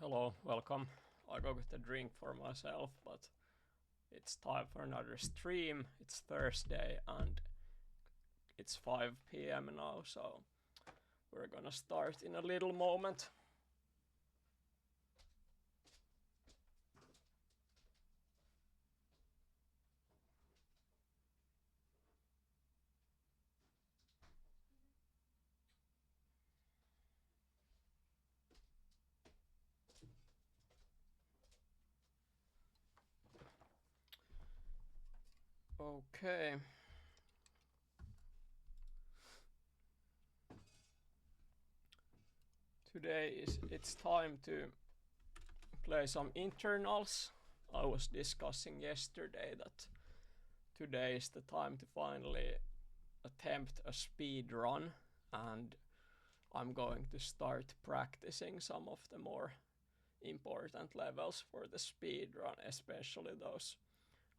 Hello, welcome. I go get a drink for myself, but it's time for another stream. It's Thursday and it's 5 p.m. now, so we're gonna start in a little moment. Okay. Today it's time to play some internals. I was discussing yesterday that today is the time to finally attempt a speed run, and I'm going to start practicing some of the more important levels for the speed run, especially those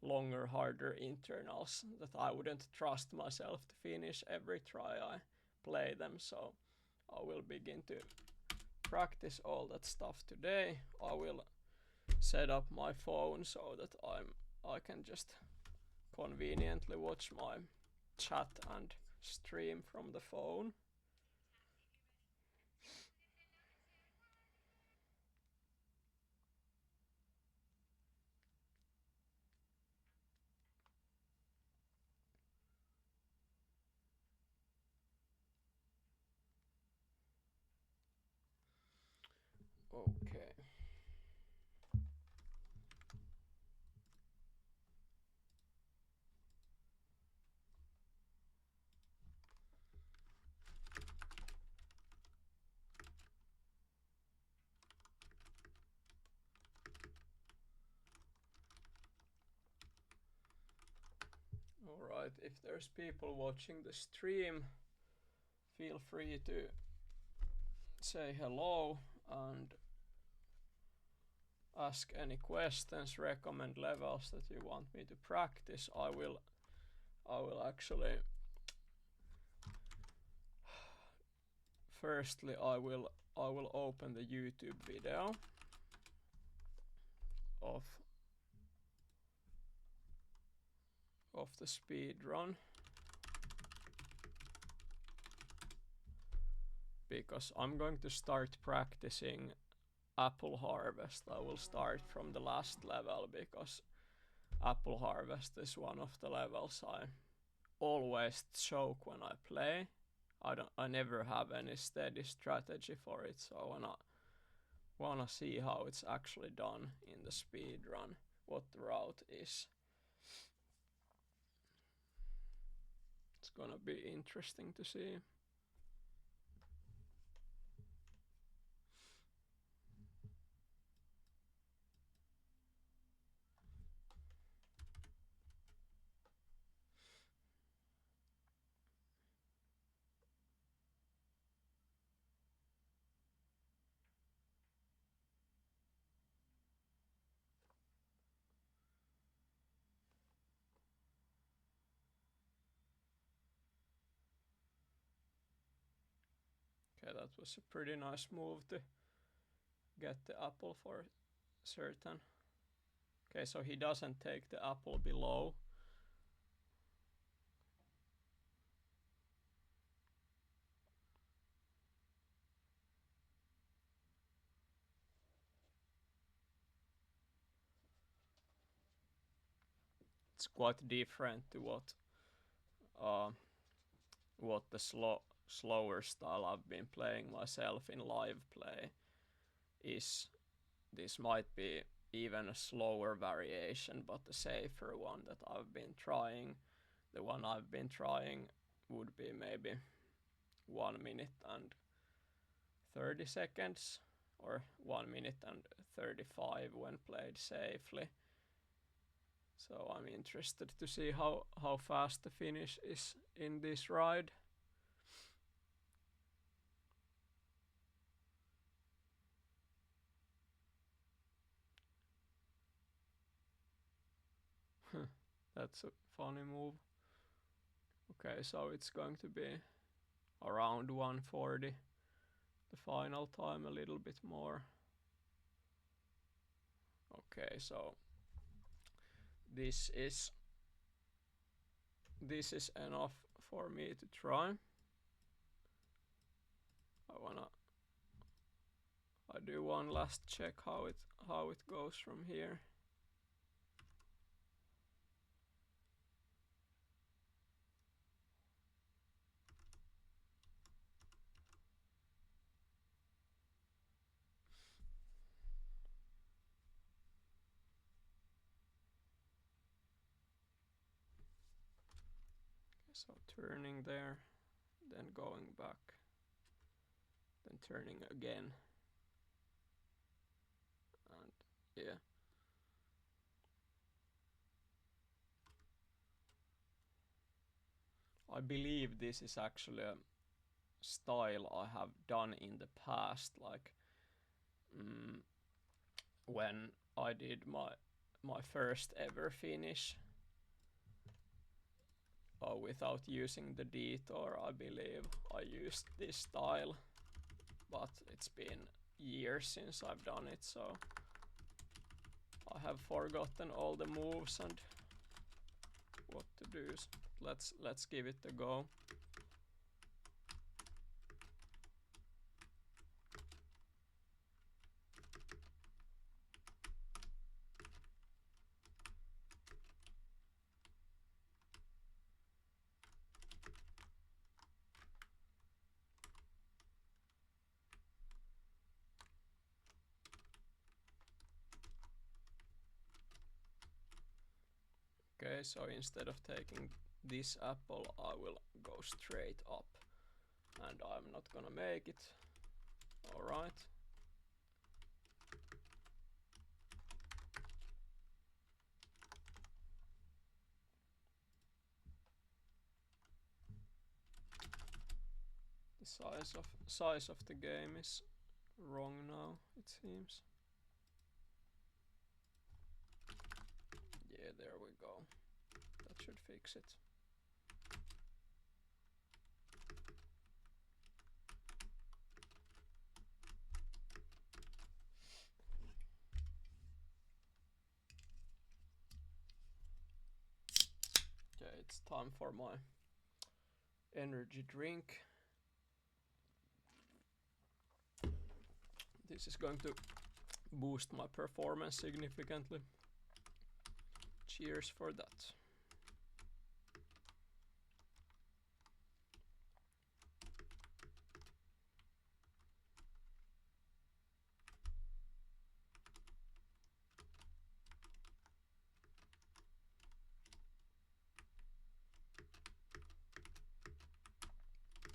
longer, harder internals that I wouldn't trust myself to finish every try I play them. So I will begin to practice all that stuff today. I will set up my phone so that I can just conveniently watch my chat and stream from the phone. Okay. Alright, if there's people watching the stream, feel free to say hello and ask any questions, recommend levels that you want me to practice. I will actually firstly I will open the YouTube video of the speed run, because I'm going to start practicing apple harvest. I will start from the last level because apple harvest is one of the levels I always choke when I play. I never have any steady strategy for it, so I wanna see how it's actually done in the speed run, what the route is. It's gonna be interesting to see. Okay, that was a pretty nice move to get the apple for certain. Okay, so he doesn't take the apple below. It's quite different to what the slower style I've been playing myself in live play is. This might be even a slower variation, but the safer one that I've been trying. The one I've been trying would be maybe 1 minute and 30 seconds or 1 minute and 35 when played safely. So I'm interested to see how fast the finish is in this ride. That's a funny move. Okay, so it's going to be around 140. The final time a little bit more. Okay, so this is enough for me to try. I do one last check how it goes from here. So turning there, then going back, then turning again, and yeah. I believe this is actually a style I have done in the past, like when I did my first ever finish without using the detour. I believe I used this style, but it's been years since I've done it, so I have forgotten all the moves and what to do. Let's give it a go. Okay, so instead of taking this apple, I will go straight up, and I'm not gonna make it. Alright. The size of the game is wrong now, it seems. Yeah, there we go. That should fix it. Okay, it's time for my energy drink. This is going to boost my performance significantly. Cheers for that.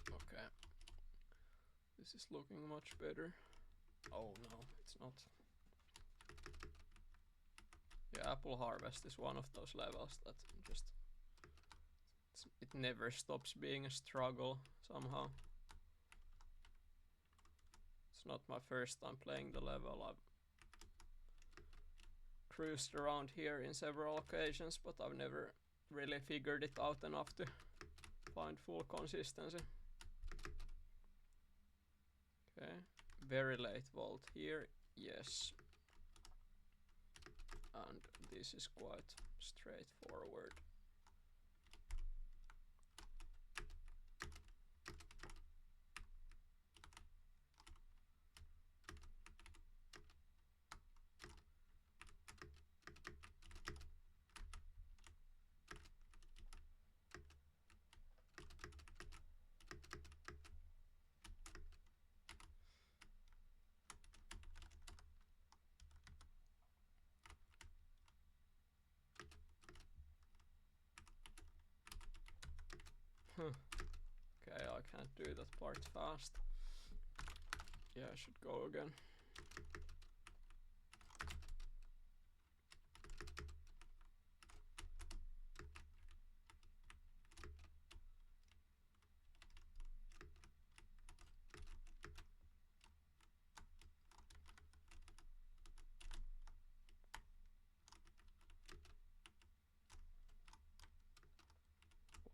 Okay. This is looking much better. Oh no, it's not. Yeah, Apple Harvest is one of those levels that just it never stops being a struggle somehow. It's not my first time playing the level. I've cruised around here in several occasions, but I've never really figured it out enough to find full consistency. Okay, very late vault here, yes. And this is quite straightforward. Okay, I can't do that part fast. Yeah, I should go again.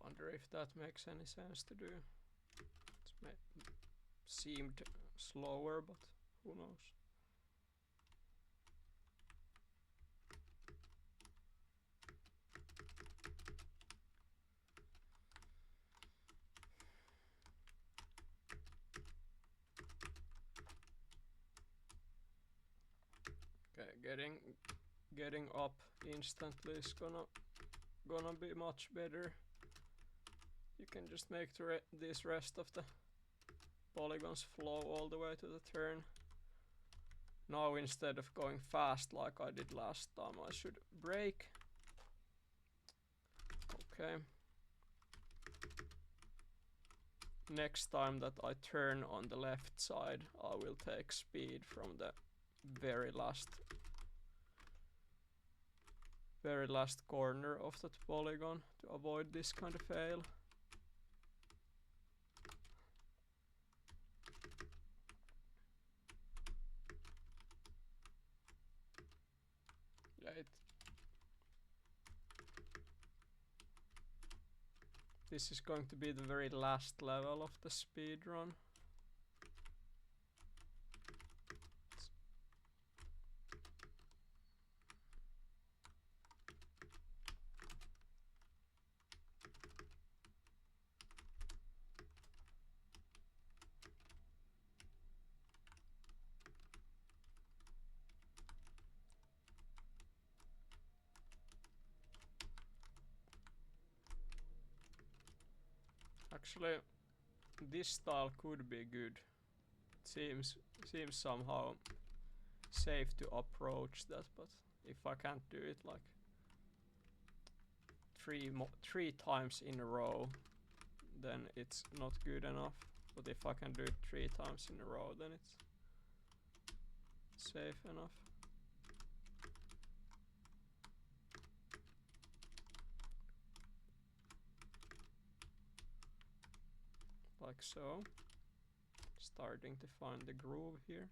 Wonder if that makes any sense to do. It seemed slower, but who knows? getting up instantly is gonna be much better. You can just make this rest of the polygons flow all the way to the turn. Now instead of going fast like I did last time, I should brake. Okay. Next time that I turn on the left side, I will take speed from the very last corner of that polygon to avoid this kind of fail. Yeah, this is going to be the very last level of the speedrun. Actually, this style could be good. It seems somehow safe to approach that, but if I can't do it like three times in a row, then it's not good enough. But if I can do it 3 times in a row, then it's safe enough. Like so. Starting to find the groove here.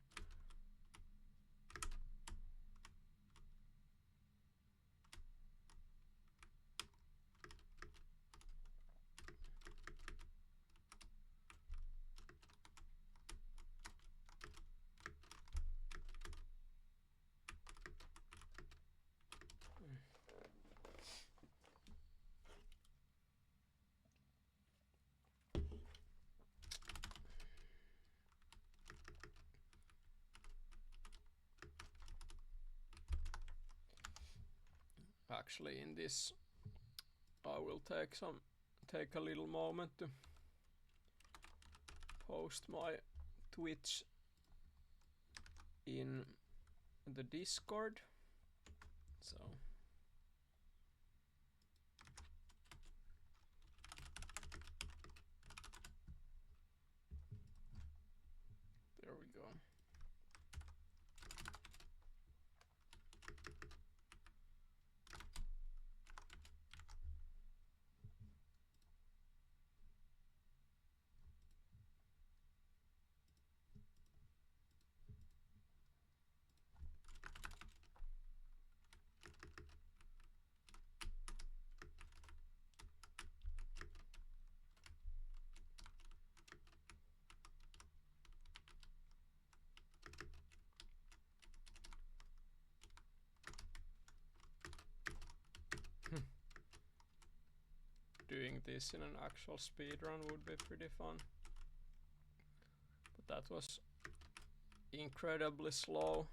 Actually, in this, I will take a little moment to post my Twitch in the Discord. So there we go. Doing this in an actual speedrun would be pretty fun. But that was incredibly slow.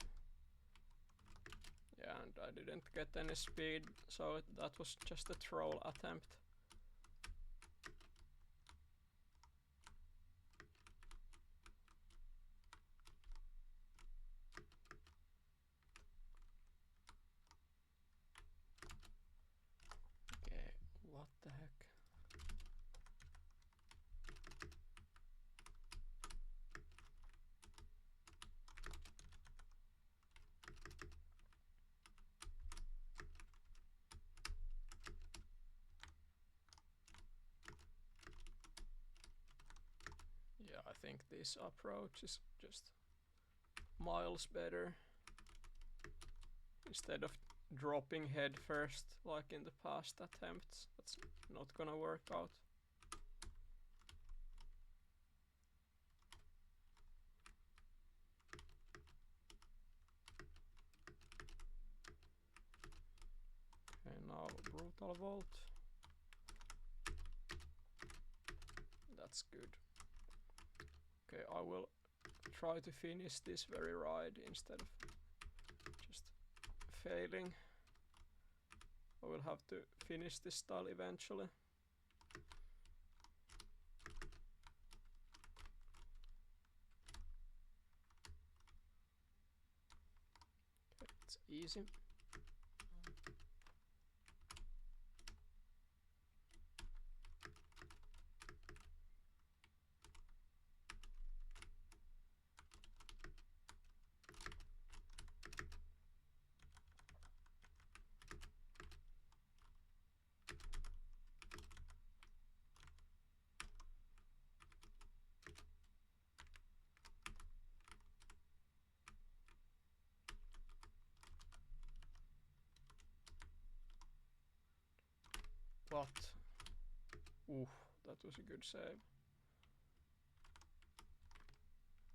Yeah, and I didn't get any speed, so that was just a troll attempt. Okay, what the heck? Yeah, I think this approach is just miles better. Instead of dropping head first like in the past attempts, that's not gonna work out. Okay, now brutal vault. That's good. Okay, I will try to finish this very ride instead of just failing. I will have to finish this style eventually. Okay, it's easy. What? Ooh, that was a good save.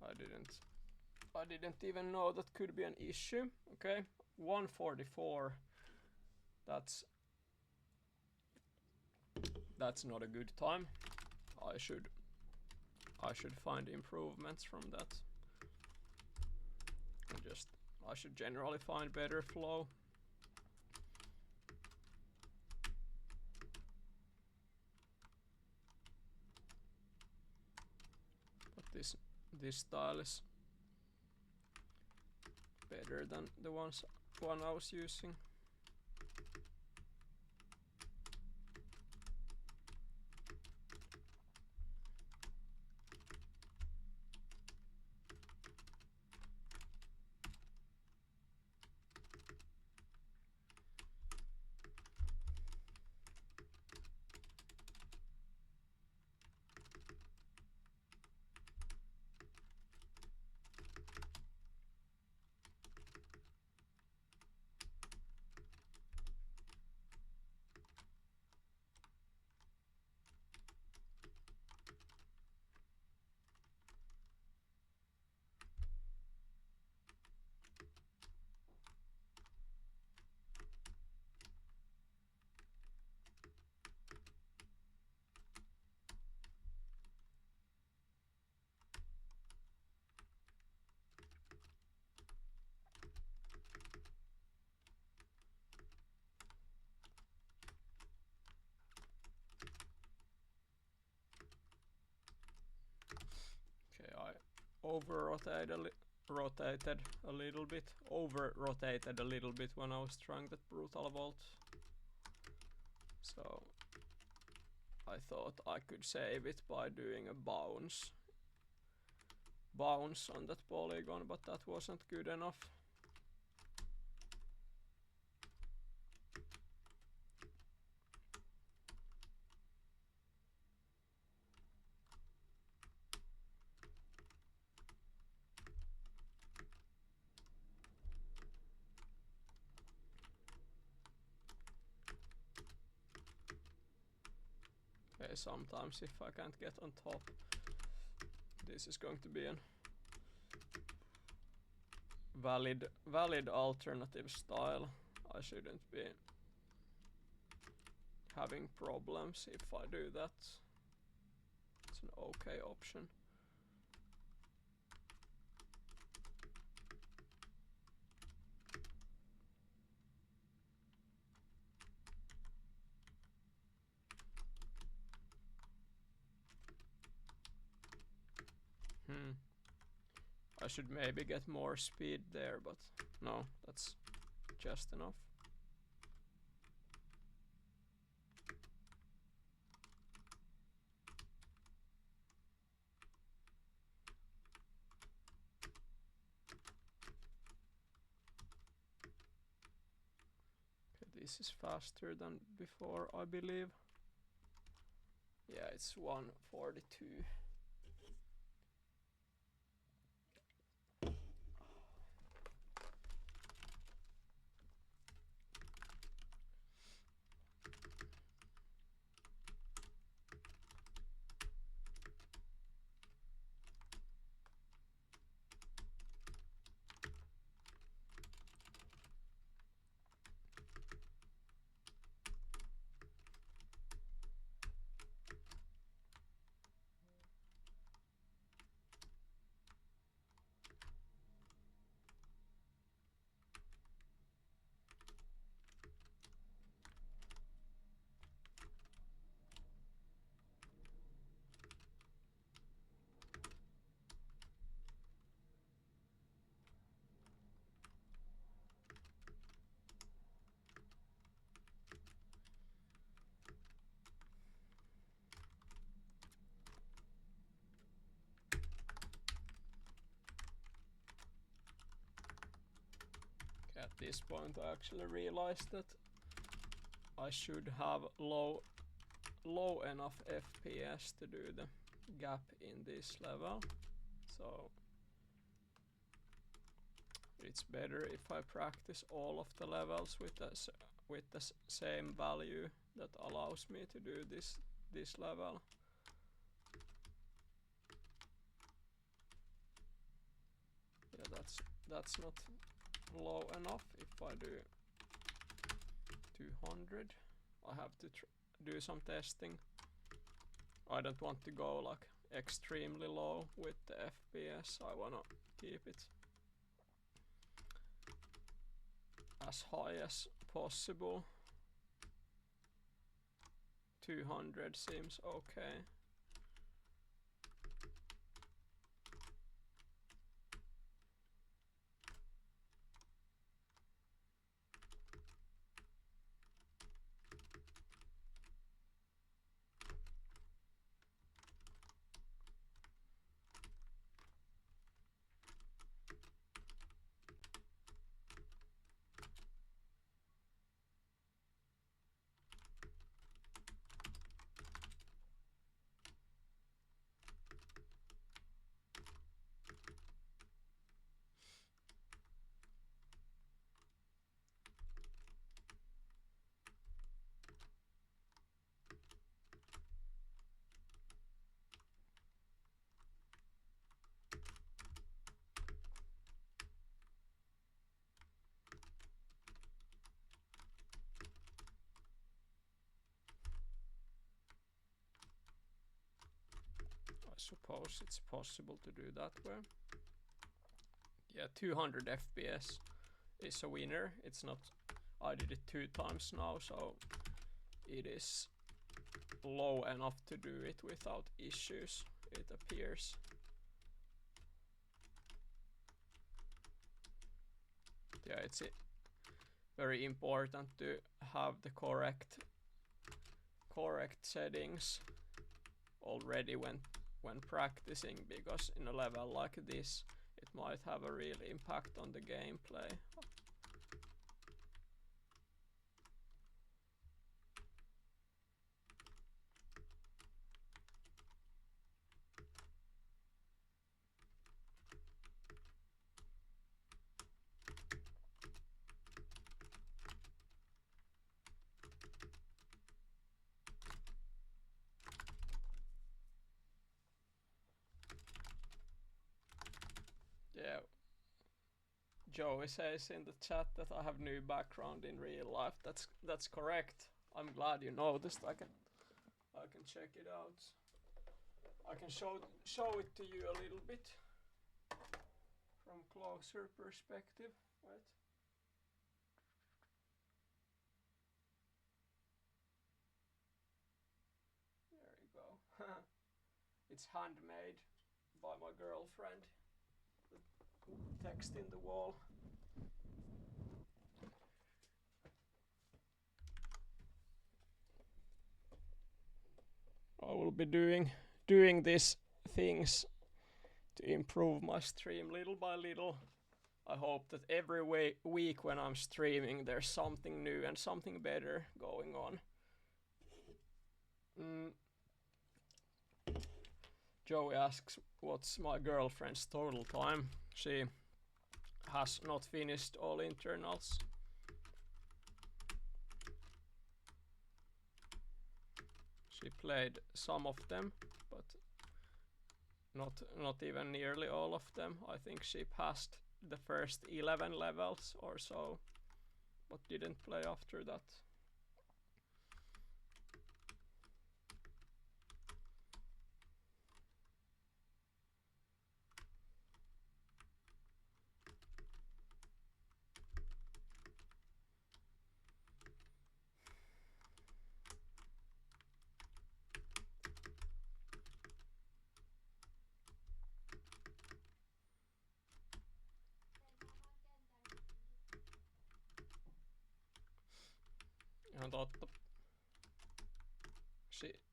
I didn't even know that could be an issue. Okay, 144. That's not a good time. I should find improvements from that. I should generally find better flow. But this style is better than the one I was using. Okay, I over-rotated a little bit when I was trying that brutal vault. So I thought I could save it by doing a bounce on that polygon, but that wasn't good enough. Okay, sometimes if I can't get on top, this is going to be a valid alternative style. I shouldn't be having problems if I do that. It's an okay option. I should maybe get more speed there, but no, that's just enough. Okay, this is faster than before, I believe. Yeah, it's 142. At this point I actually realized that I should have low enough FPS to do the gap in this level, so it's better if I practice all of the levels with the same value that allows me to do this level. Yeah, that's not low enough. If I do 200, I have to do some testing. I don't want to go like extremely low with the FPS. I wanna keep it as high as possible. 200 seems okay. I suppose it's possible to do that way. Yeah, 200 FPS is a winner. It's not, I did it 2 times now, so it is low enough to do it without issues, it appears. Yeah, it's very important to have the correct settings already when practicing, because in a level like this it might have a real impact on the gameplay. Yeah, Joey says in the chat that I have new background in real life. That's correct. I'm glad you noticed. I can check it out. I can show it to you a little bit from closer perspective, right? There you go. It's handmade by my girlfriend. The text in the wall. I will be doing these things to improve my stream little by little. I hope that every week when I'm streaming there's something new and something better going on. Joey asks what's my girlfriend's total time. She has not finished all internals. She played some of them, but not even nearly all of them. I think she passed the first 11 levels or so, but didn't play after that.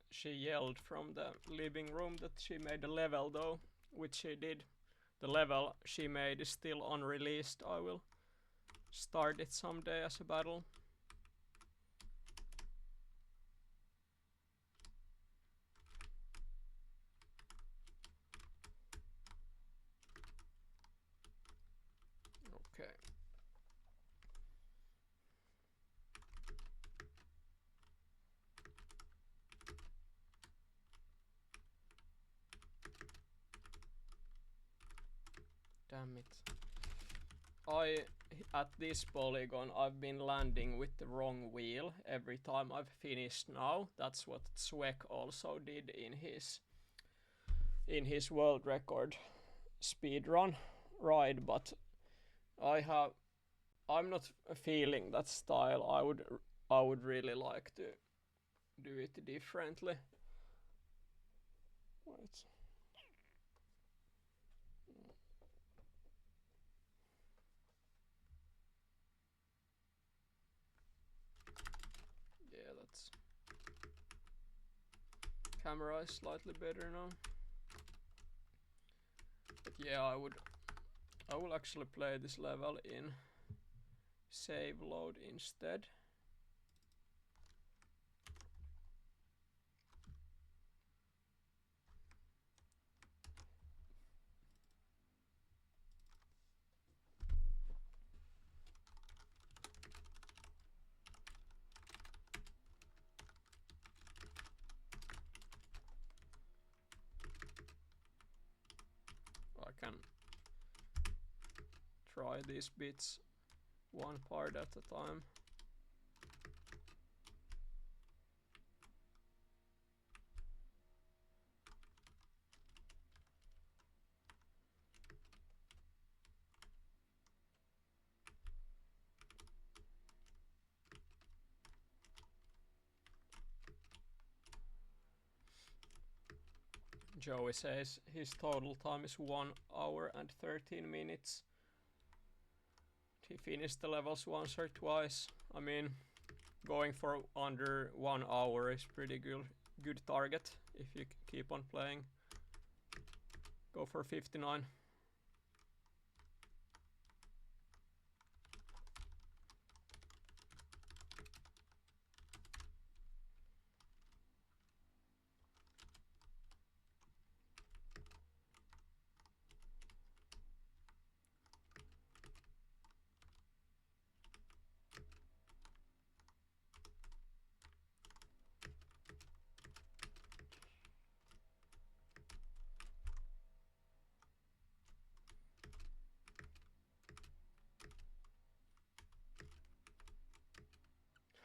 She yelled from the living room that she made a level though, which she did. The level she made is still unreleased. I will start it someday as a battle. Okay. Damn it. At this polygon I've been landing with the wrong wheel every time I've finished now. That's what Zweck also did in his world record speedrun ride, but I'm not feeling that style. I would really like to do it differently. Wait. Yeah, that's camera is slightly better now. But yeah, I will actually play this level in save load instead. I can try these bits one part at a time. Joey says his total time is 1 hour and 13 minutes. He finished the levels once or twice. I mean, going for under 1 hour is pretty good target if you keep on playing. Go for 59.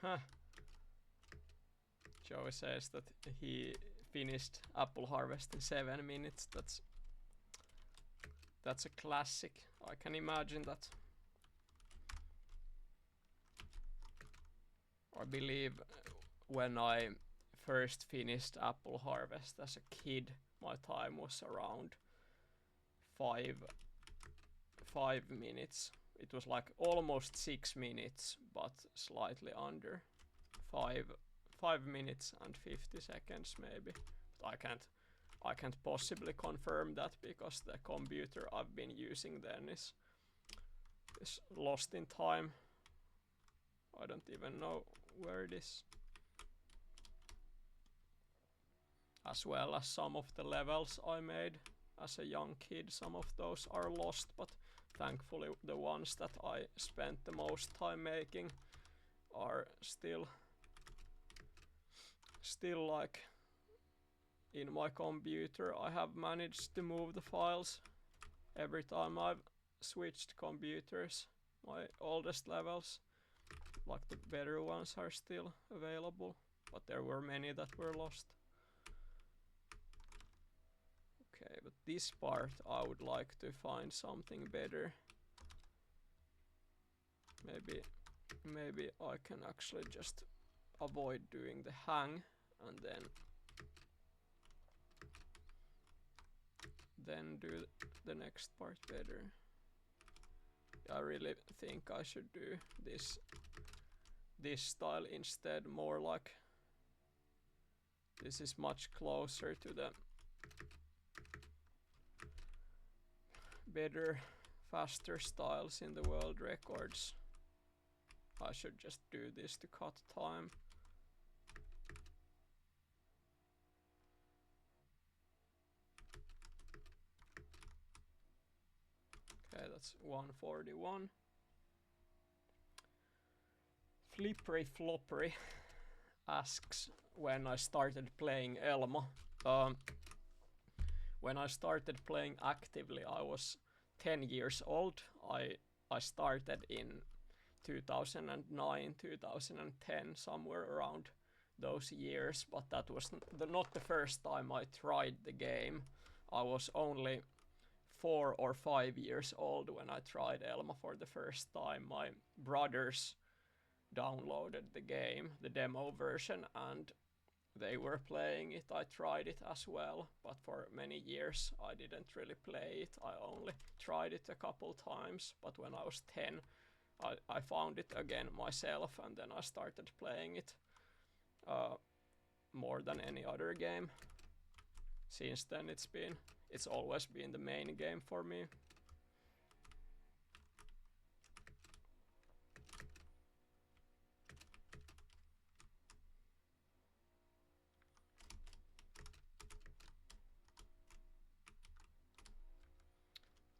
Huh. Joey says that he finished Apple Harvest in 7 minutes. That's a classic. I can imagine that. I believe when I first finished Apple Harvest as a kid, my time was around 5 minutes. It was like almost 6 minutes, but slightly under 5 minutes and 50 seconds maybe. But I can't possibly confirm that because the computer I've been using then is lost in time. I don't even know where it is. As well as some of the levels I made as a young kid, some of those are lost, but thankfully the ones that I spent the most time making are still like in my computer. I have managed to move the files every time I've switched computers. My oldest levels, like the better ones, are still available, but there were many that were lost. Okay, but this part I would like to find something better. Maybe I can actually just avoid doing the hang and then do the next part better. I really think I should do this style instead, more like this is much closer to the better, faster styles in the world records. I should just do this to cut time. Okay, that's 141. Flippery Floppery asks when I started playing Elma. When I started playing actively, I was 10 years old. I started in 2009, 2010, somewhere around those years, but that was not the first time I tried the game. I was only 4 or 5 years old when I tried Elma for the first time. My brothers downloaded the game, the demo version, and they were playing it. I tried it as well, but for many years I didn't really play it. I only tried it a couple times, but when I was 10, I found it again myself, and then I started playing it more than any other game. Since then it's always been the main game for me.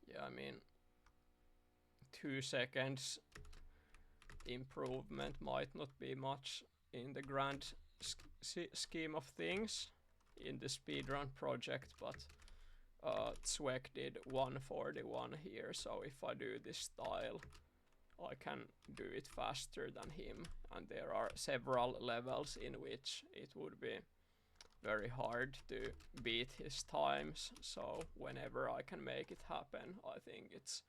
Yeah, I mean, 2 seconds improvement might not be much in the grand scheme of things in the speedrun project, but Zweck did 141 here, so if I do this style, I can do it faster than him, and there are several levels in which it would be very hard to beat his times, so whenever I can make it happen, I think it's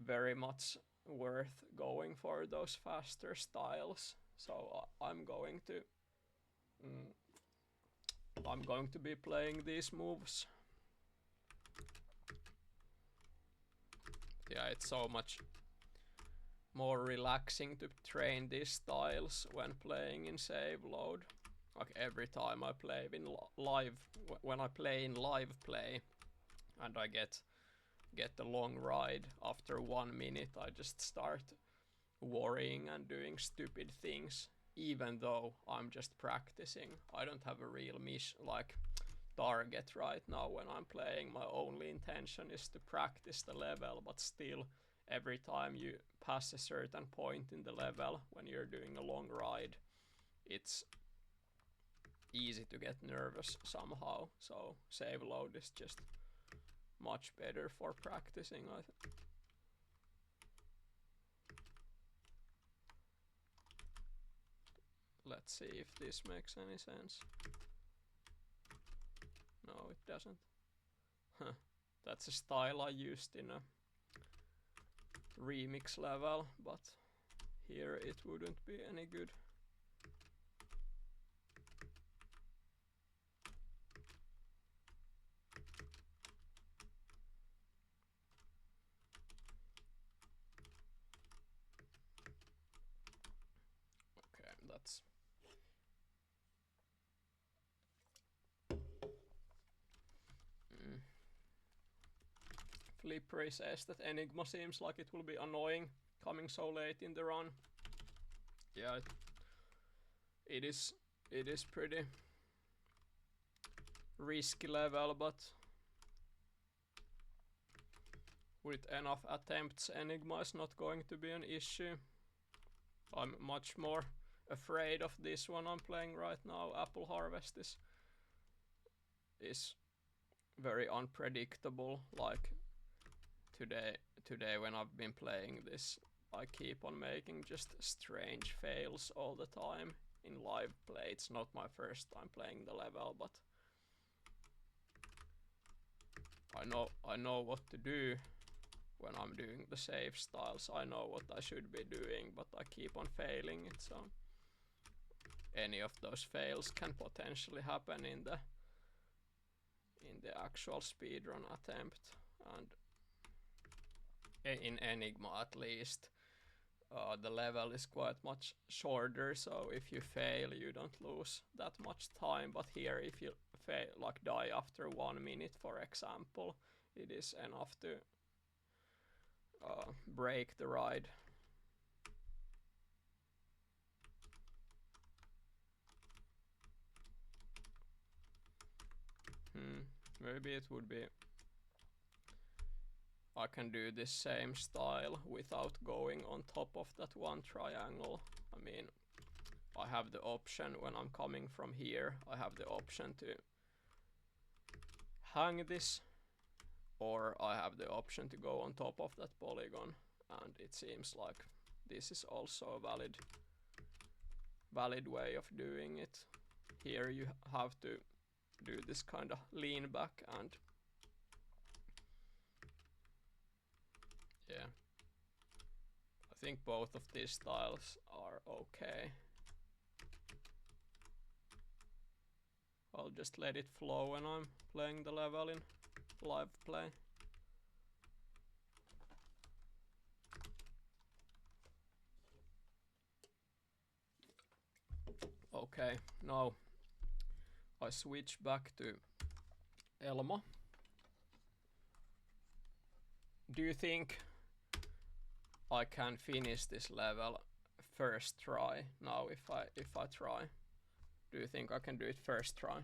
very much worth going for those faster styles. So I'm going to be playing these moves. Yeah, it's so much more relaxing to train these styles when playing in save load. Like every time I play in live, when I play in live play, and I get the long ride after 1 minute, I just start worrying and doing stupid things, even though I'm just practicing. I don't have a real target right now when I'm playing. My only intention is to practice the level, but still, every time you pass a certain point in the level when you're doing a long ride, it's easy to get nervous somehow. So save load is just much better for practicing, I think. Let's see if this makes any sense. No, it doesn't. Huh. That's a style I used in a remix level, but here it wouldn't be any good. Okay, that's Flippery says that Enigma seems like it will be annoying coming so late in the run. Yeah, it is pretty risky level, but with enough attempts, Enigma is not going to be an issue. I'm much more afraid of this one I'm playing right now. Apple Harvest is very unpredictable. Like today when I've been playing this, I keep on making just strange fails all the time in live play. It's not my first time playing the level, but I know what to do when I'm doing the save styles. I know what I should be doing, but I keep on failing it, so any of those fails can potentially happen in the actual speedrun attempt. And in Enigma at least, the level is quite much shorter, so if you fail you don't lose that much time. But here, if you fail, like die after 1 minute for example, it is enough to break the ride. Maybe it would be I can do this same style without going on top of that one triangle. I mean, I have the option when I'm coming from here, I have the option to hang this, or I have the option to go on top of that polygon, and it seems like this is also a valid way of doing it. Here you have to do this kind of lean back, and yeah, I think both of these styles are okay. I'll just let it flow when I'm playing the level in live play. Okay, now I switch back to Elmo. Do you think I can finish this level first try now if I try? Do you think I can do it first try?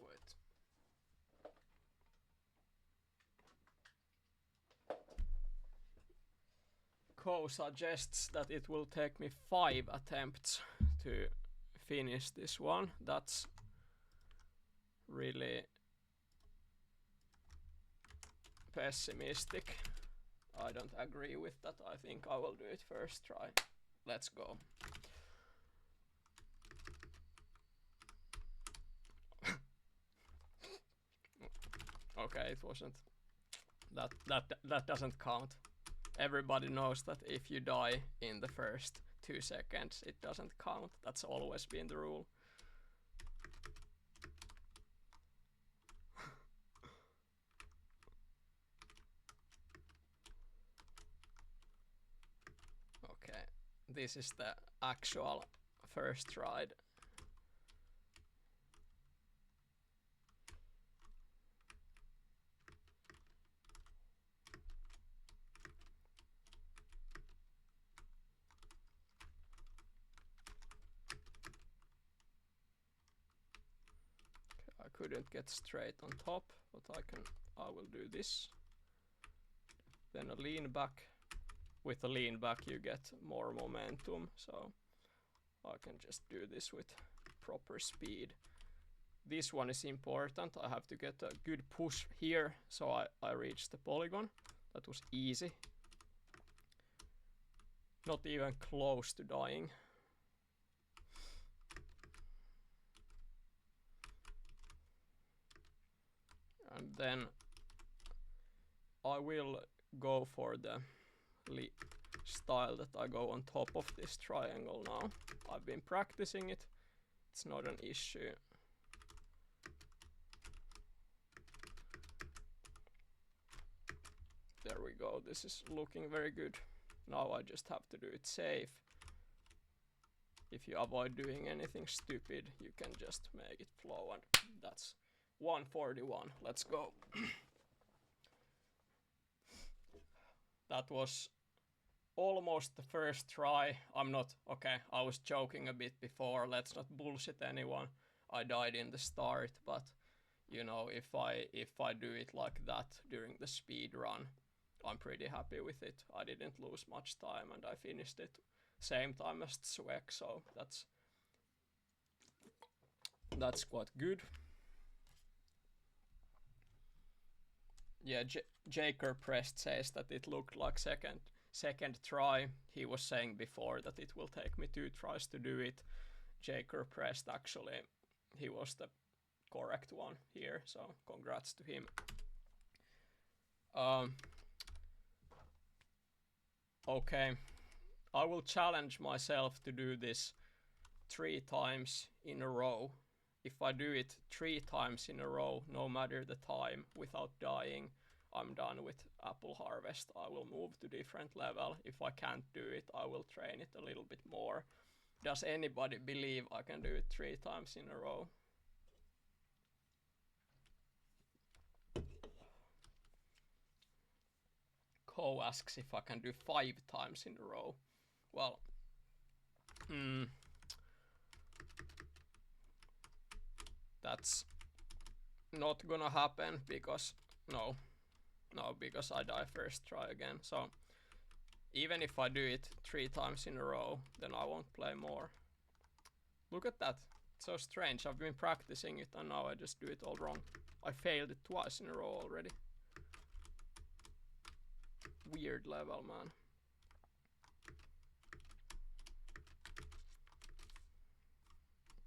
Wait. Co suggests that it will take me 5 attempts to finish this one. That's really pessimistic. I don't agree with that. I think I will do it first try. Let's go. Okay, it wasn't. That doesn't count. Everybody knows that if you die in the first 2 seconds, it doesn't count. That's always been the rule. Okay, this is the actual first ride. I couldn't get straight on top, but I will do this. Then a lean back. With a lean back you get more momentum, so I can just do this with proper speed. This one is important. I have to get a good push here, so I reach the polygon. That was easy. Not even close to dying. And then I will go for the style that I go on top of this triangle now. I've been practicing it. It's not an issue. There we go. This is looking very good. Now I just have to do it safe. If you avoid doing anything stupid, you can just make it flow, and that's 141. Let's go. That was almost the first try. I'm not okay. I was joking a bit before. Let's not bullshit anyone. I died in the start, but you know, if I do it like that during the speed run, I'm pretty happy with it. I didn't lose much time, and I finished it same time as Swek, so that's quite good. Yeah, Jaker Prest says that it looked like second try. He was saying before that it will take me 2 tries to do it. Jaker Prest, actually, he was the correct one here, so congrats to him. Okay, I will challenge myself to do this 3 times in a row. If I do it 3 times in a row, no matter the time, without dying, I'm done with Apple Harvest. I will move to different level. If I can't do it, I will train it a little bit more. Does anybody believe I can do it 3 times in a row? Ho asks if I can do 5 times in a row. Well, that's not gonna happen because no, because I die first try again. So even if I do it 3 times in a row, then I won't play more. Look at that. It's so strange. I've been practicing it and now I just do it all wrong. I failed it twice in a row already. Weird level, man.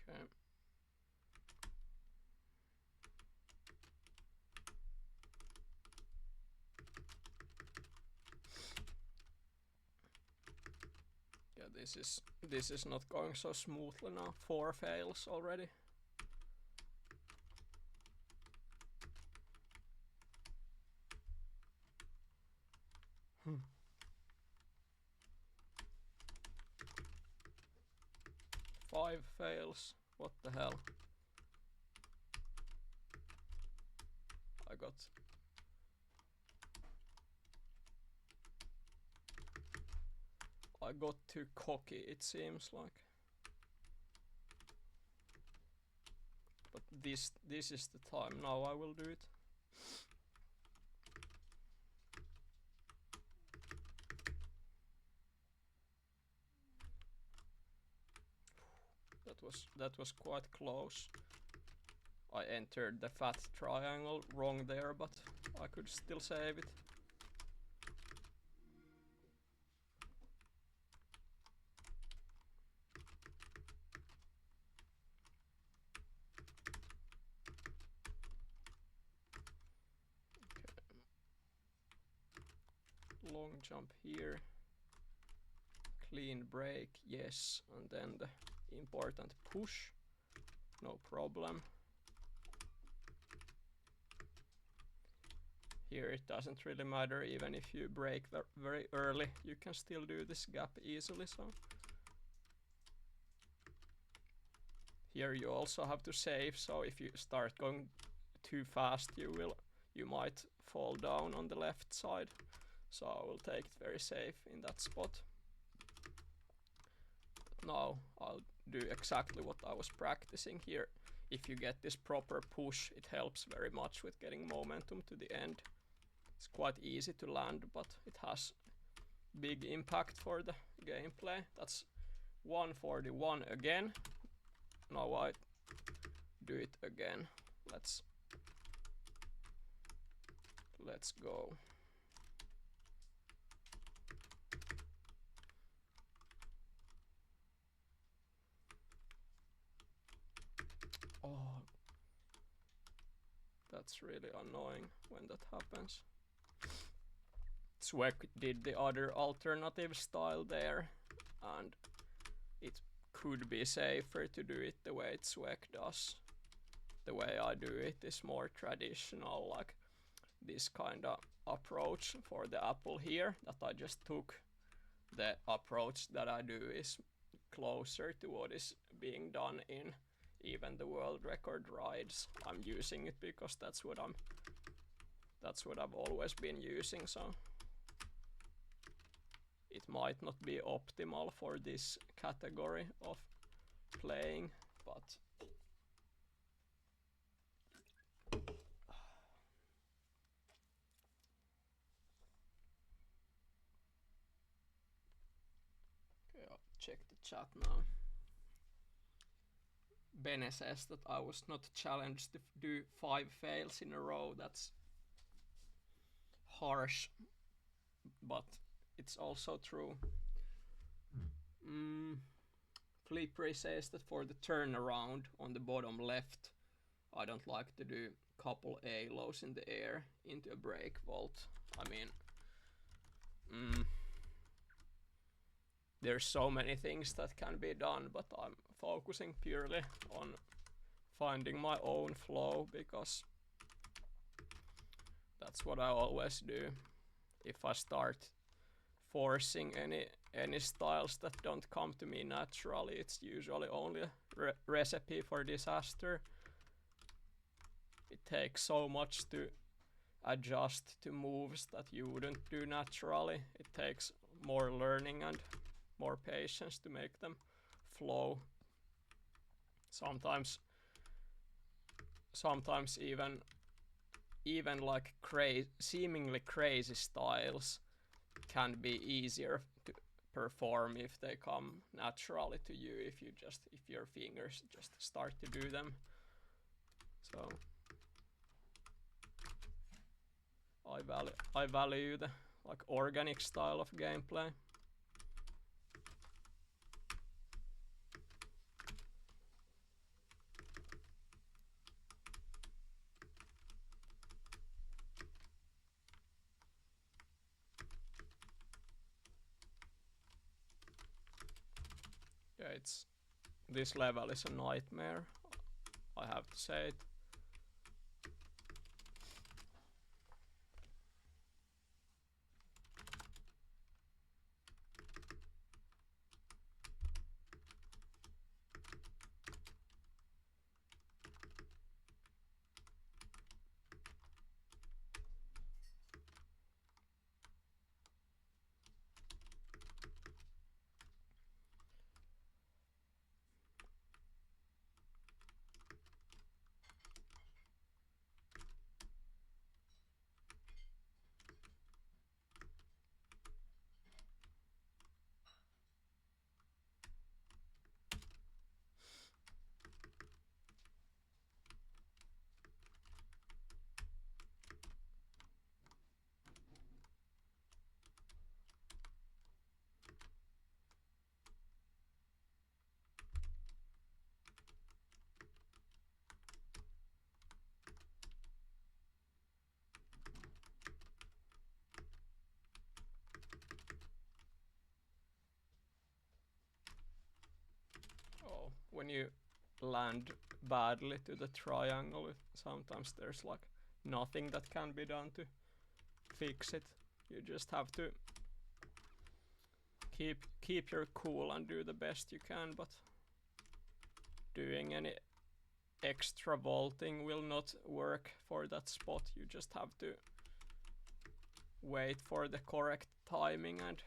Okay. Yeah, this is not going so smoothly now. 4 fails already. Five fails. What the hell? I got too cocky, it seems like. But this is the time. Now I will do it. That was quite close. I entered the fat triangle wrong there, but I could still save it. Okay. Long jump here. Clean break, yes, and then the important push. No problem. Here it doesn't really matter, even if you break very early, you can still do this gap easily, so. Here you also have to save, so if you start going too fast, you might fall down on the left side. So I will take it very safe in that spot. But now I'll do exactly what I was practicing here. If you get this proper push, it helps very much with getting momentum to the end. It's quite easy to land, but it has big impact for the gameplay. That's 141 again. Now I do it again. Let's go. Oh, that's really annoying when that happens. Zweck did the other alternative style there, and it could be safer to do it the way Zweck does. The way I do it is more traditional, like this kind of approach for the apple here that I just took. The approach that I do is closer to what is being done in even the world record rides. I'm using it because that's what I've always been using, so it might not be optimal for this category of playing, but okay, I'll check the chat now. Bene says that I was not challenged to do 5 fails in a row. That's harsh, but it's also true. Flippery says that for the turnaround on the bottom left, I don't like to do couple ALOs in the air into a break vault. I mean, there's so many things that can be done, but I'm focusing purely on finding my own flow because that's what I always do. If I start forcing any styles that don't come to me naturally, it's usually only a recipe for disaster. It takes so much to adjust to moves that you wouldn't do naturally. It takes more learning and more patience to make them flow. Sometimes even like seemingly crazy styles can be easier to perform if they come naturally to you, if your fingers just start to do them. So I value the like organic style of gameplay. Yeah, this level is a nightmare, I have to say it. Oh, when you land badly to the triangle, sometimes there's like nothing that can be done to fix it. You just have to keep your cool and do the best you can, but doing any extra vaulting will not work for that spot. You just have to wait for the correct timing and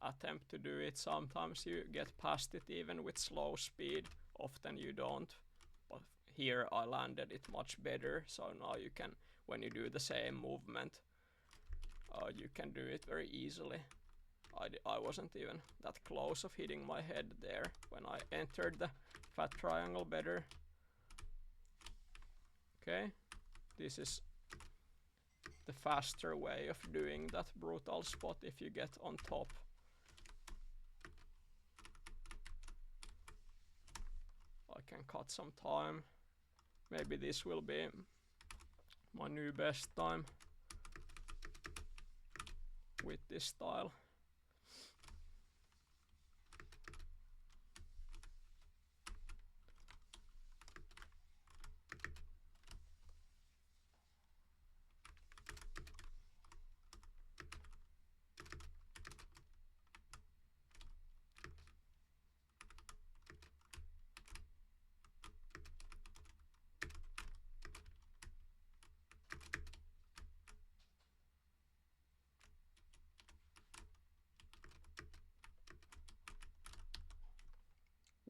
attempt to do it. Sometimes you get past it even with slow speed, often you don't, but here I landed it much better, so now you can, when you do the same movement, you can do it very easily. I wasn't even that close of hitting my head there when I entered the fat triangle better. Okay, this is the faster way of doing that brutal spot if you get on top. I can cut some time. Maybe this will be my new best time with this style.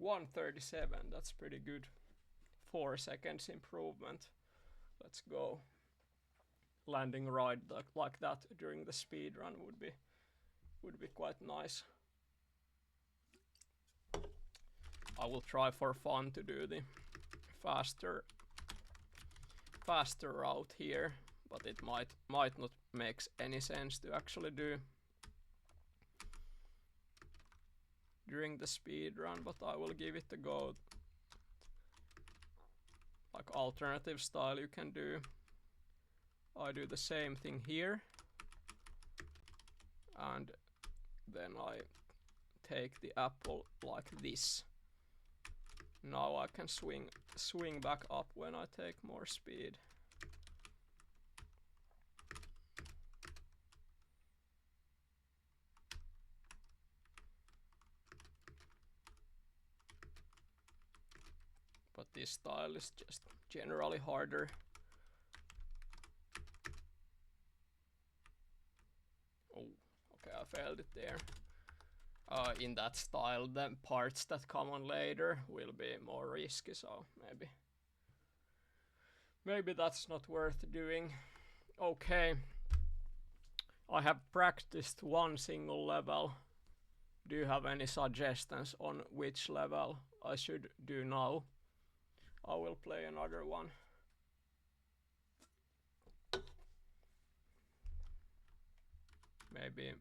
$137, that's pretty good. 4 seconds improvement. Let's go. Landing right like that during the speed run would be quite nice. I will try for fun to do the faster route here, but it might not make any sense to actually do during the speed run, but I will give it a go. Like alternative style you can do. I do the same thing here, and then I take the apple like this. Now I can swing back up when I take more speed. But this style is just generally harder. failed it there. In that style, the parts that come on later will be more risky, so maybe that's not worth doing. Okay, I have practiced one single level. Do you have any suggestions on which level I should do now? I will play another one. Maybe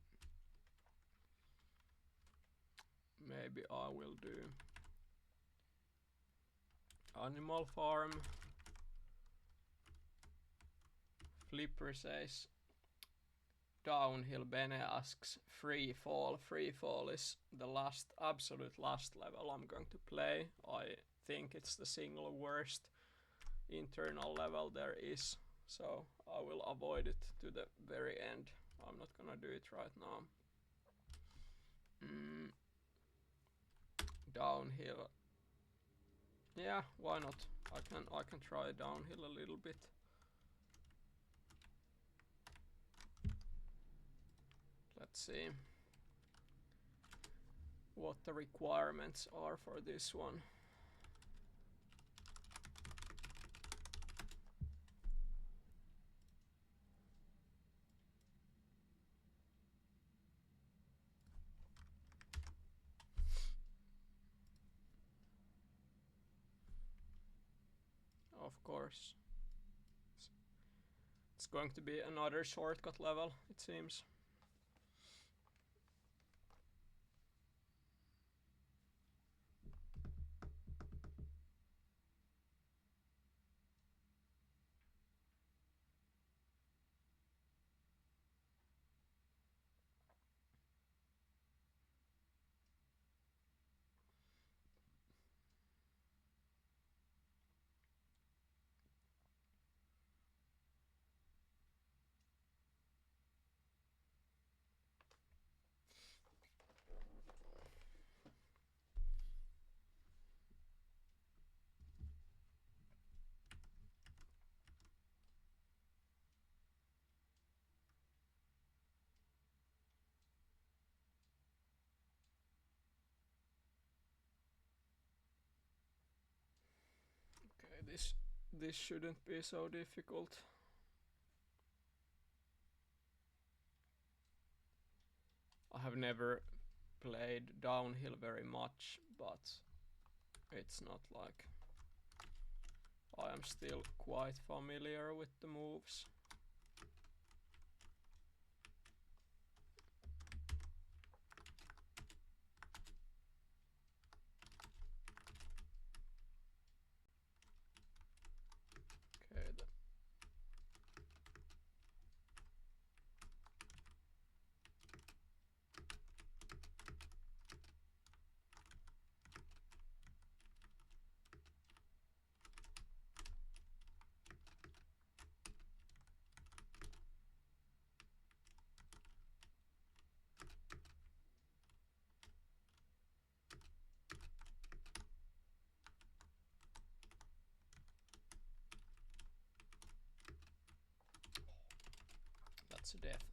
I will do Animal Farm. Flipper says downhill. Bene asks free fall. Free fall is the absolute last level I'm going to play. I think it's the single worst internal level there is, so I will avoid it to the very end. I'm not gonna do it right now. Downhill. Yeah, why not? I can try downhill a little bit. Let's see what the requirements are for this one. Of course. It's going to be another shortcut level, it seems. Okay, this shouldn't be so difficult. I have never played downhill very much, but it's not like I am still quite familiar with the moves. Okay, that's a death.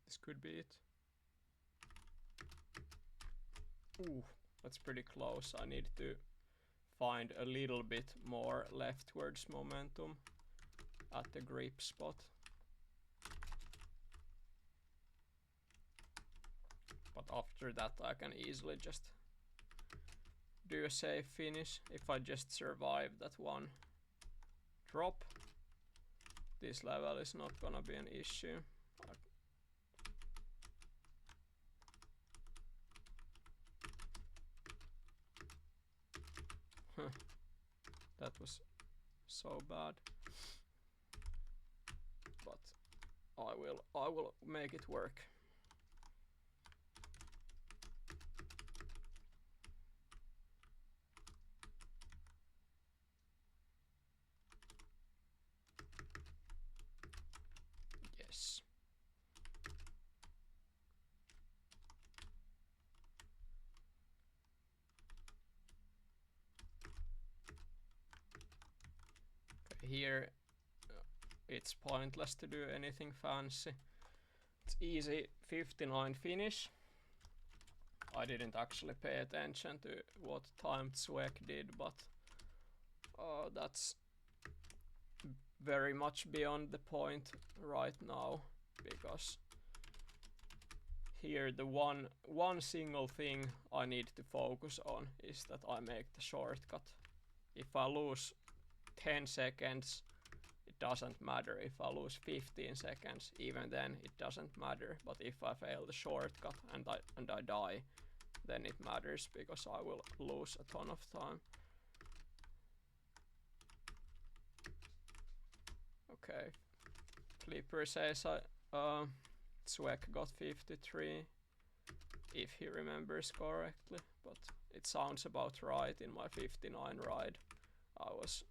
This could be it. Ooh, that's pretty close. I need to find a little bit more leftwards momentum at the grip spot. But after that I can easily just do a safe finish if I just survive that one drop. This level is not gonna be an issue. That was so bad. But I will make it work. Yes. Okay, here it's pointless to do anything fancy. It's easy 59 finish. I didn't actually pay attention to what timed Swek did, but that's very much beyond the point right now, because here the one single thing I need to focus on is that I make the shortcut. If I lose 10 seconds, it doesn't matter. If I lose 15 seconds, even then it doesn't matter. But if I fail the shortcut and I die, then it matters, because I will lose a ton of time. Okay, Flipper says Swek got 53, if he remembers correctly, but it sounds about right. In my 59 ride, I was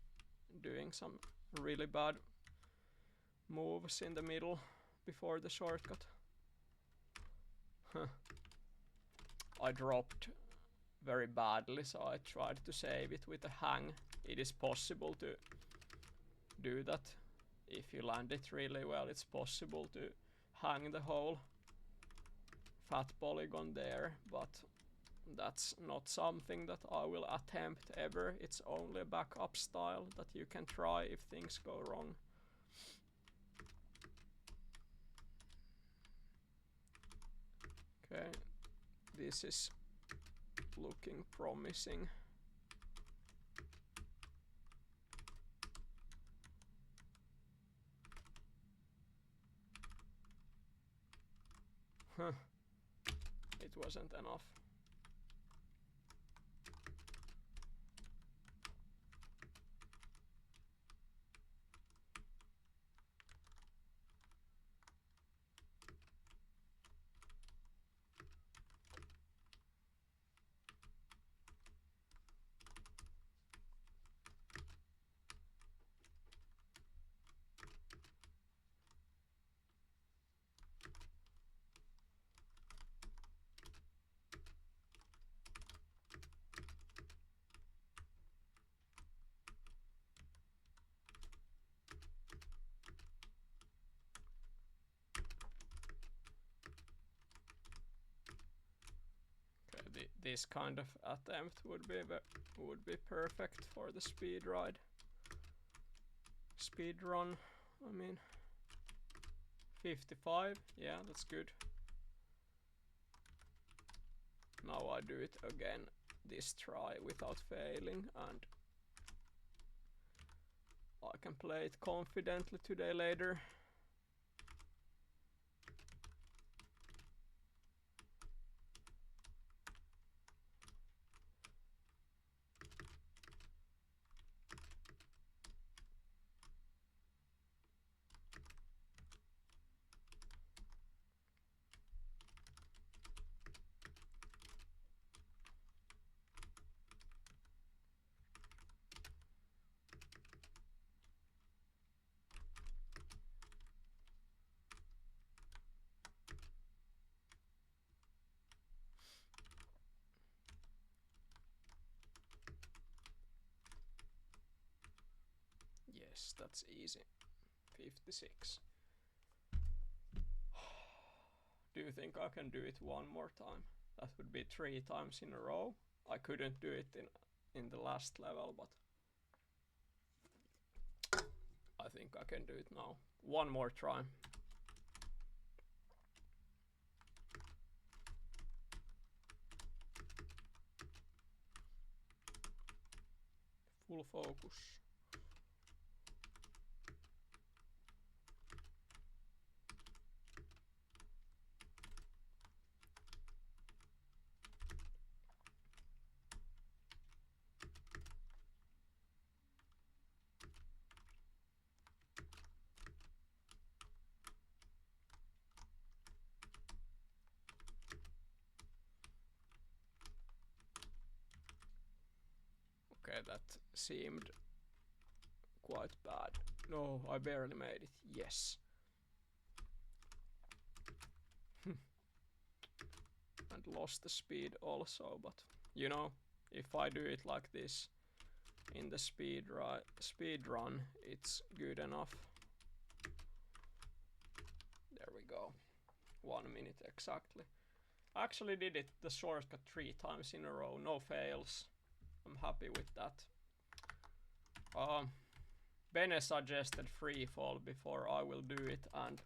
doing some really bad moves in the middle before the shortcut. I dropped very badly, so I tried to save it with a hang. It is possible to do that. If you land it really well, it's possible to hang the whole fat polygon there, but that's not something that I will attempt ever. It's only a backup style that you can try if things go wrong. Okay, this is looking promising. Huh. It wasn't enough. This kind of attempt would be perfect for the speedrun. I mean, 55. Yeah, that's good. Now I do it again this try without failing, and I can play it confidently today later. Yes, that's easy. 56. Do you think I can do it one more time? That would be 3 times in a row. I couldn't do it in the last level, but I think I can do it now. One more try. Full focus. Okay, that seemed quite bad. No, I barely made it. Yes. And lost the speed also, but you know, if I do it like this in the speed run, it's good enough. There we go. 1 minute exactly. I actually did it the shortcut 3 times in a row, no fails. I'm happy with that. Bene suggested free fall before I will do it, and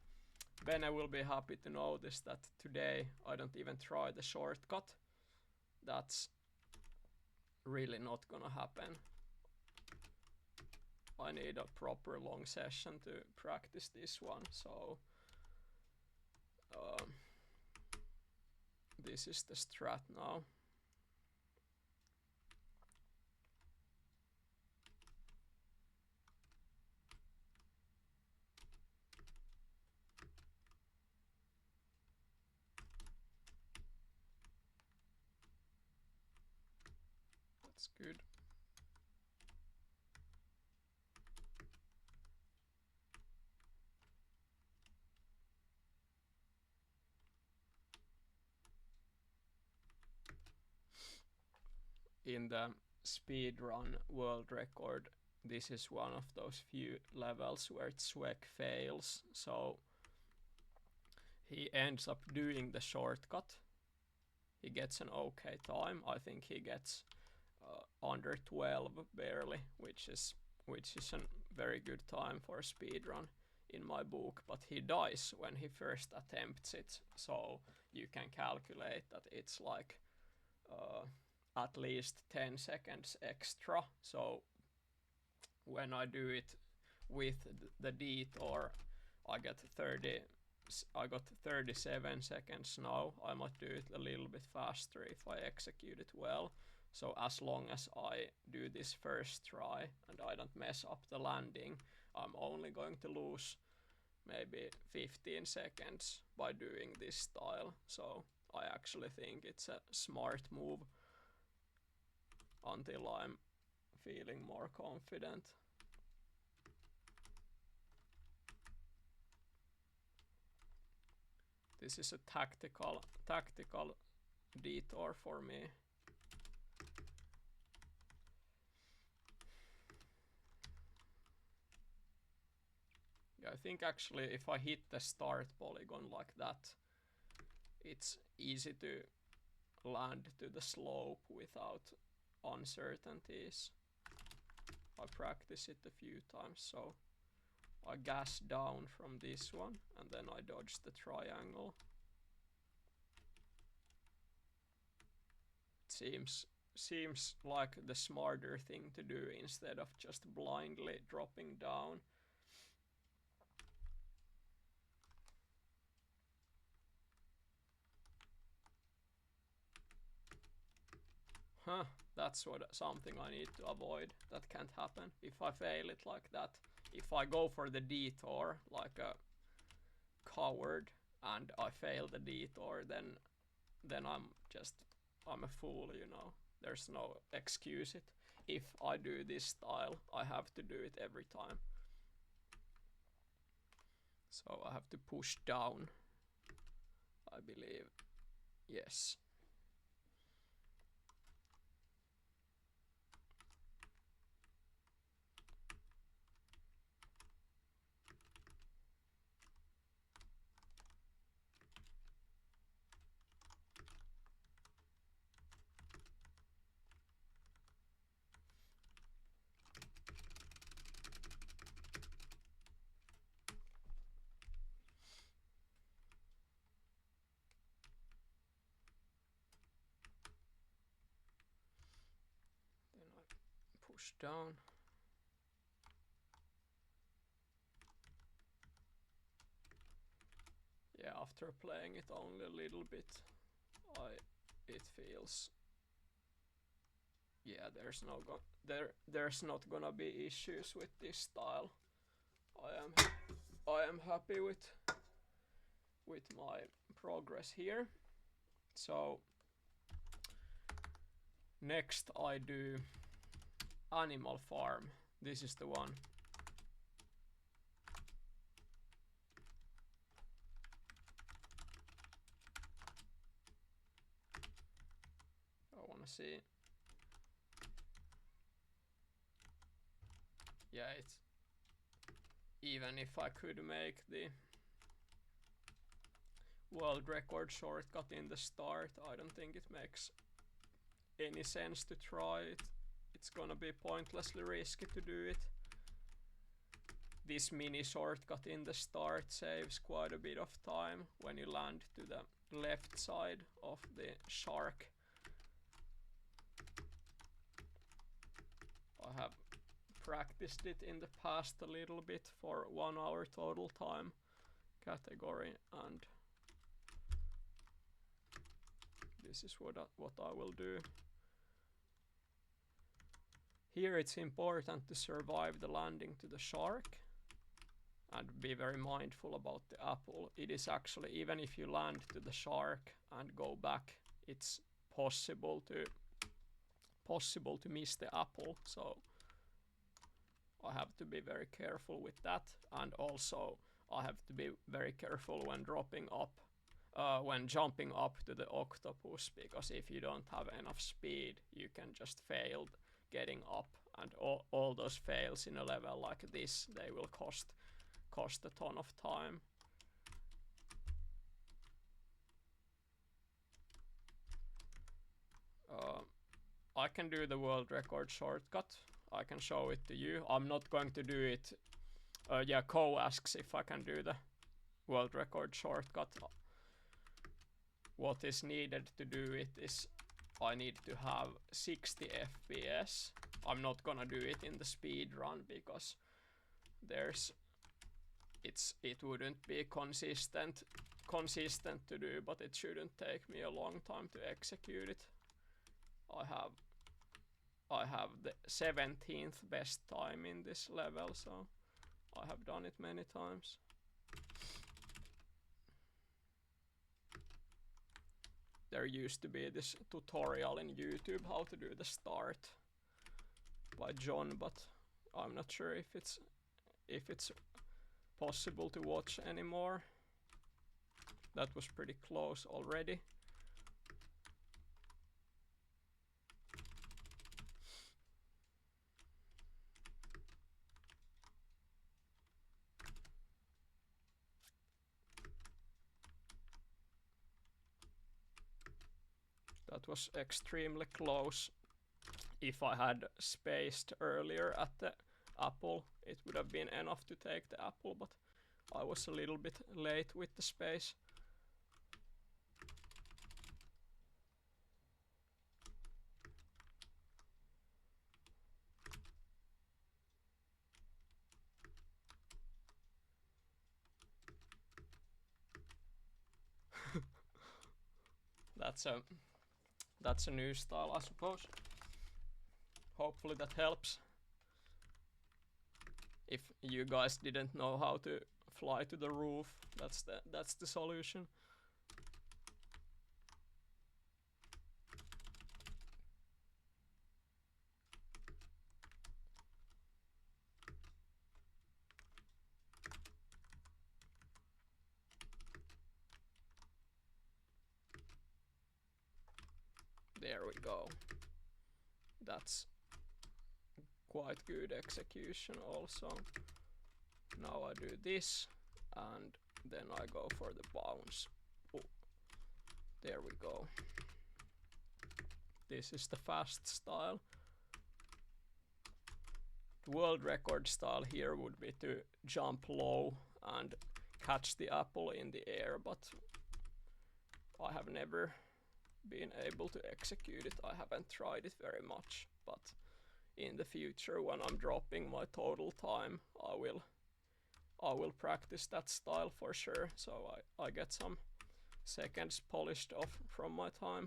Bene will be happy to notice that today I don't even try the shortcut. That's really not gonna happen. I need a proper long session to practice this one, so this is the strat now. That's good. In the speedrun world record, this is one of those few levels where Zweck fails, so he ends up doing the shortcut. He gets an okay time. I think he gets under 12 barely, which is a very good time for a speedrun in my book, but he dies when he first attempts it, so you can calculate that it's like at least 10 seconds extra. So when I do it with the detour, I got 37 seconds now. I might do it a little bit faster if I execute it well. So as long as I do this first try and I don't mess up the landing, I'm only going to lose maybe 15 seconds by doing this style. So I actually think it's a smart move until I'm feeling more confident. This is a tactical detour for me. Yeah, I think actually if I hit the start polygon like that, it's easy to land to the slope without uncertainties. I practice it a few times, so I gas down from this one and then I dodge the triangle. It seems like the smarter thing to do instead of just blindly dropping down. Huh, that's something I need to avoid. That can't happen if I fail it like that. If I go for the detour like a coward and I fail the detour, then I'm a fool, you know. There's no excuse it. If I do this style, I have to do it every time. So I have to push down, I believe. Yes. Push down. Yeah, after playing it only a little bit, it feels, yeah, there's not gonna be issues with this style. I am happy with my progress here. So next I do Animal Farm. This is the one. I wanna see. Yeah, it's even if I could make the world record shortcut in the start, I don't think it makes any sense to try it. It's gonna be pointlessly risky to do it. This mini shortcut in the start saves quite a bit of time when you land to the left side of the shark. I have practiced it in the past a little bit for 1 hour total time category, and this is what I will do. Here it's important to survive the landing to the shark and be very mindful about the apple. It is actually, even if you land to the shark and go back, it's possible to miss the apple, so I have to be very careful with that. And also I have to be very careful when dropping up, when jumping up to the octopus, because if you don't have enough speed you can just fail getting up, and all those fails in a level like this, they will cost a ton of time. I can do the world record shortcut. I can show it to you. I'm not going to do it. Yeah, Ko asks if I can do the world record shortcut. What is needed to do it is I need to have 60 FPS. I'm not gonna do it in the speed run because it wouldn't be consistent to do, but it shouldn't take me a long time to execute it. I have the 17th best time in this level, so I have done it many times. There used to be this tutorial in YouTube how to do the start by John, but I'm not sure if it's possible to watch anymore. That was pretty close already. That was extremely close. If I had spaced earlier at the apple, it would have been enough to take the apple, but I was a little bit late with the space. That's a new style, I suppose. Hopefully that helps. If you guys didn't know how to fly to the roof, that's the solution. There we go. That's quite good execution also. Now I do this and then I go for the bounce. Oh, there we go. This is the fast style. The world record style here would be to jump low and catch the apple in the air, but I have never been able to execute it. I haven't tried it very much, but in the future when I'm dropping my total time, I will practice that style for sure, so I get some seconds polished off from my time.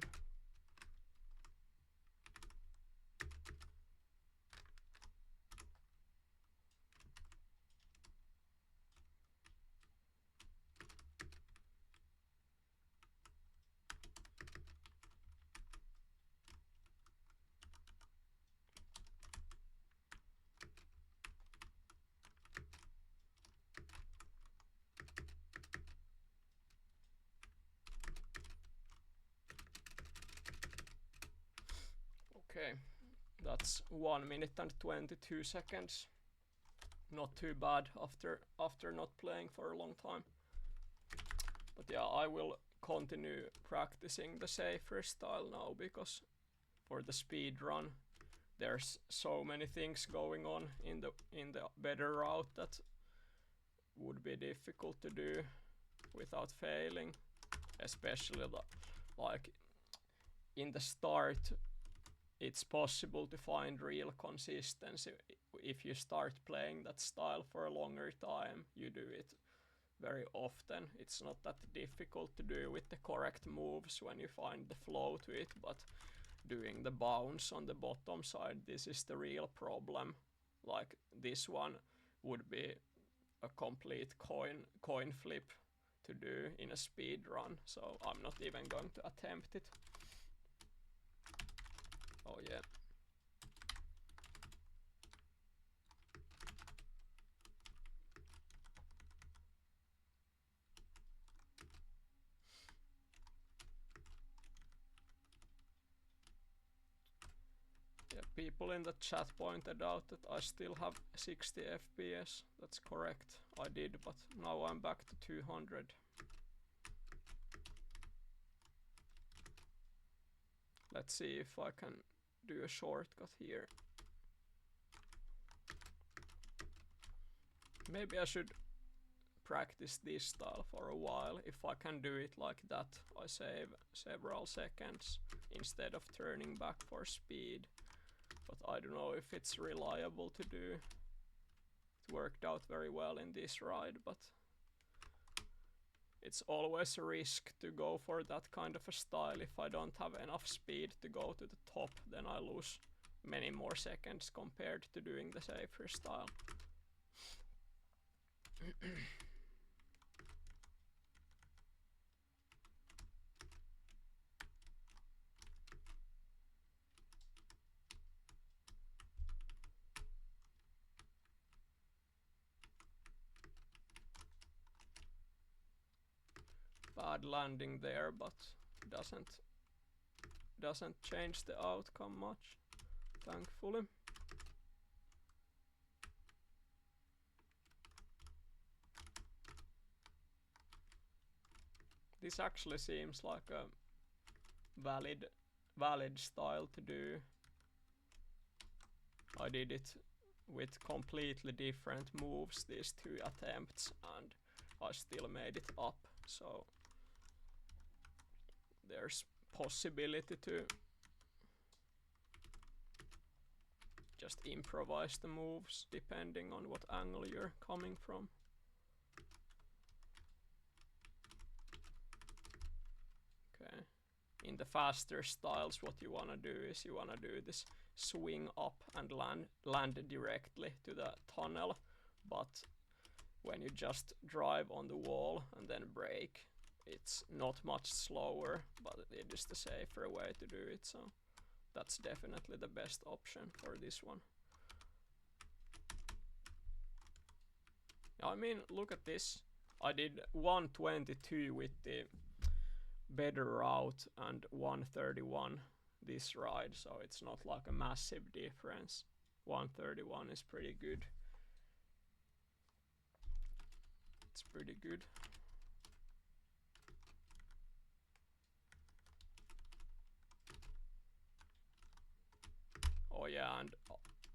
That's 1 minute and 22 seconds. Not too bad after not playing for a long time. But yeah, I will continue practicing the safer style now, because for the speed run there's so many things going on in the better route that would be difficult to do without failing, especially like in the start. It's possible to find real consistency if you start playing that style for a longer time. You do it very often. It's not that difficult to do with the correct moves when you find the flow to it, but doing the bounce on the bottom side, this is the real problem. Like this one would be a complete coin flip to do in a speed run, so I'm not even going to attempt it. Oh yeah. Yeah, people in the chat pointed out that I still have 60 FPS. That's correct. I did, but now I'm back to 200. Let's see if I can do a shortcut here. Maybe I should practice this style for a while. If I can do it like that, I save several seconds instead of turning back for speed. But I don't know if it's reliable to do. It worked out very well in this ride, but it's always a risk to go for that kind of a style. If I don't have enough speed to go to the top, then I lose many more seconds compared to doing the safer style. Bad landing there, but doesn't change the outcome much, thankfully. This actually seems like a valid style to do. I did it with completely different moves these two attempts, and I still made it up, so there's possibility to just improvise the moves depending on what angle you're coming from. Okay, in the faster styles what you wanna do is you wanna do this swing up and land directly to the tunnel, but when you just drive on the wall and then brake, it's not much slower, but it is the safer way to do it, so that's definitely the best option for this one. I mean, look at this. I did 122 with the better route and 131 this ride, so it's not like a massive difference. 131 is pretty good. It's pretty good. Oh yeah, and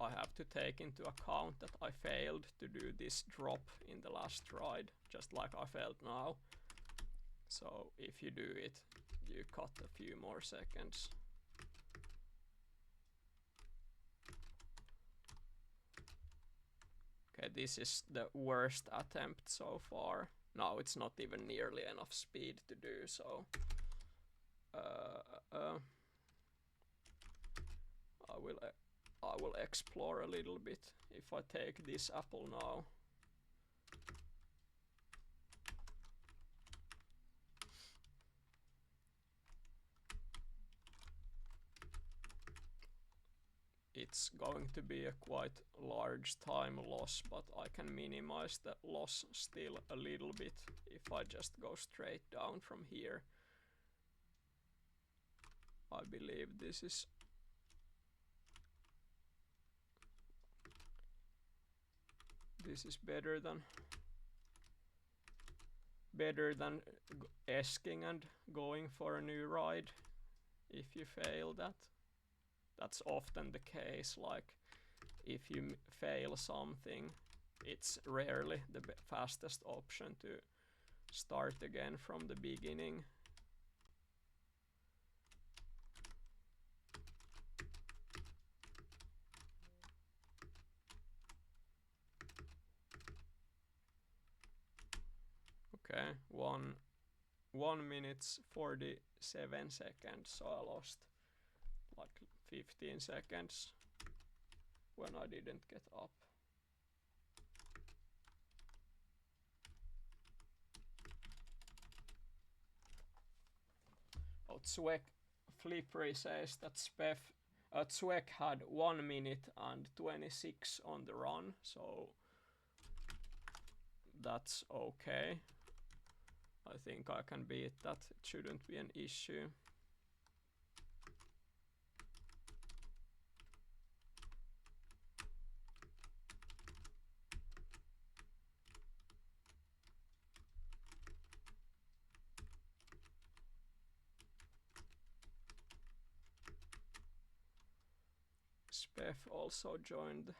I have to take into account that I failed to do this drop in the last ride, just like I failed now. So if you do it, you cut a few more seconds. Okay, this is the worst attempt so far. Now it's not even nearly enough speed to do so. I will explore a little bit if I take this apple now. It's going to be a quite large time loss, but I can minimize the loss still a little bit if I just go straight down from here. I believe this is This is better than asking and going for a new ride if you fail that. That's often the case, like if you fail something, it's rarely the fastest option to start again from the beginning. Okay, 1 minute 47 seconds, so I lost like 15 seconds when I didn't get up. Oh, Zwek Flippery says that Zwek had 1 minute and 26 on the run, so that's okay. I think I can beat that, it shouldn't be an issue. Spef also joined.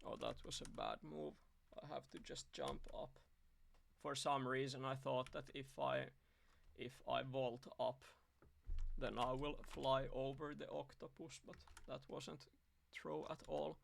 Oh, that was a bad move. I have to just jump up. For some reason I thought that if I vault up, then I will fly over the octopus, but that wasn't true at all.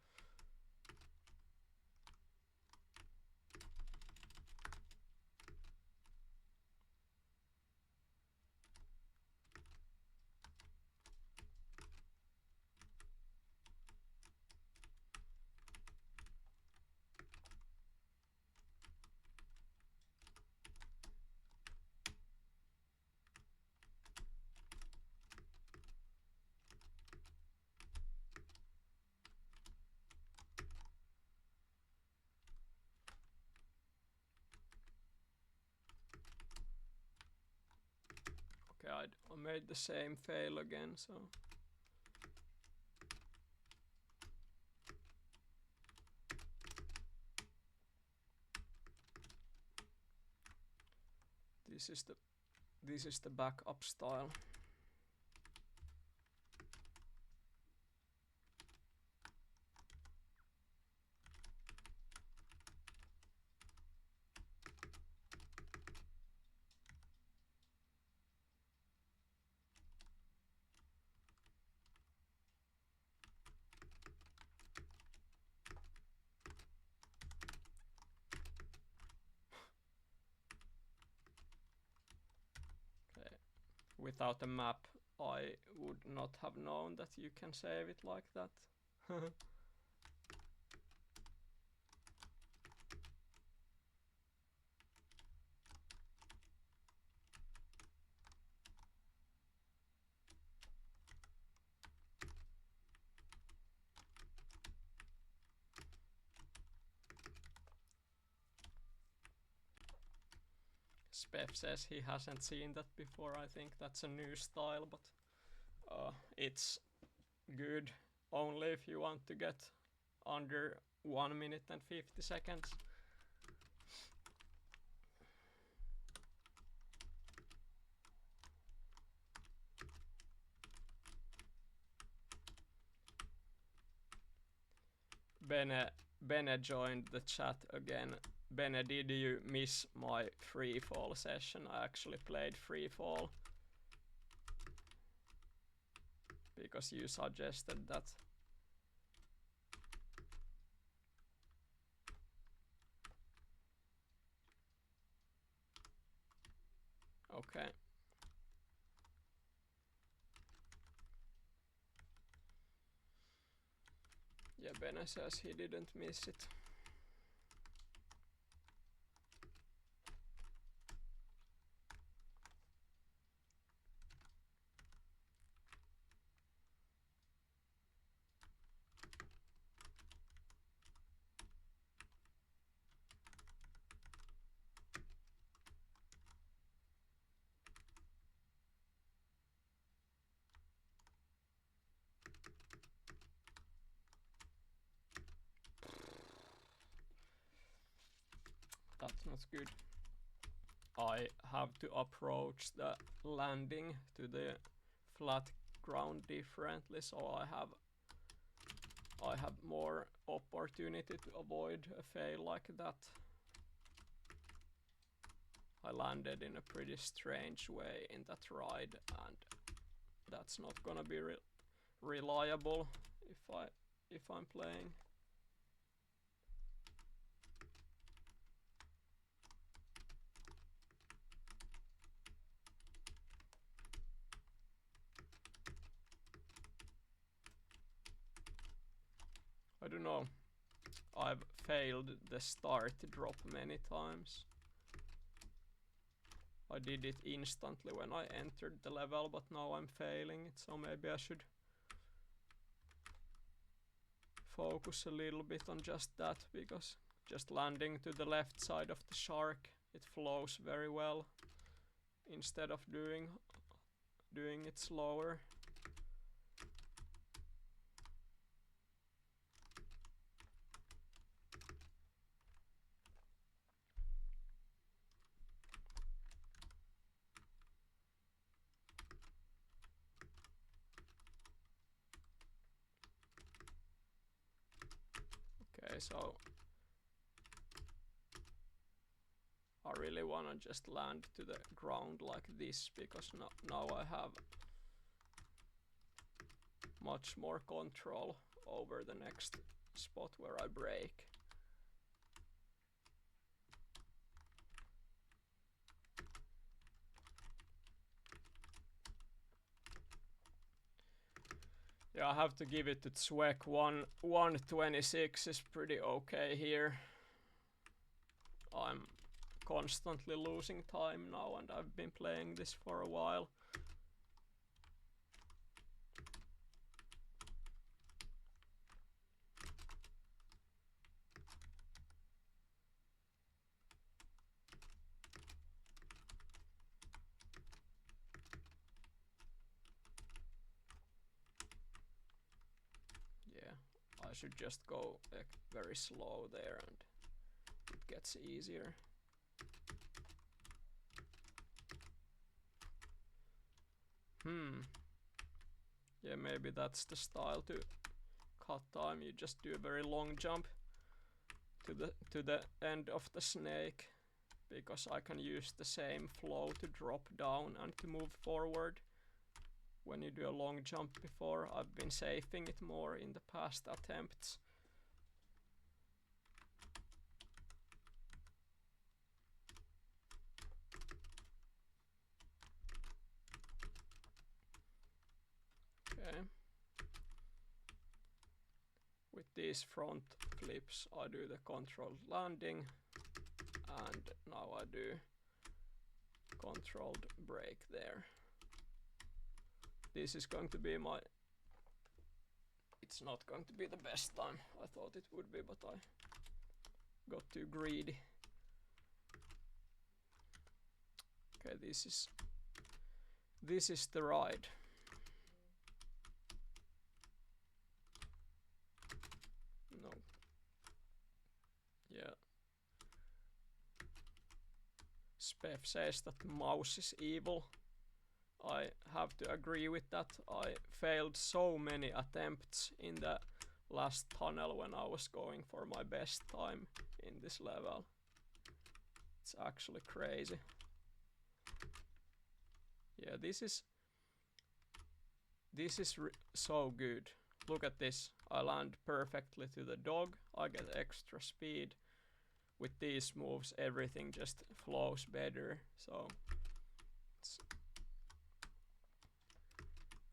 Okay, I made the same fail again, so this is the backup style. Without a map, I would not have known that you can save it like that. Spef says he hasn't seen that before. I think that's a new style, but it's good only if you want to get under 1 minute and 50 seconds. Bene joined the chat again. Bene, did you miss my free fall session? I actually played free fall because you suggested that. Okay. Yeah, Bene says he didn't miss it. That's good. I have to approach the landing to the flat ground differently, so I have more opportunity to avoid a fail like that. I landed in a pretty strange way in that ride, and that's not gonna be reliable if I'm playing. I don't know. I've failed the start drop many times. I did it instantly when I entered the level, but now I'm failing it, so maybe I should focus a little bit on just that, because just landing to the left side of the shark, it flows very well instead of doing it slower. Okay, so I really wanna just land to the ground like this, because now I have much more control over the next spot where I brake. Yeah, I have to give it to Zweck. 126 is pretty okay here. I'm constantly losing time now, and I've been playing this for a while. Yeah, I should just go very slow there, and it gets easier. Yeah, maybe that's the style to cut time. You just do a very long jump to the end of the snake, because I can use the same flow to drop down and to move forward. When you do a long jump before, I've been saving it more in the past attempts. Okay. With these front flips, I do the controlled landing, and now I do controlled brake there. This is going to be my... It's not going to be the best time. I thought it would be, but I got too greedy. Okay, this is the ride. No. Yeah. Spef says that the mouse is evil. I have to agree with that. I failed so many attempts in the last tunnel when I was going for my best time in this level. It's actually crazy. Yeah, this is so good. Look at this. I land perfectly to the dog. I get extra speed. With these moves, everything just flows better. So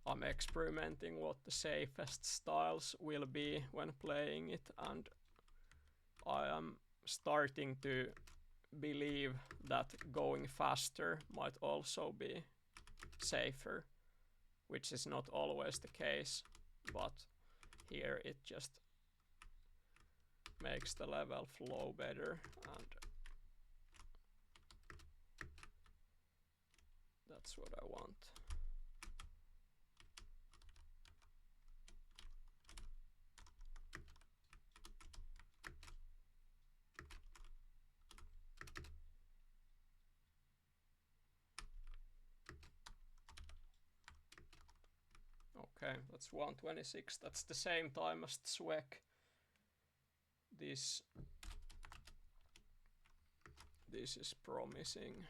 I'm experimenting what the safest styles will be when playing it, and I am starting to believe that going faster might also be safer, which is not always the case, but here it just makes the level flow better, and that's what I want. Okay, that's 1:26. That's the same time as Zwek. This is promising.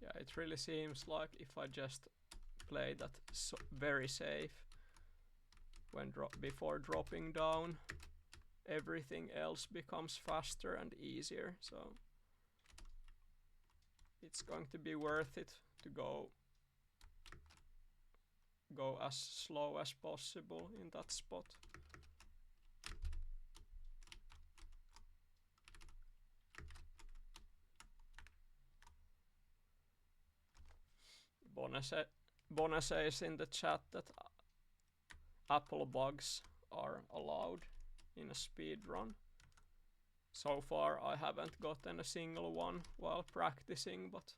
Yeah, it really seems like if I just play that very safe when before dropping down, everything else becomes faster and easier. So it's going to be worth it to go as slow as possible in that spot. Bone says in the chat that apple bugs are allowed in a speed run. So far I haven't gotten a single one while practicing, but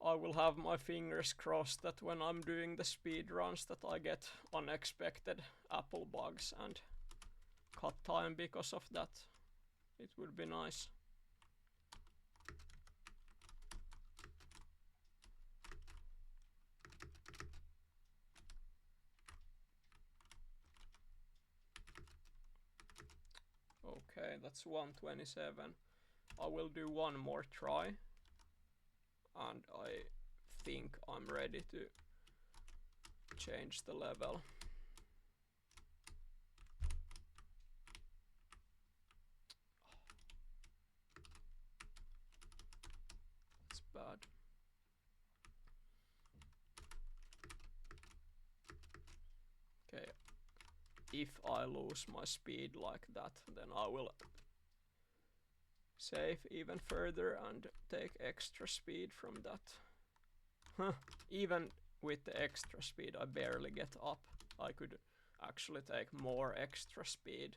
I will have my fingers crossed that when I'm doing the speed runs that I get unexpected apple bugs and cut time because of that. It would be nice. Okay, that's 1:27. I will do one more try and I think I'm ready to change the level. It's bad. Okay, if I lose my speed like that, then I will save even further and take extra speed from that. Even with the extra speed I barely get up. I could actually take more extra speed.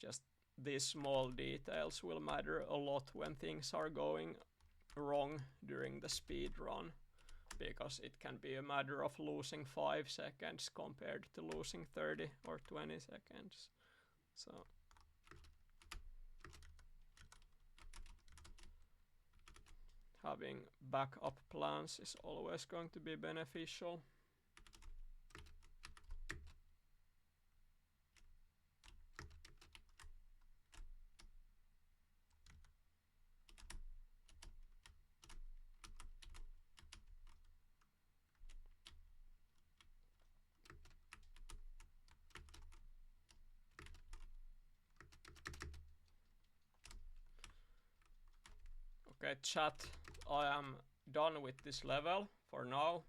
Just these small details will matter a lot when things are going wrong during the speed run, because it can be a matter of losing 5 seconds compared to losing 30 or 20 seconds. So having backup plans is always going to be beneficial. Okay, chat, I am done with this level for now.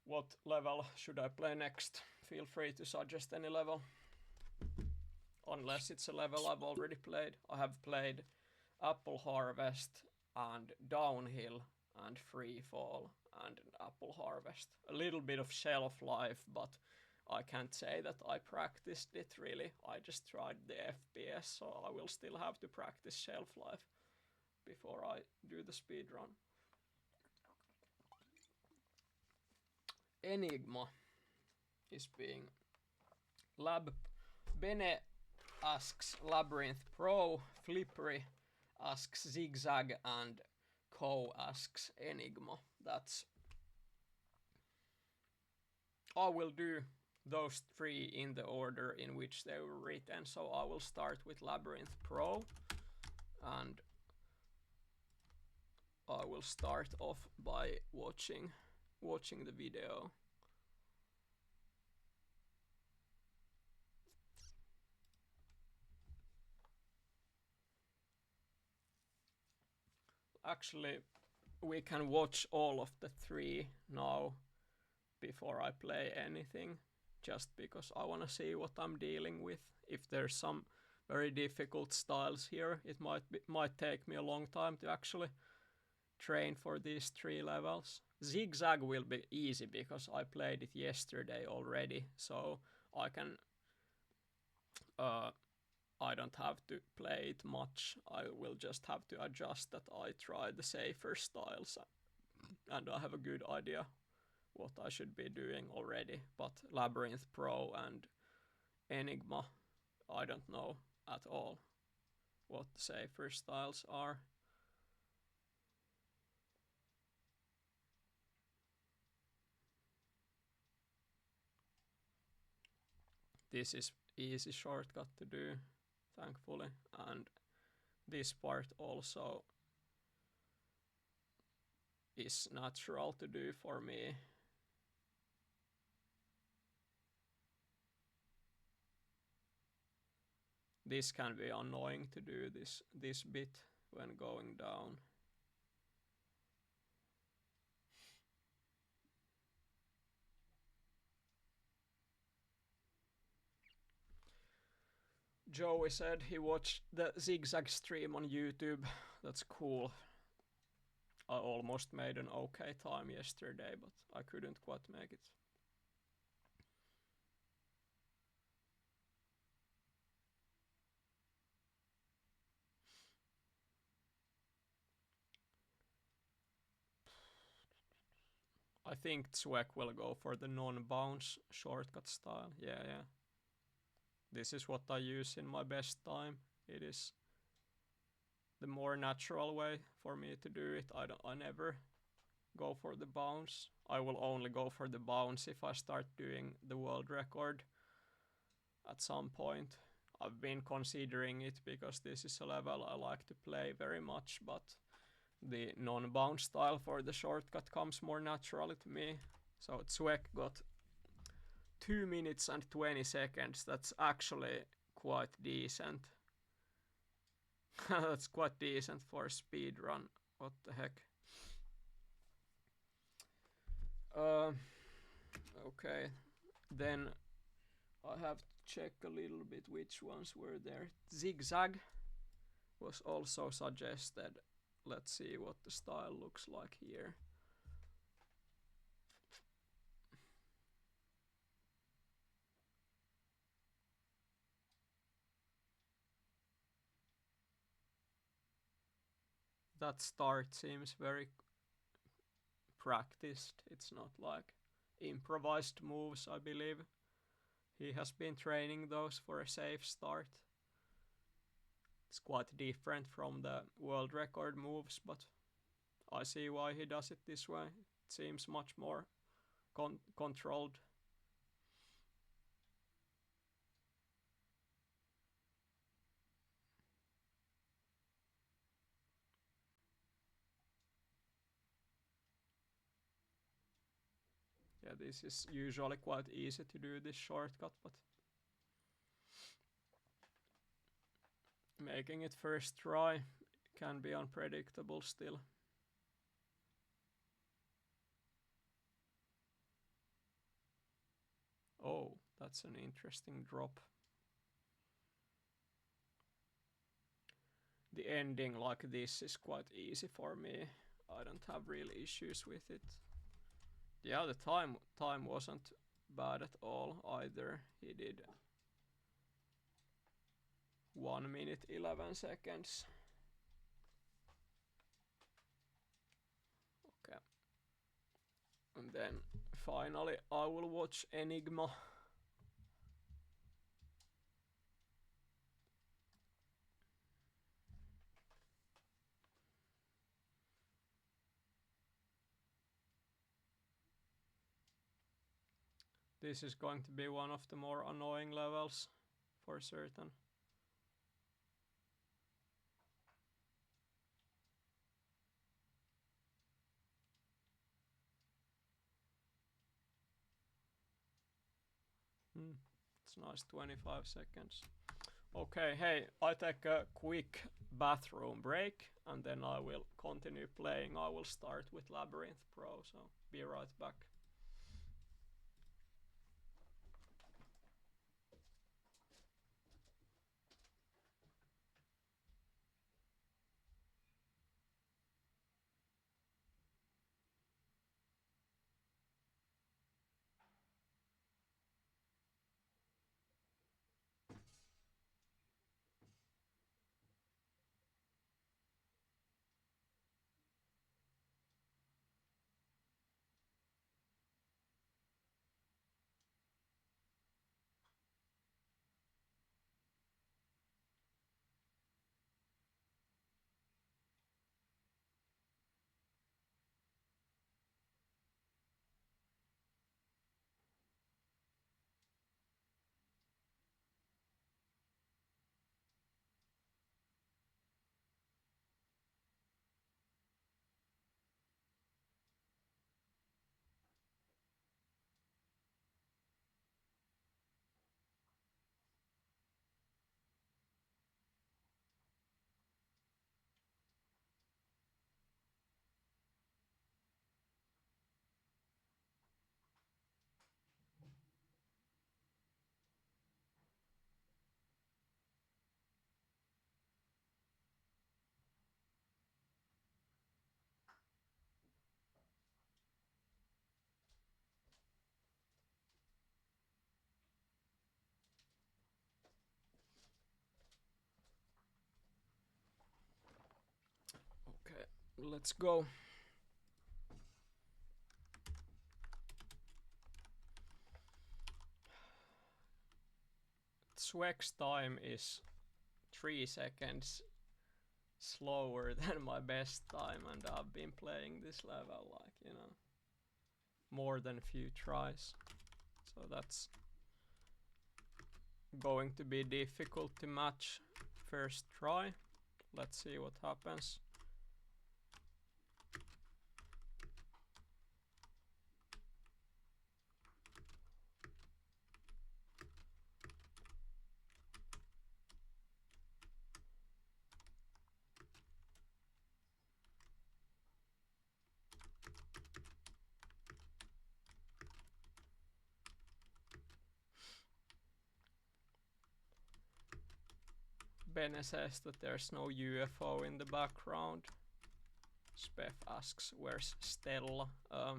What level should I play next? Feel free to suggest any level. Unless it's a level I've already played. I have played Apple Harvest and Downhill and Free Fall and Apple Harvest. A little bit of Shelf Life, but I can't say that I practiced it really. I just tried the FPS, so I will still have to practice Shelf Life before I do the speed run. Enigma is being Bene asks Labyrinth Pro, Flippery asks Zigzag, and Co asks Enigma. I will do those three in the order in which they were written. So I will start with Labyrinth Pro, and I will start off by watching the video. Actually, we can watch all of the three now before I play anything, just because I want to see what I'm dealing with. If there's some very difficult styles here, it might take me a long time to actually train for these 3 levels. Zigzag will be easy because I played it yesterday already, so I can I don't have to play it much. I will just have to adjust that I try the safer styles and I have a good idea what I should be doing already. But Labyrinth Pro and Enigma, I don't know at all what the safer styles are. This is easy shortcut to do, thankfully, and this part also is natural to do for me. This can be annoying to do this bit when going down. Joey said he watched the Zigzag stream on YouTube. That's cool. I almost made an okay time yesterday, but I couldn't quite make it. I think Zwek will go for the non-bounce shortcut style. Yeah. This is what I use in my best time. It is the more natural way for me to do it. I never go for the bounce. I will only go for the bounce if I start doing the world record at some point. I've been considering it because this is a level I like to play very much, but the non-bounce style for the shortcut comes more naturally to me. So Zwek got 2 minutes and 20 seconds. That's actually quite decent. That's quite decent for a speedrun. What the heck? Okay. Then I have to check a little bit which ones were there. Zigzag was also suggested. Let's see what the style looks like here. That start seems very practiced. It's not like improvised moves, I believe. He has been training those for a safe start. It's quite different from the world record moves, but I see why he does it this way. It seems much more controlled. Yeah, this is usually quite easy to do this shortcut, but making it first try can be unpredictable still. Oh, that's an interesting drop. The ending like this is quite easy for me. I don't have real issues with it. Yeah, the time wasn't bad at all either. He did 1 minute 11 seconds. Okay. And then finally I will watch Enigma. This is going to be one of the more annoying levels for certain. It's nice 25 seconds. Okay, hey, I take a quick bathroom break and then I will continue playing. I will start with Labyrinth Pro, so be right back. let's go. Zweck's time is 3 seconds slower than my best time, and I've been playing this level like, you know, more than a few tries. So that's going to be difficult to match first try. Let's see what happens. Bene says that there's no UFO in the background. Spef asks where's Stella. I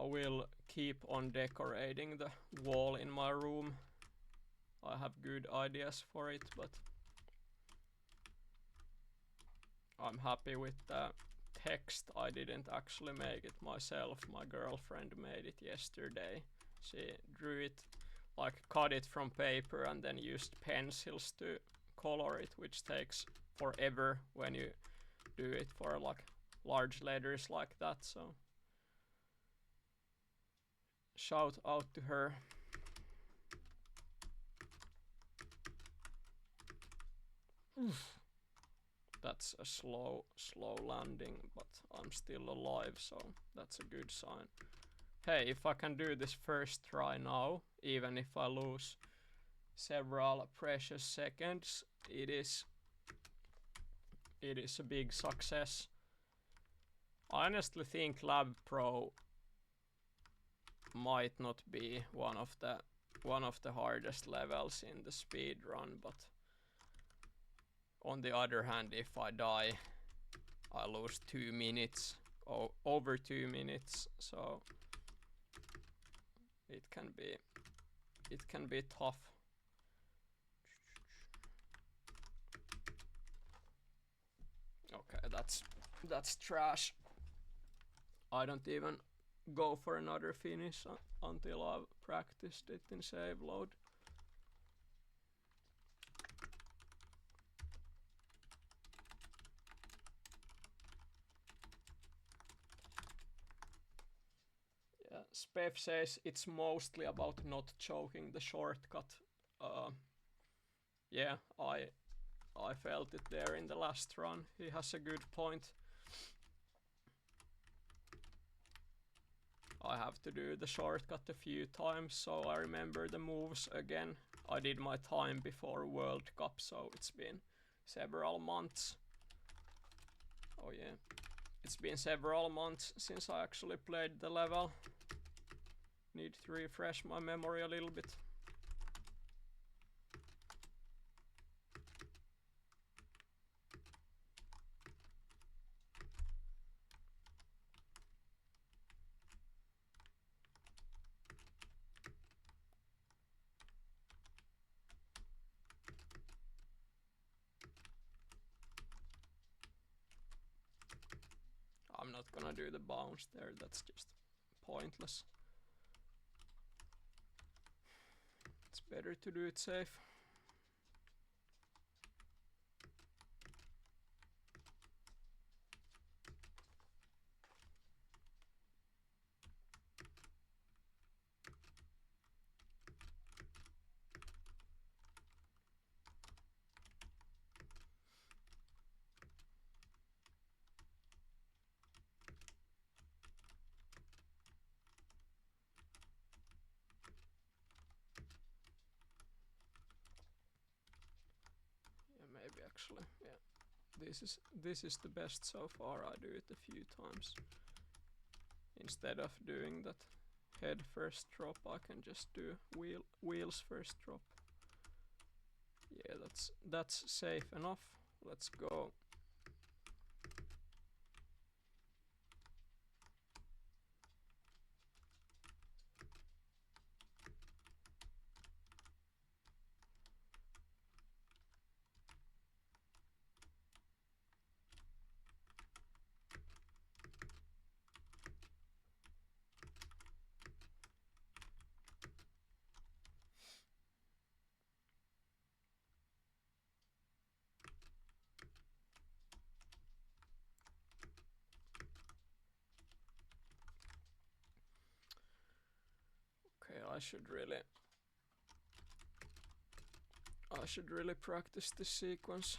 will keep on decorating the wall in my room. I have good ideas for it, but I'm happy with the text. I didn't actually make it myself. My girlfriend made it yesterday. She drew it, like cut it from paper and then used pencils to color it, which takes forever when you do it for like large letters like that. So shout out to her. That's a slow landing, but I'm still alive, so that's a good sign. Hey, if I can do this first try now, even if I lose several precious seconds, it is a big success. I honestly think Lab Pro might not be one of the hardest levels in the speedrun, but on the other hand, if I die, I lose 2 minutes, over 2 minutes, so it can be tough. Okay, that's trash. I don't even go for another finish until I've practiced it in save load. Yeah, Spef says it's mostly about not choking the shortcut. Yeah, I felt it there in the last run. He has a good point. I have to do the shortcut a few times, so I remember the moves again. I did my time before World Cup, so it's been several months. Oh yeah, it's been several months since I actually played the level. Need to refresh my memory a little bit. I'm not gonna do the bounce there, that's just pointless. It's better to do it safe. Maybe actually, yeah. This is the best so far. I do it a few times. Instead of doing that head first drop, I can just do wheels first drop. Yeah, that's safe enough. Let's go. I should really practice this sequence.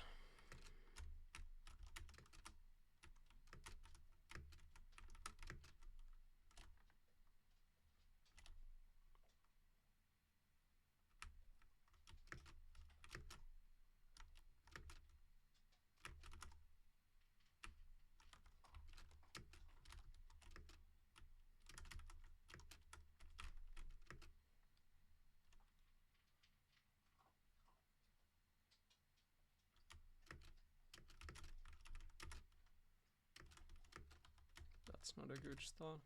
That's not a good start.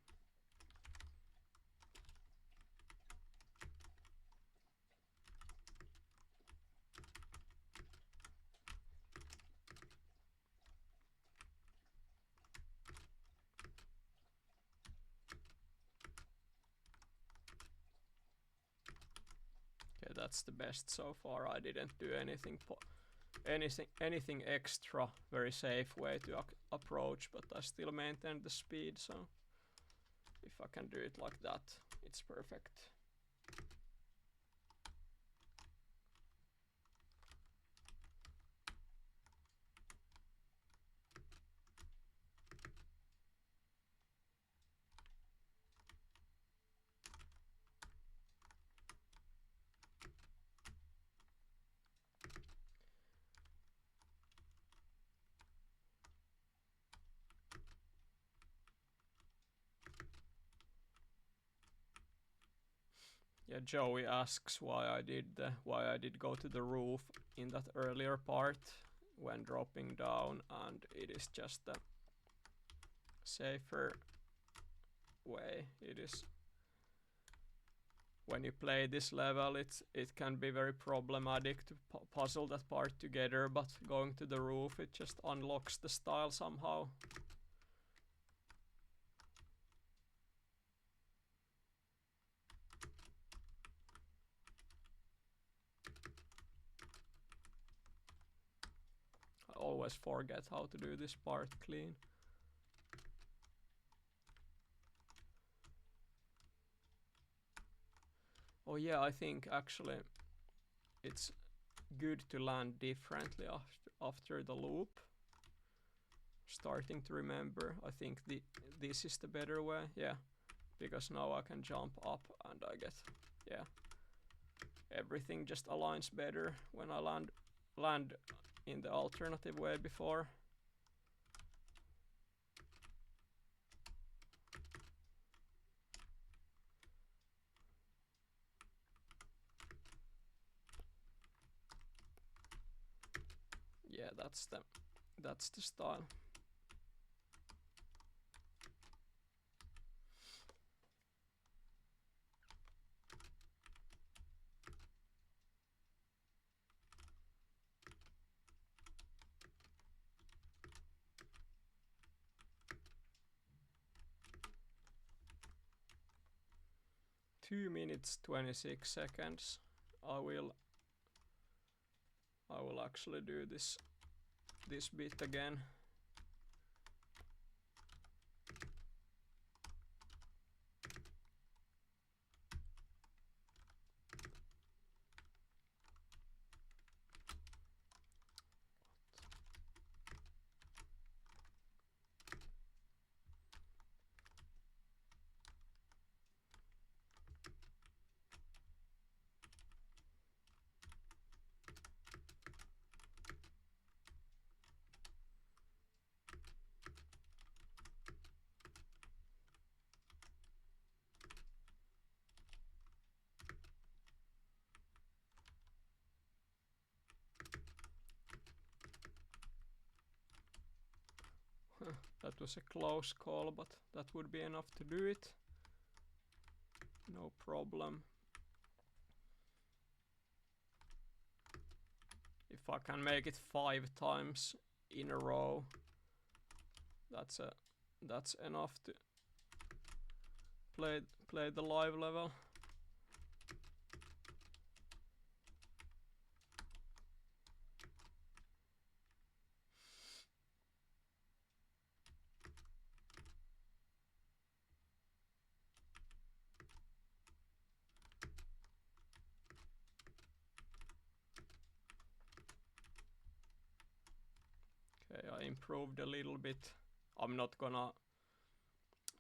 Okay, that's the best so far. I didn't do anything extra. Very safe way to approach, but I still maintain the speed, so if I can do it like that, it's perfect. Yeah, Joey asks why I did go to the roof in that earlier part when dropping down, and it is just a safer way. It is when you play this level, it can be very problematic to puzzle that part together, but going to the roof, it just unlocks the style somehow. I always forget how to do this part clean. Oh yeah, I think actually it's good to land differently after the loop. Starting to remember, I think this is the better way, yeah, because now I can jump up and I get, yeah, everything just aligns better when I land in the alternative way before. Yeah, that's the style. Two minutes 26 seconds. I will actually do this bit again. That was a close call, but that would be enough to do it. No problem. If I can make it 5 times in a row, that's enough to play the live level. improved a little bit. I'm not gonna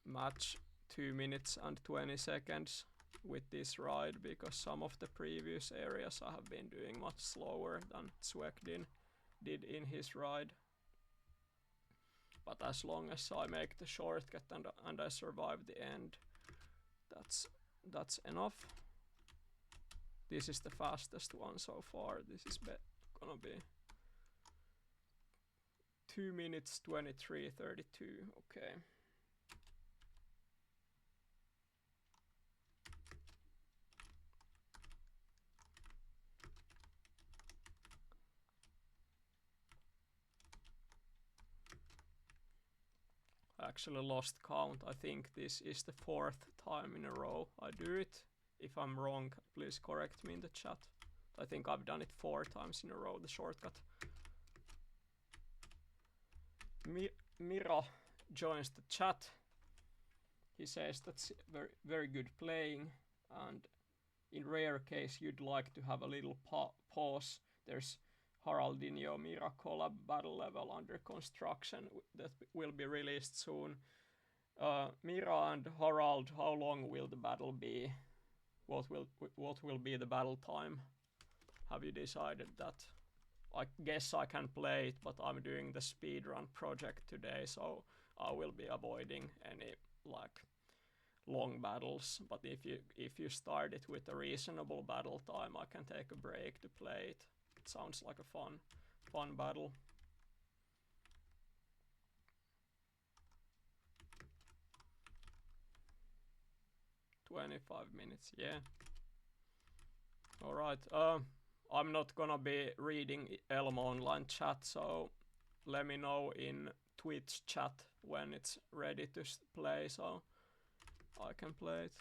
match 2 minutes and 20 seconds with this ride because some of the previous areas I have been doing much slower than Zwekdin did in his ride. But as long as I make the shortcut and I survive the end, that's enough. This is the fastest one so far. This is gonna be 2 minutes 23:32. Okay. I actually lost count. I think this is the 4th time in a row I do it. If I'm wrong, please correct me in the chat. I think I've done it 4 times in a row, the shortcut. Mira joins the chat. He says that's very good playing, and in rare case you'd like to have a little pause. There's Haraldinho Mira collab battle level under construction that will be released soon. Mira and Harald, how long will the battle be? What will be the battle time? Have you decided that? I guess I can play it, but I'm doing the speedrun project today, so I will be avoiding any like long battles. But if you start it with a reasonable battle time, I can take a break to play it. It sounds like a fun battle. "25 minutes, yeah. Alright, I'm not gonna be reading Elmo online chat, so let me know in Twitch chat when it's ready to play, so I can play it.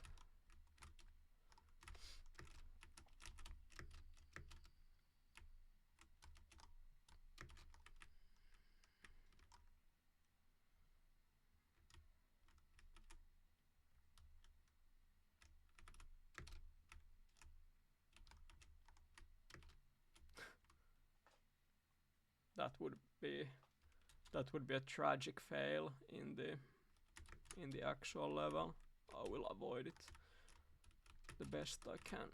That would be a tragic fail in the actual level. I will avoid it the best I can.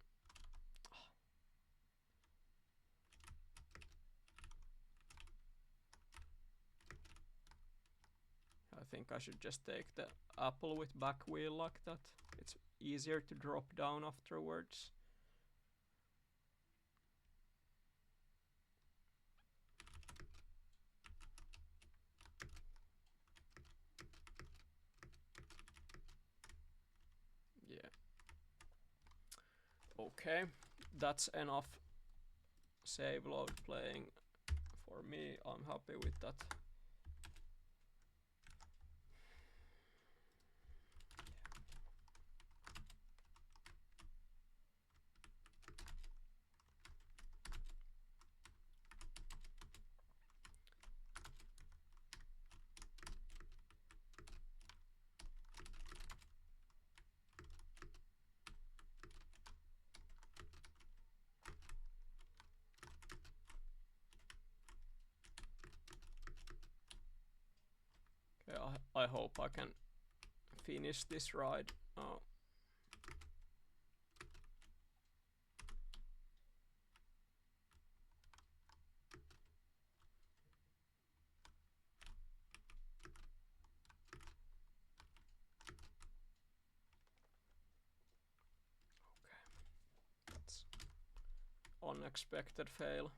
I think I should just take the apple with back wheel like that. It's easier to drop down afterwards. Yeah. Okay, that's enough save load playing for me. I'm happy with that. Okay, I hope I can finish this ride now. Okay, that's unexpected fail.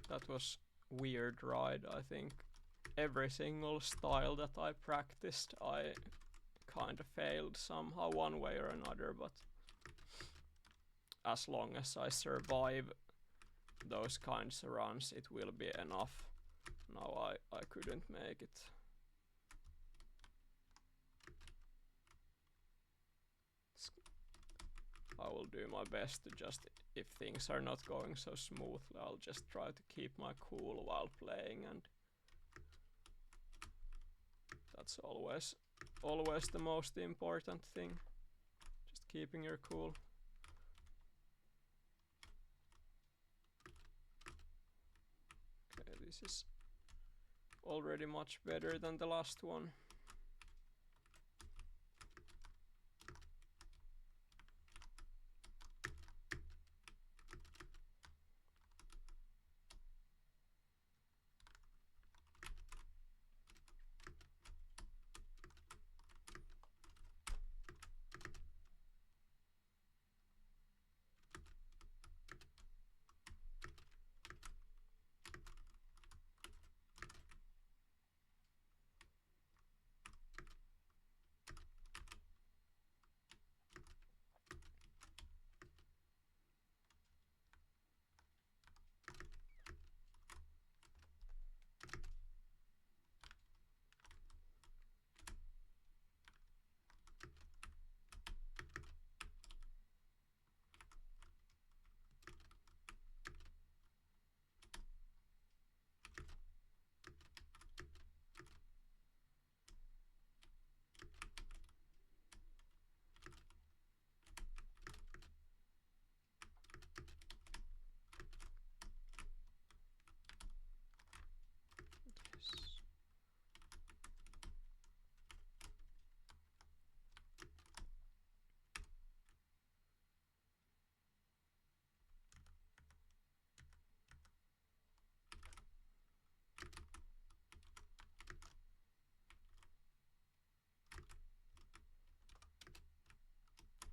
that was weird ride. I think every single style that I practiced, I kind of failed somehow one way or another, but as long as I survive those kinds of runs, it will be enough. Now I couldn't make it. I will do my best to just, if things are not going so smoothly, I'll just try to keep my cool while playing, and that's always the most important thing. Just keeping your cool. Okay, this is already much better than the last one.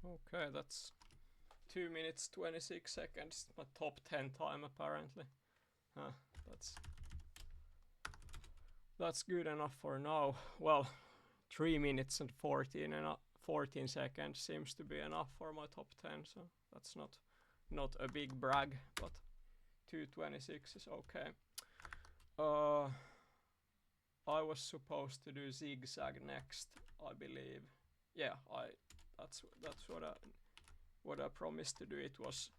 Okay, that's 2 minutes 26 seconds. My top 10 time apparently. That's good enough for now. Well, 3 minutes and 14 seconds seems to be enough for my top 10, so that's not a big brag, but 2:26 is okay. I was supposed to do zigzag next, I believe. Yeah, that's what I promised to do. It was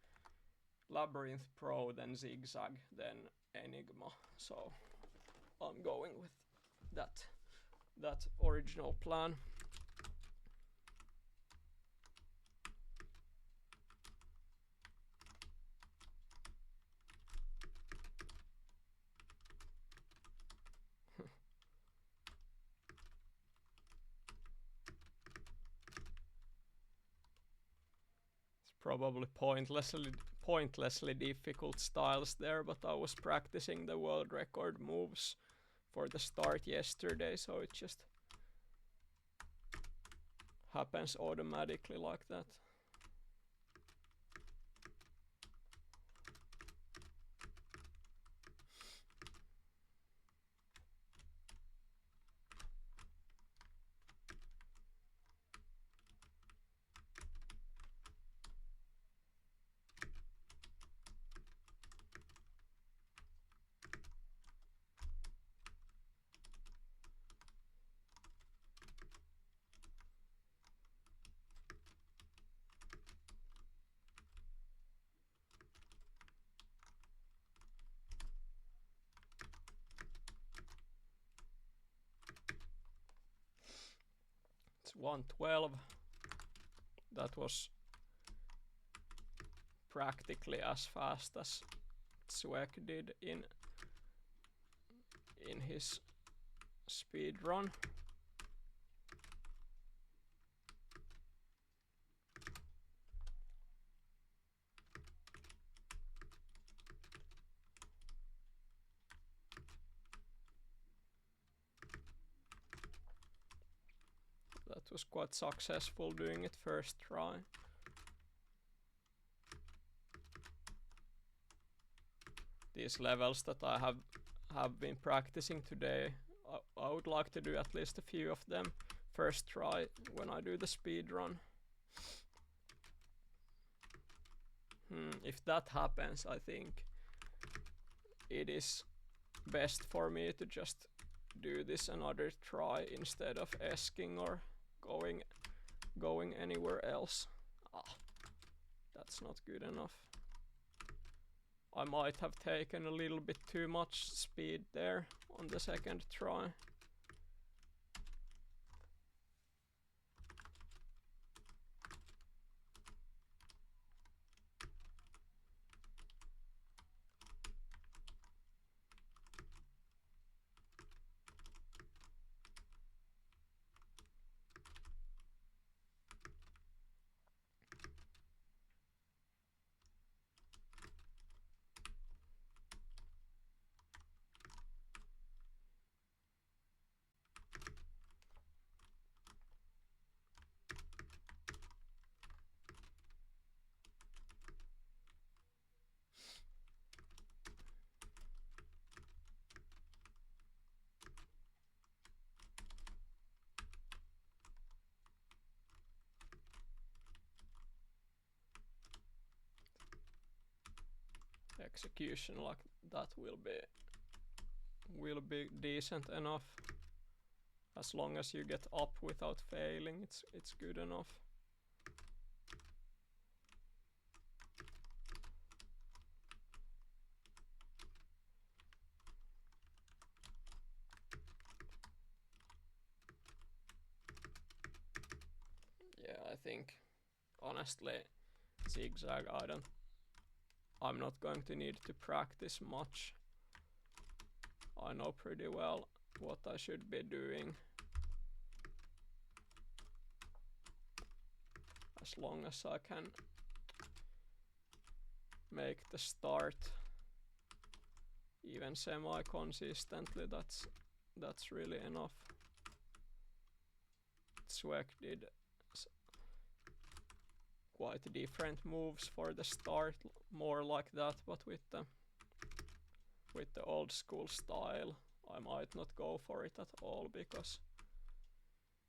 Labyrinth Pro, then zigzag, then Enigma. So I'm going with that original plan. Probably pointlessly difficult styles there, but I was practicing the world record moves for the start yesterday, so it just happens automatically like that. It's 1:12. That was practically as fast as Zweck did in his speedrun. That was quite successful doing it first try. these levels that I have been practicing today, I would like to do at least a few of them first try when I do the speed run. If that happens, I think it is best for me to just do this another try instead of asking or going anywhere else. That's not good enough. I might have taken a little bit too much speed there on the second try. Execution like that will be decent enough. As long as you get up without failing, it's good enough. Yeah, I think honestly zigzag I'm not going to need to practice much. I know pretty well what I should be doing. As long as I can make the start even semi-consistently, that's really enough. Swag did quite different moves for the start, more like that, but with the old school style I might not go for it at all, because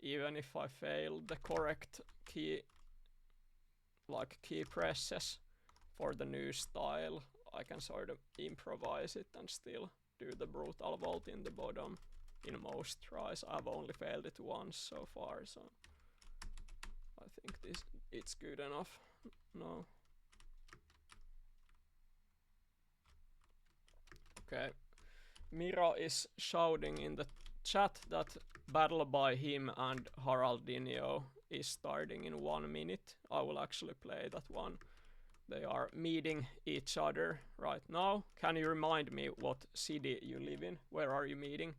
even if I fail the correct key presses for the new style, I can sort of improvise it and still do the brutal vault in the bottom in most tries. I've only failed it once so far, so I think it's good enough. No. Okay. Mira is shouting in the chat that battle by him and Haraldinho is starting in 1 minute. I will actually play that one. They are meeting each other right now. Can you remind me what city you live in? Where are you meeting?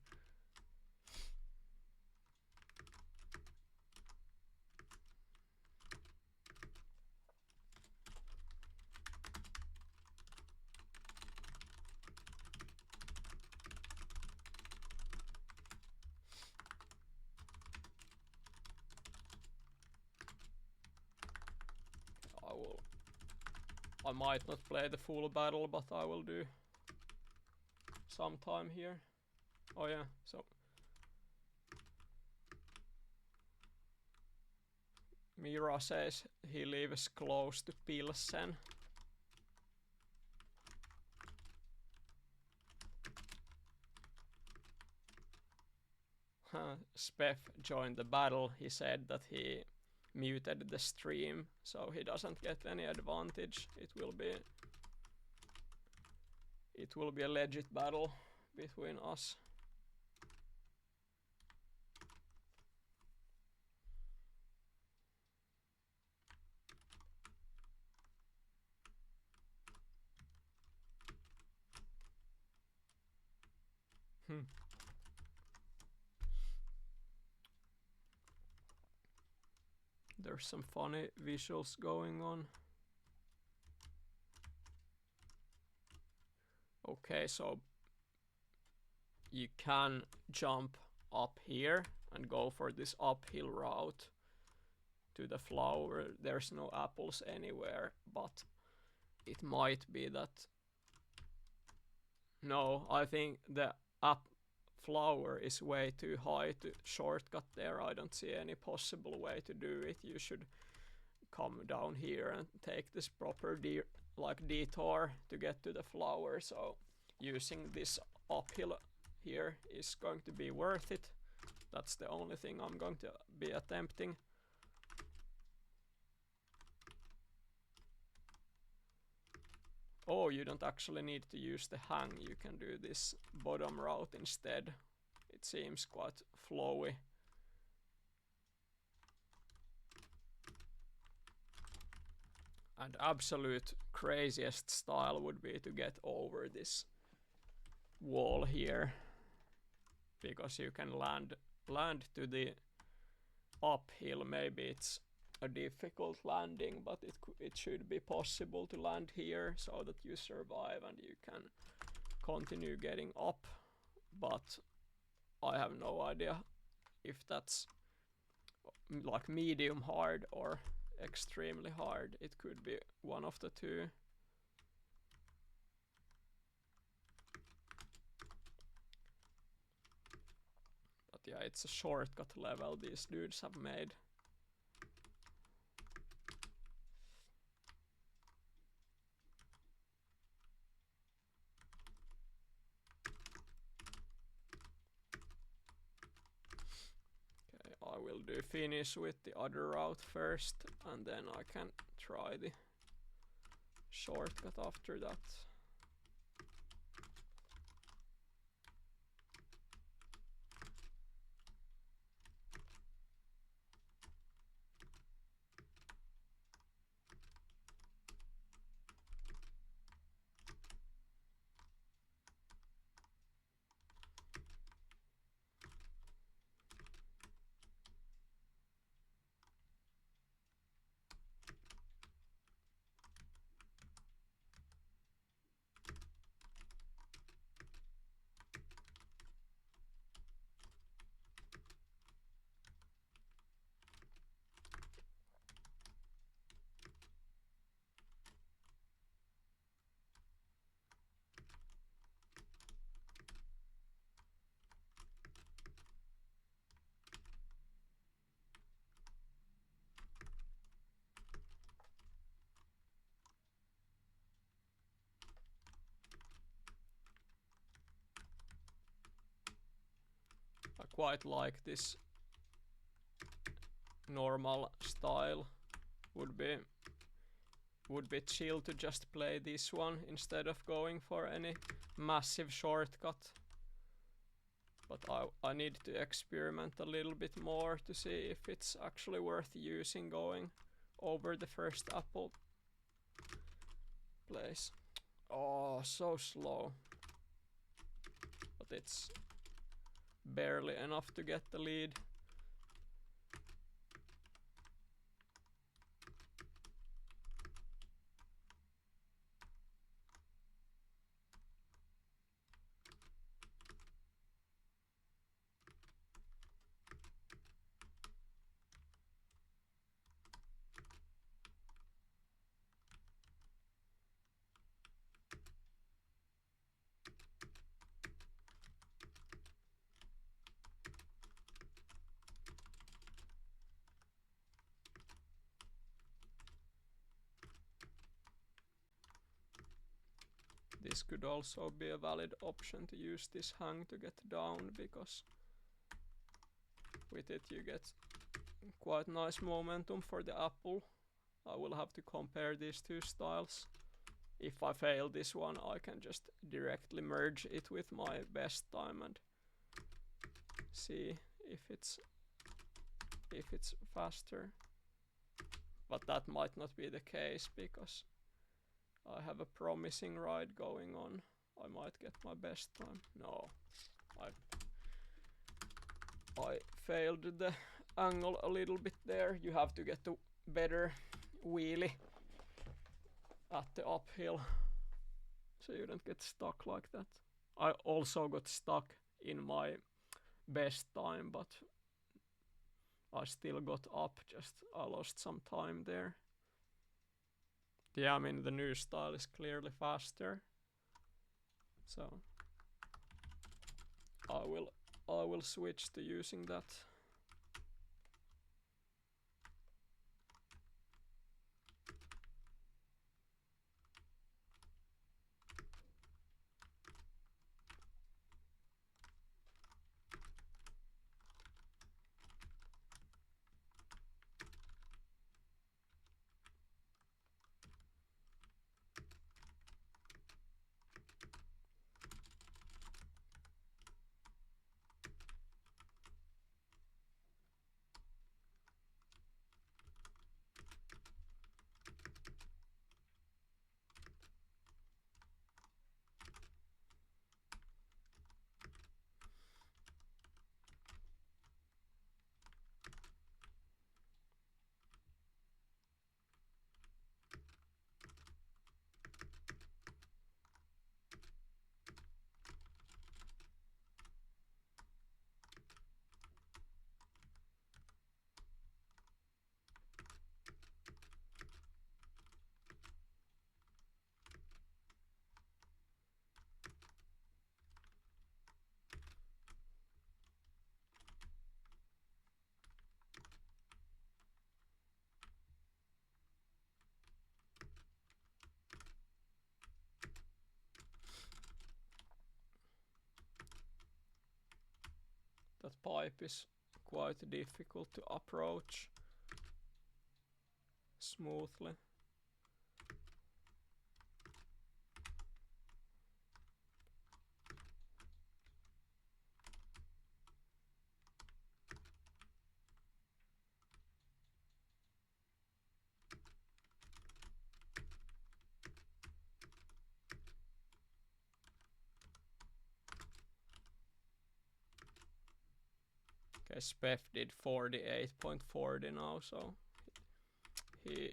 I might not play the full battle, but I will do some time here. Oh yeah, so Mira says he lives close to Pilsen. Speff joined the battle. He said that he muted the stream, so he doesn't get any advantage. It will be a legit battle between us. There's some funny visuals going on. Okay, so you can jump up here and go for this uphill route to the flower. There's no apples anywhere, but it might be that No, I think the up flower is way too high to shortcut there. I don't see any possible way to do it. You should come down here and take this proper detour to get to the flower. So using this uphill here is going to be worth it. That's the only thing I'm going to be attempting. Oh, you don't actually need to use the hang. You can do this bottom route instead. It seems quite flowy. And absolute craziest style would be to get over this wall here, because you can land to the uphill. Maybe it's a difficult landing, but it should be possible to land here so that you survive and you can continue getting up. But I have no idea if that's like medium hard or extremely hard. It could be one of the two. But yeah, it's a shortcut level these dudes have made. I will do finish with the other route first, and then I can try the shortcut after that. I quite like this normal style. Would be chill to just play this one instead of going for any massive shortcut. But I need to experiment a little bit more to see if it's actually worth using going over the first apple place. Oh, so slow. But it's barely enough to get the lead. This could also be a valid option to use this hang to get down, because with it you get quite nice momentum for the apple. I will have to compare these two styles. If I fail this one, I can just directly merge it with my best time and see if it's faster. But that might not be the case, because I have a promising ride going on. I might get my best time. No, I failed the angle a little bit there. You have to get a better wheelie at the uphill so you don't get stuck like that. I also got stuck in my best time, but I still got up, just I lost some time there. Yeah, I mean the new style is clearly faster. So I will switch to using that. That pipe is quite difficult to approach smoothly. Okay, Spef did 48.40 now, so he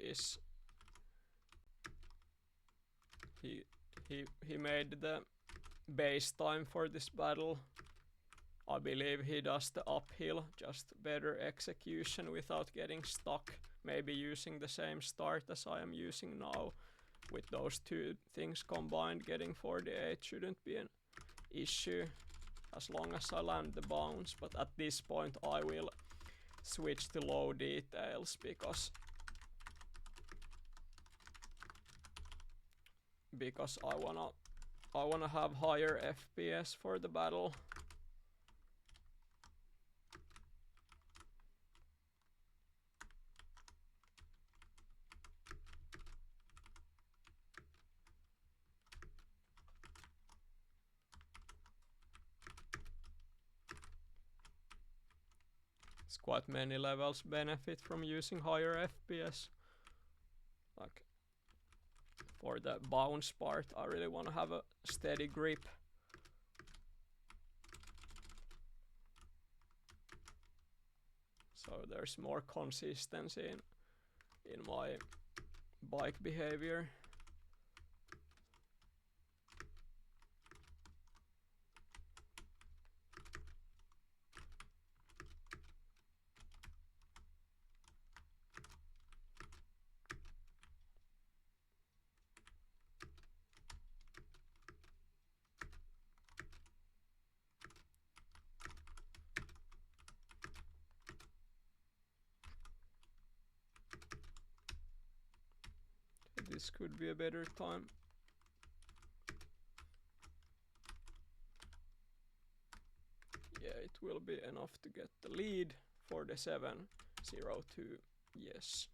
made the base time for this battle. I believe he does the uphill, just better execution without getting stuck. Maybe using the same start as I am using now. With those two things combined, getting 48 shouldn't be an issue as long as I land the bounce. But at this point I will switch to low details because I wanna have higher FPS for the battle. Quite many levels benefit from using higher FPS. Like for the bounce part, I really want to have a steady grip. So there's more consistency in my bike behavior. This could be a better time. Yeah, it will be enough to get the lead for the 7:02. Yes.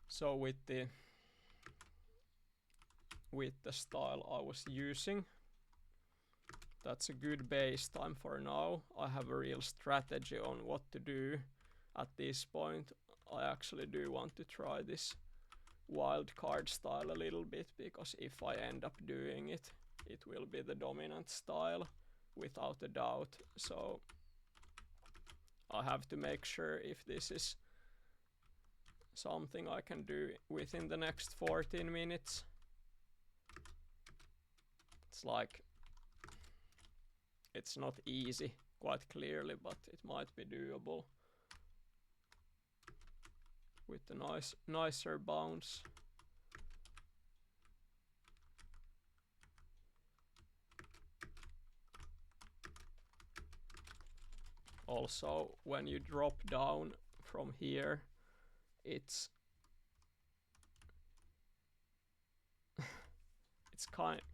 So with the style I was using, that's a good base time for now. I have a real strategy on what to do at this point. I actually do want to try this wild card style a little bit, because if I end up doing it, it will be the dominant style without a doubt. So I have to make sure if this is something I can do within the next 14 minutes. It's like, it's not easy quite clearly, but it might be doable with a nicer bounce. Also, when you drop down from here, it's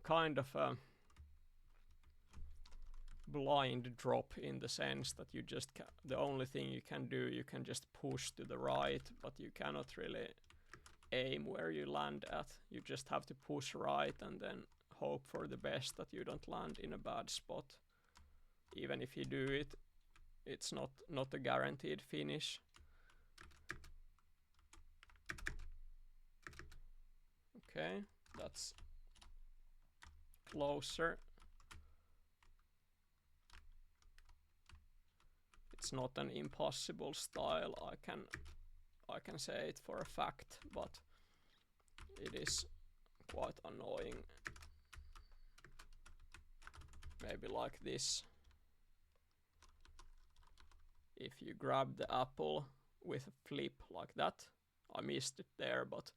kind of a blind drop in the sense that you just the only thing you can do, you can just push to the right, but you cannot really aim where you land at. You just have to push right and then hope for the best that you don't land in a bad spot. Even if you do it, it's not a guaranteed finish. Okay, that's closer. It's not an impossible style, I can say it for a fact, but it is quite annoying. Maybe like this. If you grab the apple with a flip like that, I missed it there, but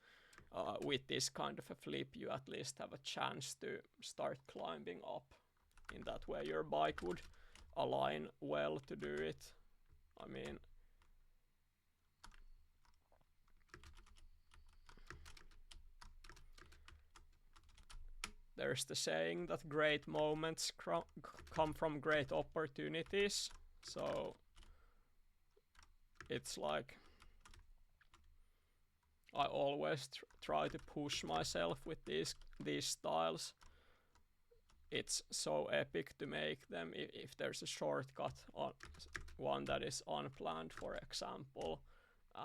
with this kind of a flip you at least have a chance to start climbing up. In that way your bike would align well to do it. I mean, there's the saying that great moments come from great opportunities. So it's like I always try to push myself with these styles. It's so epic to make them if there's a shortcut on one that is unplanned, for example,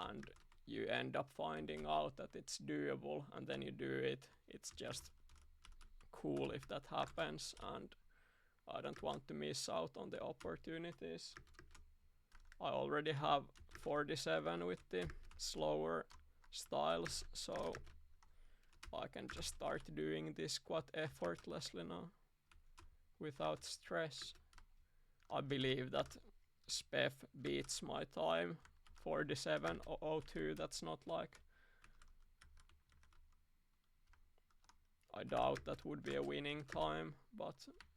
and you end up finding out that it's doable and then you do it. It's just cool if that happens, and I don't want to miss out on the opportunities. I already have 47 with the slower styles, so I can just start doing this quite effortlessly now without stress. I believe that Spef beats my time 47:02. That's not like, I doubt that would be a winning time, but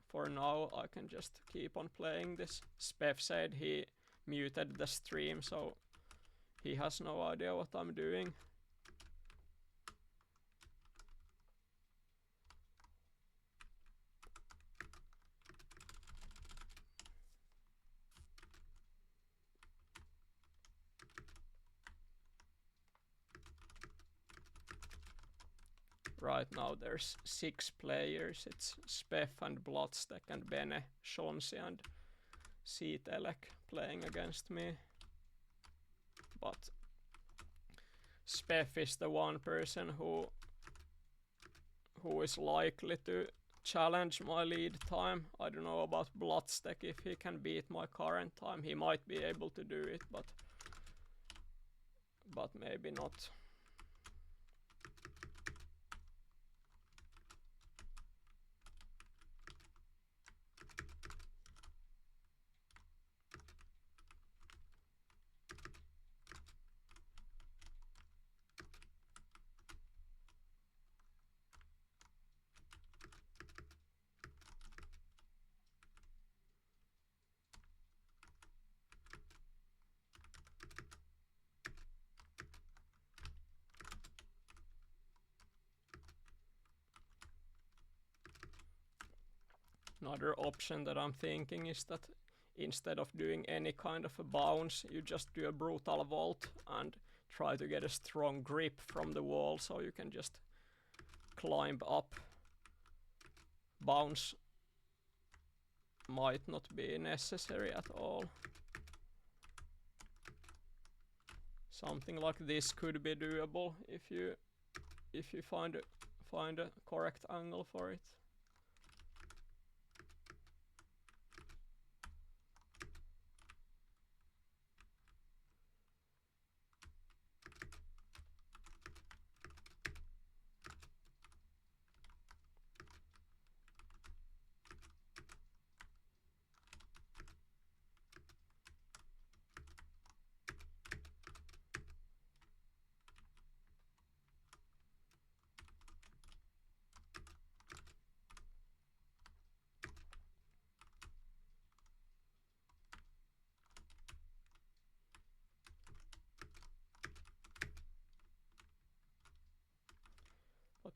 for now I can just keep on playing this. Spef said he muted the stream, so he has no idea what I'm doing. Right now there's 6 players. It's Spef and Bloodstack and Bene, Shonsi and Seatelek playing against me. But Spef is the one person who is likely to challenge my lead time. I don't know about Bloodstack, if he can beat my current time. He might be able to do it, but maybe not. Another option that I'm thinking is that instead of doing any kind of a bounce, you just do a brutal vault and try to get a strong grip from the wall so you can just climb up. Bounce might not be necessary at all. Something like this could be doable if you find a correct angle for it.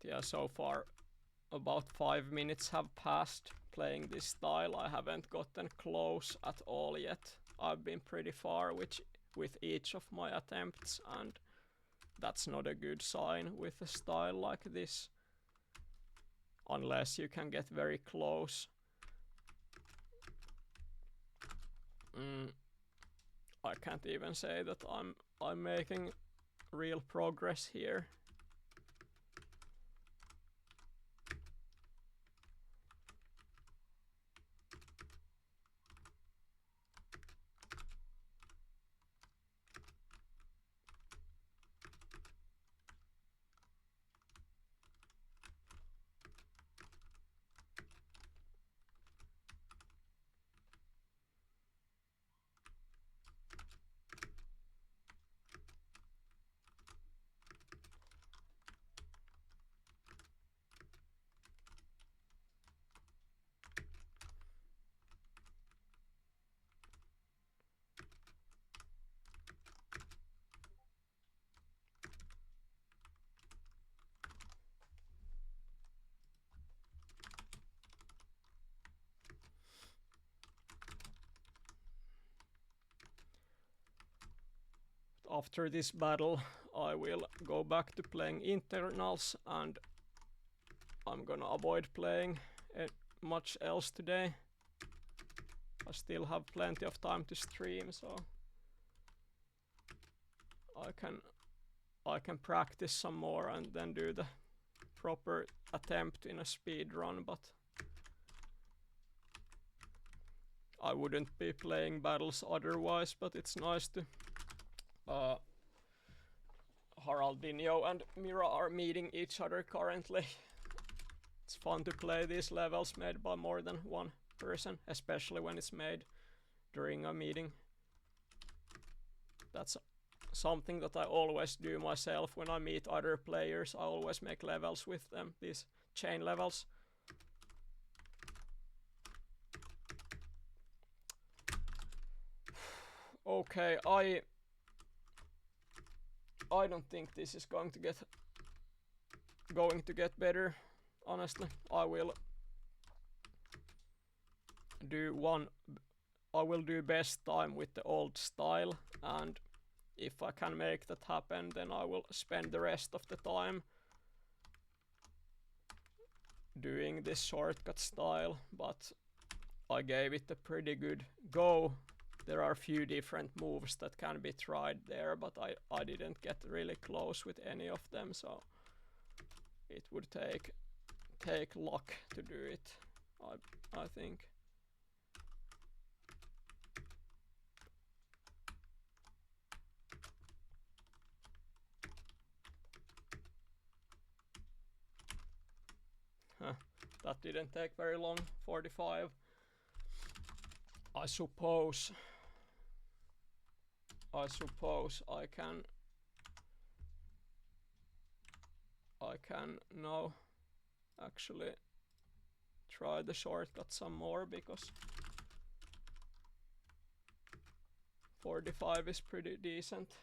yeah, so far about 5 minutes have passed playing this style. I haven't gotten close at all yet. I've been pretty far with each of my attempts, and that's not a good sign with a style like this. Unless you can get very close. I can't even say that I'm making real progress here. After this battle, I will go back to playing internals, and I'm gonna avoid playing much else today. I still have plenty of time to stream, so I can practice some more and then do the proper attempt in a speed run, but I wouldn't be playing battles otherwise. But it's nice to Haraldinho and Mira are meeting each other currently. It's fun to play these levels made by more than one person, especially when it's made during a meeting. That's something that I always do myself when I meet other players. I always make levels with them, these chain levels. Okay, I don't think this is going to get better. Honestly, I will do best time with the old style, and if I can make that happen, then I will spend the rest of the time doing this shortcut style. But I gave it a pretty good go. There are a few different moves that can be tried there, but I didn't get really close with any of them, so it would take luck to do it, I think. That didn't take very long. 45. I suppose I can now actually try the shortcut some more, because 45 is pretty decent.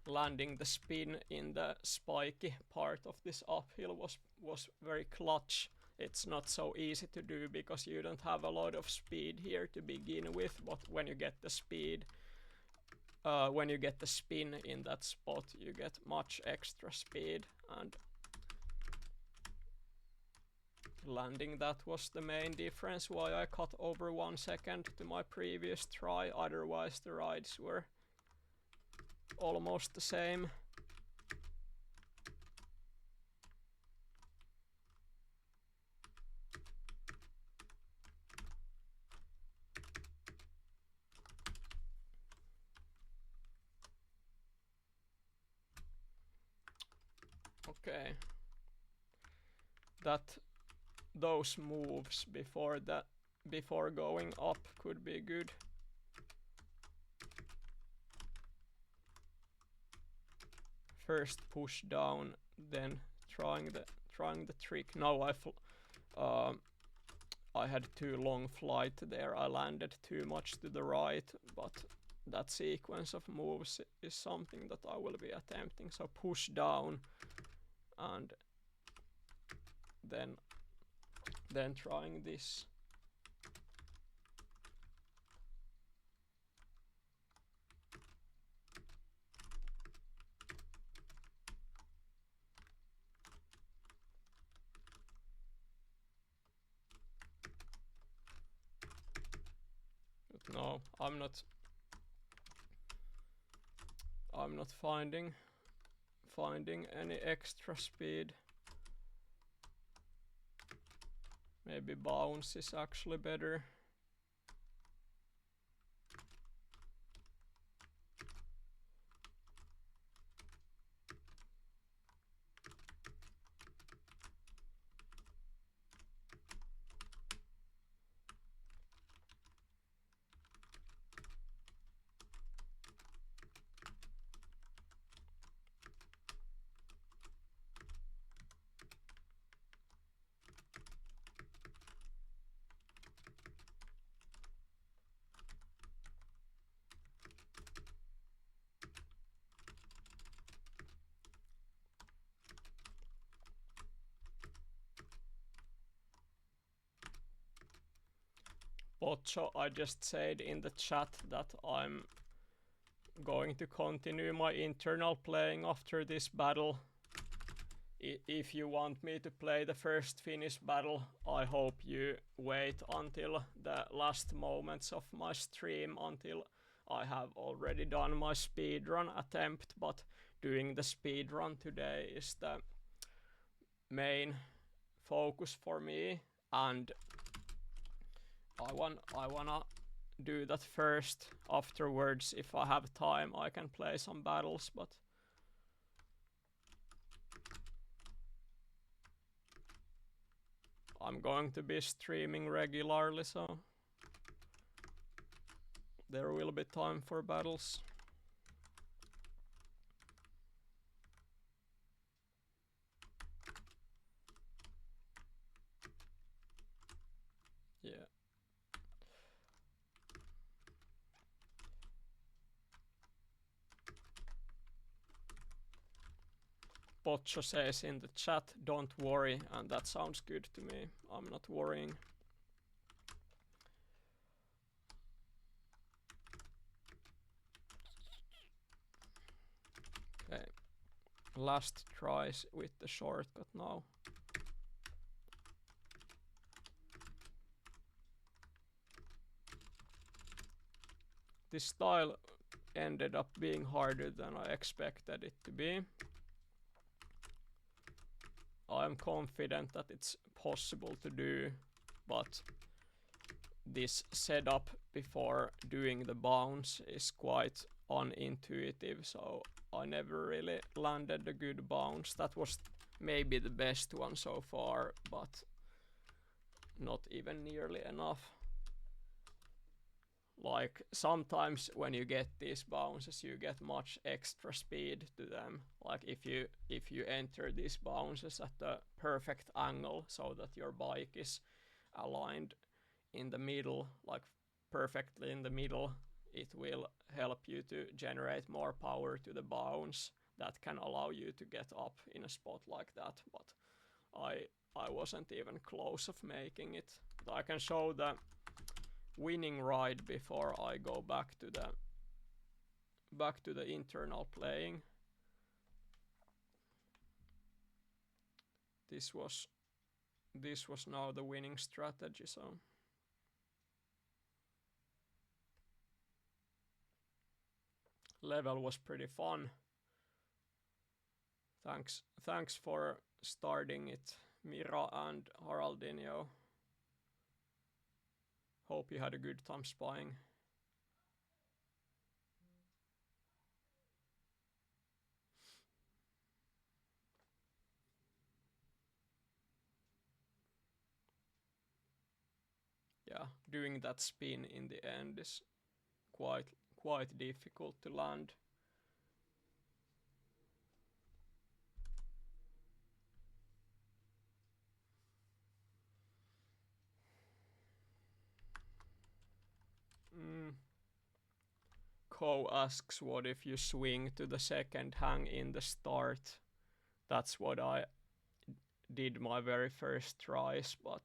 Landing the spin in the spiky part of this uphill was very clutch. It's not so easy to do because you don't have a lot of speed here to begin with, but when you get the speed, when you get the spin in that spot, you get much extra speed, and landing that was the main difference why I cut over 1 second to my previous try. Otherwise the rides were almost the same. Okay, those moves before going up could be good. First push down, then trying the trick. Now I had too long flight there. I landed too much to the right, but that sequence of moves is something that I will be attempting. So push down and then trying this. But no, I'm not finding any extra speed. Maybe bounce is actually better. Pocho, I just said in the chat that I'm going to continue my internal playing after this battle. If you want me to play the first Finnish battle, I hope you wait until the last moments of my stream, until I have already done my speedrun attempt, but doing the speedrun today is the main focus for me, and I wanna do that first. Afterwards, if I have time, I can play some battles, but I'm going to be streaming regularly, so there will be time for battles. Yeah. Pocho says in the chat, don't worry, and that sounds good to me. I'm not worrying. Okay, last tries with the shortcut now. This style ended up being harder than I expected it to be. I'm confident that it's possible to do, but this setup before doing the bounce is quite unintuitive, so I never really landed a good bounce. That was maybe the best one so far, but not even nearly enough. Like sometimes when you get these bounces, you get much extra speed to them. Like if you enter these bounces at the perfect angle so that your bike is aligned in the middle, like perfectly in the middle, it will help you to generate more power to the bounce that can allow you to get up in a spot like that. But I wasn't even close of making it. But I can show the winning ride before I go back to the internal playing. This was now the winning strategy, so level was pretty fun. Thanks for starting it, Mira and Haraldinho. Hope you had a good time spying. Yeah, doing that spin in the end is quite difficult to land. Ko asks, what if you swing to the second hang in the start? That's what I did my very first tries, but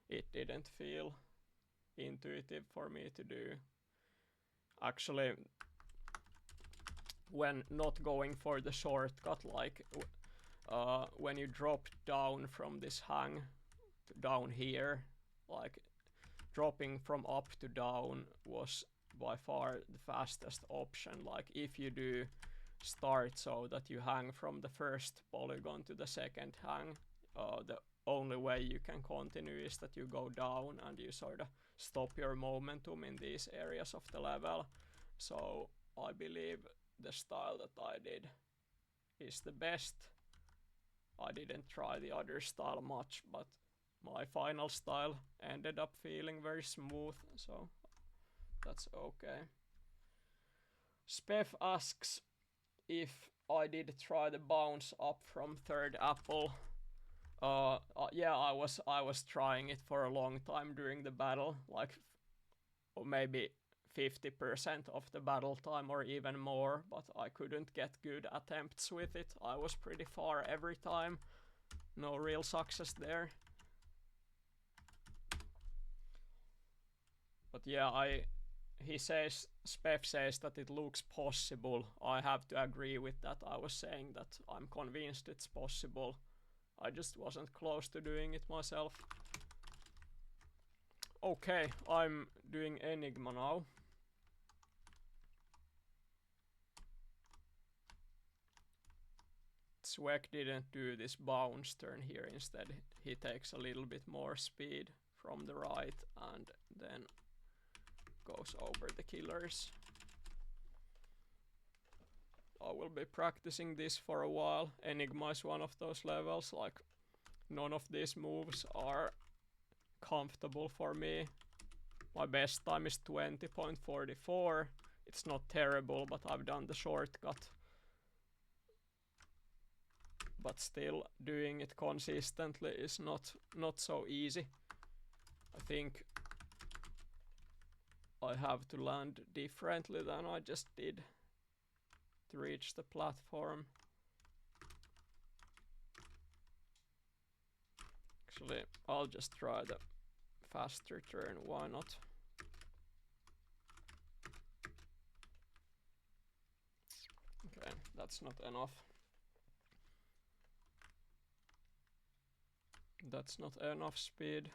it didn't feel intuitive for me to do. Actually, when not going for the shortcut, like when you drop down from this hang to down here, like dropping from up to down was by far the fastest option. Like if you do start so that you hang from the first polygon to the second hang, the only way you can continue is that you go down and you sort of stop your momentum in these areas of the level. So I believe the style that I did is the best. I didn't try the other style much, but my final style ended up feeling very smooth, so that's okay. Spef asks if I did try the bounce up from third apple. Yeah, I was trying it for a long time during the battle, like maybe 50% of the battle time or even more, but I couldn't get good attempts with it. I was pretty far every time. No real success there. But yeah, Spef says that it looks possible. I have to agree with that. I was saying that I'm convinced it's possible. I just wasn't close to doing it myself. Okay, I'm doing Enigma now. Zweck didn't do this bounce turn here. Instead, he takes a little bit more speed from the right and then goes over the killers. I will be practicing this for a while. Enigma is one of those levels, like none of these moves are comfortable for me. My best time is 20.44. It's not terrible, but I've done the shortcut. But still, doing it consistently is not so easy. I think I have to land differently than I just did to reach the platform. Actually, I'll just try the faster turn, why not? Okay, that's not enough. That's not enough speed.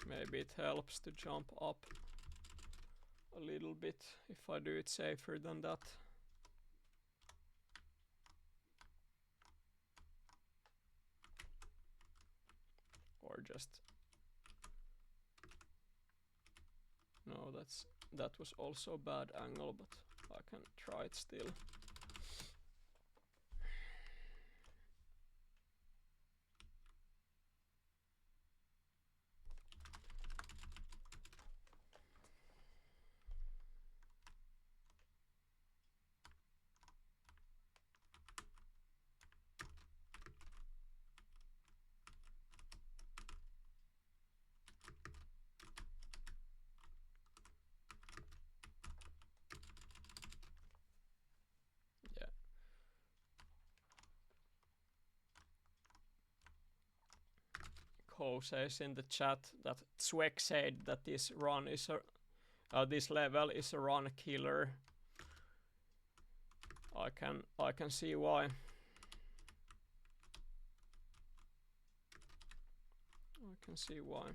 Maybe it helps to jump up a little bit if I do it safer than that. Or just... No, that was also a bad angle, but I can try it still. Ko says in the chat that Zweck said that this run is this level is a run killer. I can see why. I can see why.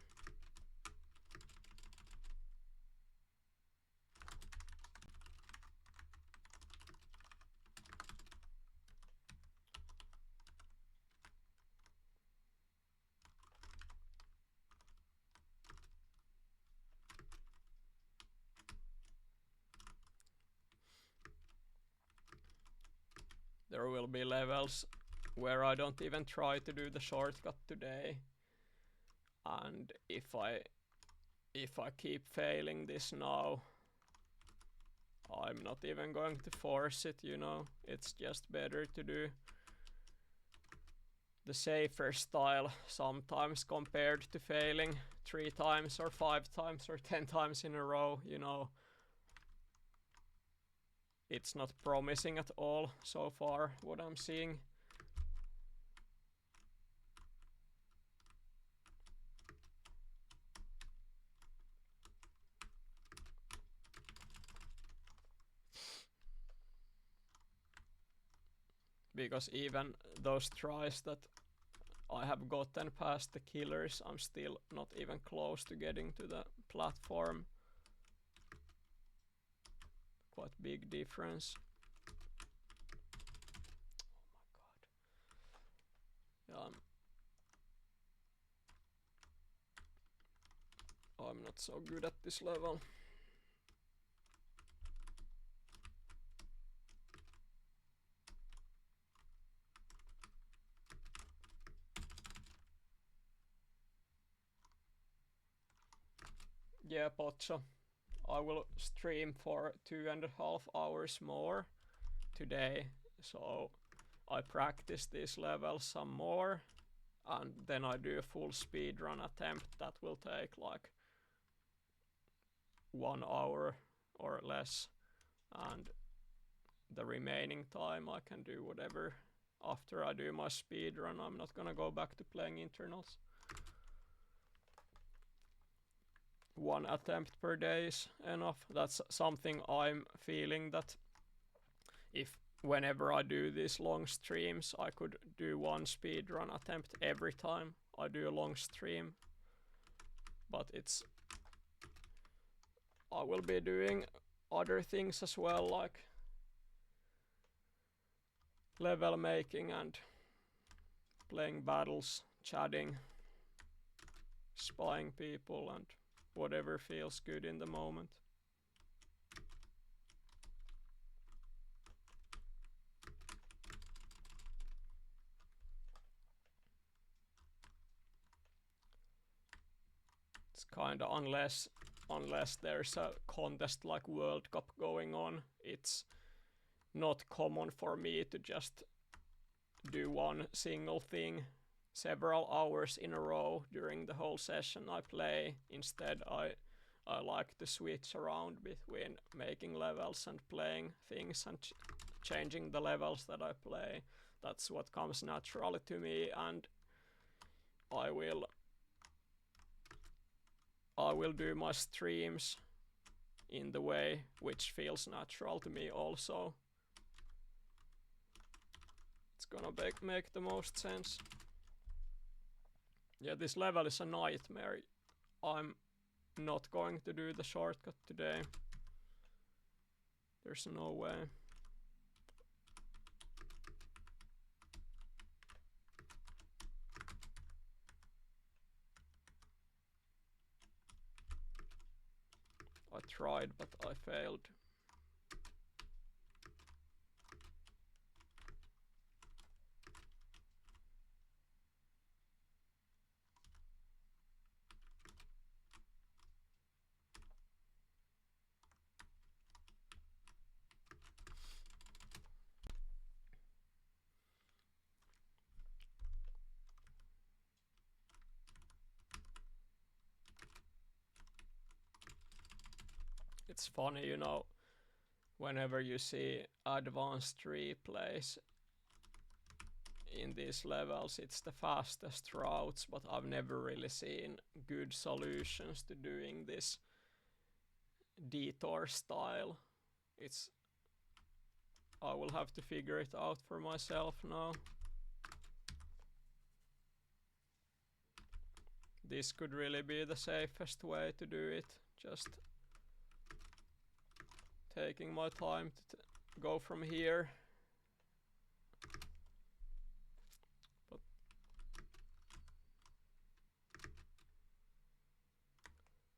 There will be levels where I don't even try to do the shortcut today. And if I keep failing this now, I'm not even going to force it, you know. It's just better to do the safer style sometimes compared to failing 3 times or 5 times or 10 times in a row, you know. It's not promising at all so far, what I'm seeing. Because even those tries that I have gotten past the killers, I'm still not even close to getting to the platform. Quite big difference. Oh my god. Yeah, I'm not so good at this level. Yeah, Pocho. I will stream for 2.5 hours more today, so I practice these levels some more, and then I do a full speedrun attempt that will take like 1 hour or less, and the remaining time I can do whatever. After I do my speedrun, I'm not gonna go back to playing internals. 1 attempt per day is enough. That's something I'm feeling that if whenever I do these long streams, I could do 1 speedrun attempt every time I do a long stream. But I will be doing other things as well, like level making and playing battles, chatting, spying people, and whatever feels good in the moment. It's kinda unless there's a contest like World Cup going on, it's not common for me to just do one single thing several hours in a row during the whole session I play. Instead, I like to switch around between making levels and playing things and changing the levels that I play. That's what comes naturally to me, and I will do my streams in the way which feels natural to me also. It's gonna make the most sense. Yeah, this level is a nightmare. I'm not going to do the shortcut today. There's no way. I tried, but I failed. It's funny, you know, whenever you see advanced replays in these levels, it's the fastest routes, but I've never really seen good solutions to doing this detour style. I will have to figure it out for myself now. This could really be the safest way to do it, just taking my time to go from here. But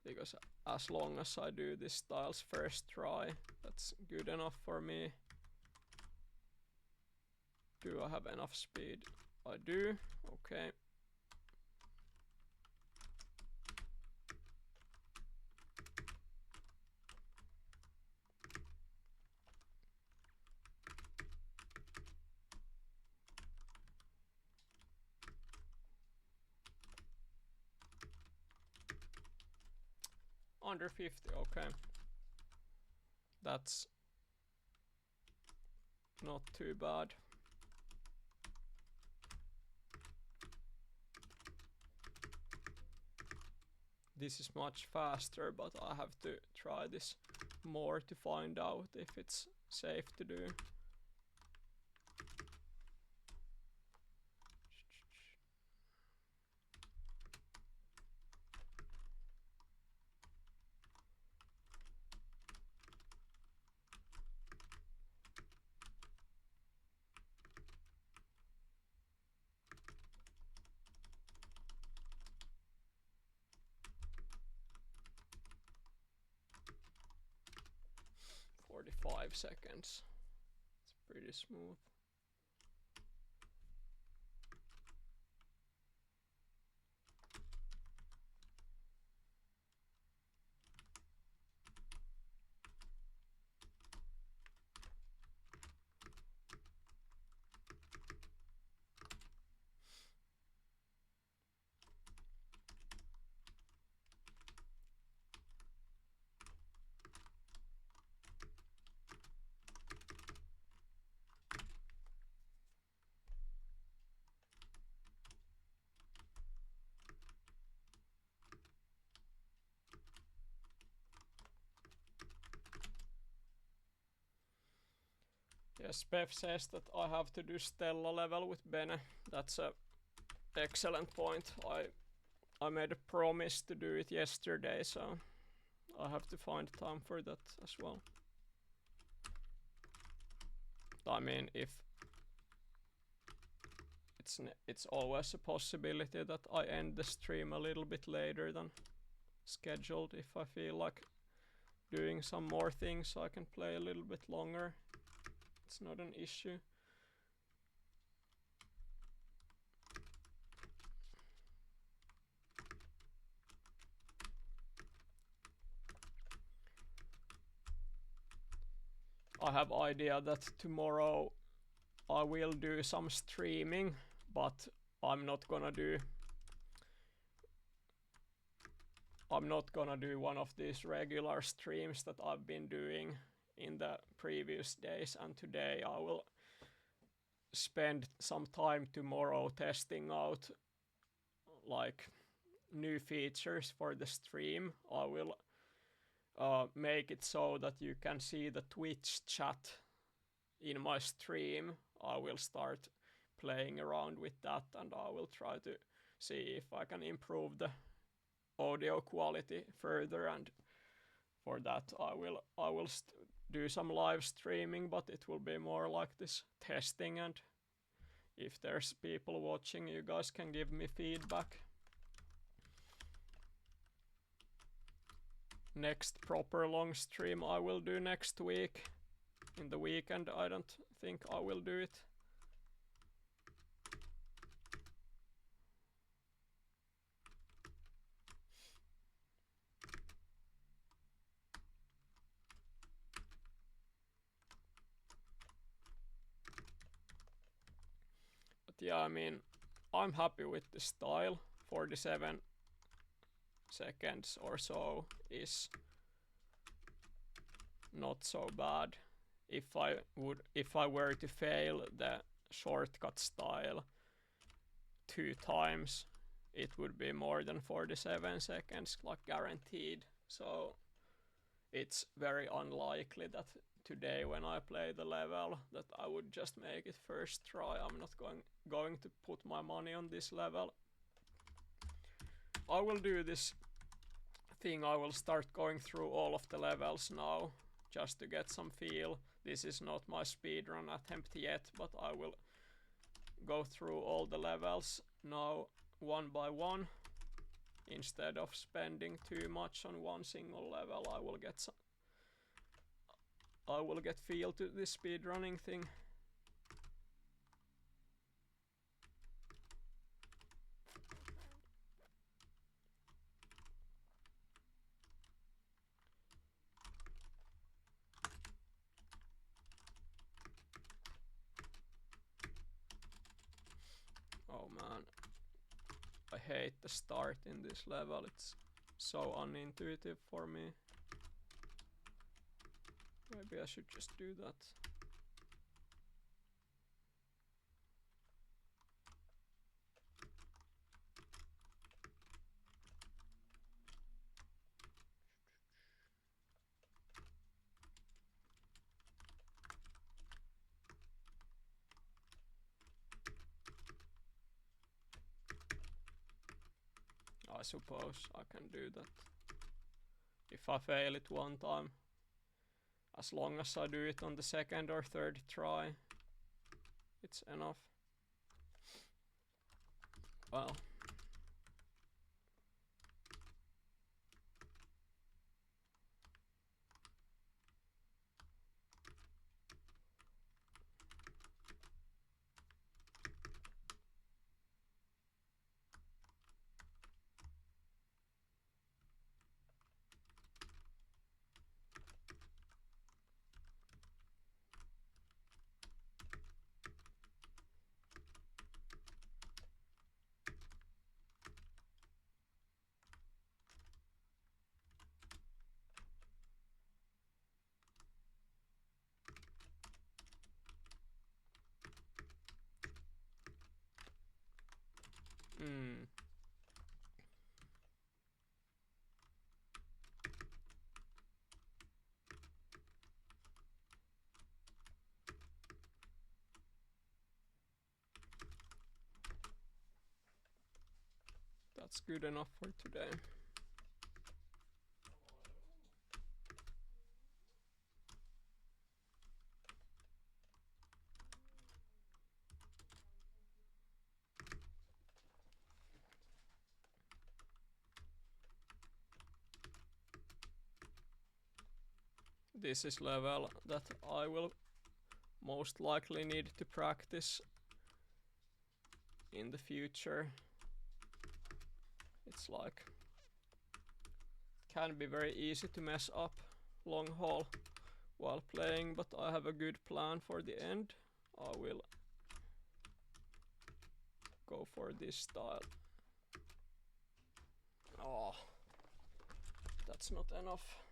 because as long as I do this style's first try, that's good enough for me. Do I have enough speed? I do. Okay. 250, okay. That's not too bad. This is much faster, but I have to try this more to find out if it's safe to do. "45 seconds. It's pretty smooth. Yes, Bev says that I have to do Stella level with Bene. That's a excellent point. I made a promise to do it yesterday, so I have to find time for that as well. I mean, if it's always a possibility that I end the stream a little bit later than scheduled if I feel like doing some more things so I can play a little bit longer. It's not an issue. I have idea that tomorrow I will do some streaming, but I'm not gonna do one of these regular streams that I've been doing in the previous days, and today I will spend some time tomorrow testing out like new features for the stream. I will make it so that you can see the Twitch chat in my stream. I will start playing around with that, and I will try to see if I can improve the audio quality further, and for that I will do some live streaming, but it will be more like this testing, and if there's people watching, you guys can give me feedback. Next proper long stream I will do next week. In the weekend I don't think I will do it. But yeah, I mean, I'm happy with the style. 47 seconds or so is not so bad. If I were to fail the shortcut style 2 times, it would be more than 47 seconds, like guaranteed. So it's very unlikely that today when I play the level that I would just make it first try. I'm not going to put my money on this level. I will do this thing. I will start going through all of the levels now just to get some feel. This is not my speedrun attempt yet, but I will go through all the levels now one by one. Instead of spending too much on one single level, I will get feel to this speedrunning thing. Oh man, I hate the start in this level. It's so unintuitive for me. Maybe I should just do that. I suppose I can do that. If I fail it one time, as long as I do it on the second or third try, it's enough. Well. That's good enough for today. This is level that I will most likely need to practice in the future. It's like, can be very easy to mess up long haul while playing, but I have a good plan for the end. I will go for this style. Oh, that's not enough.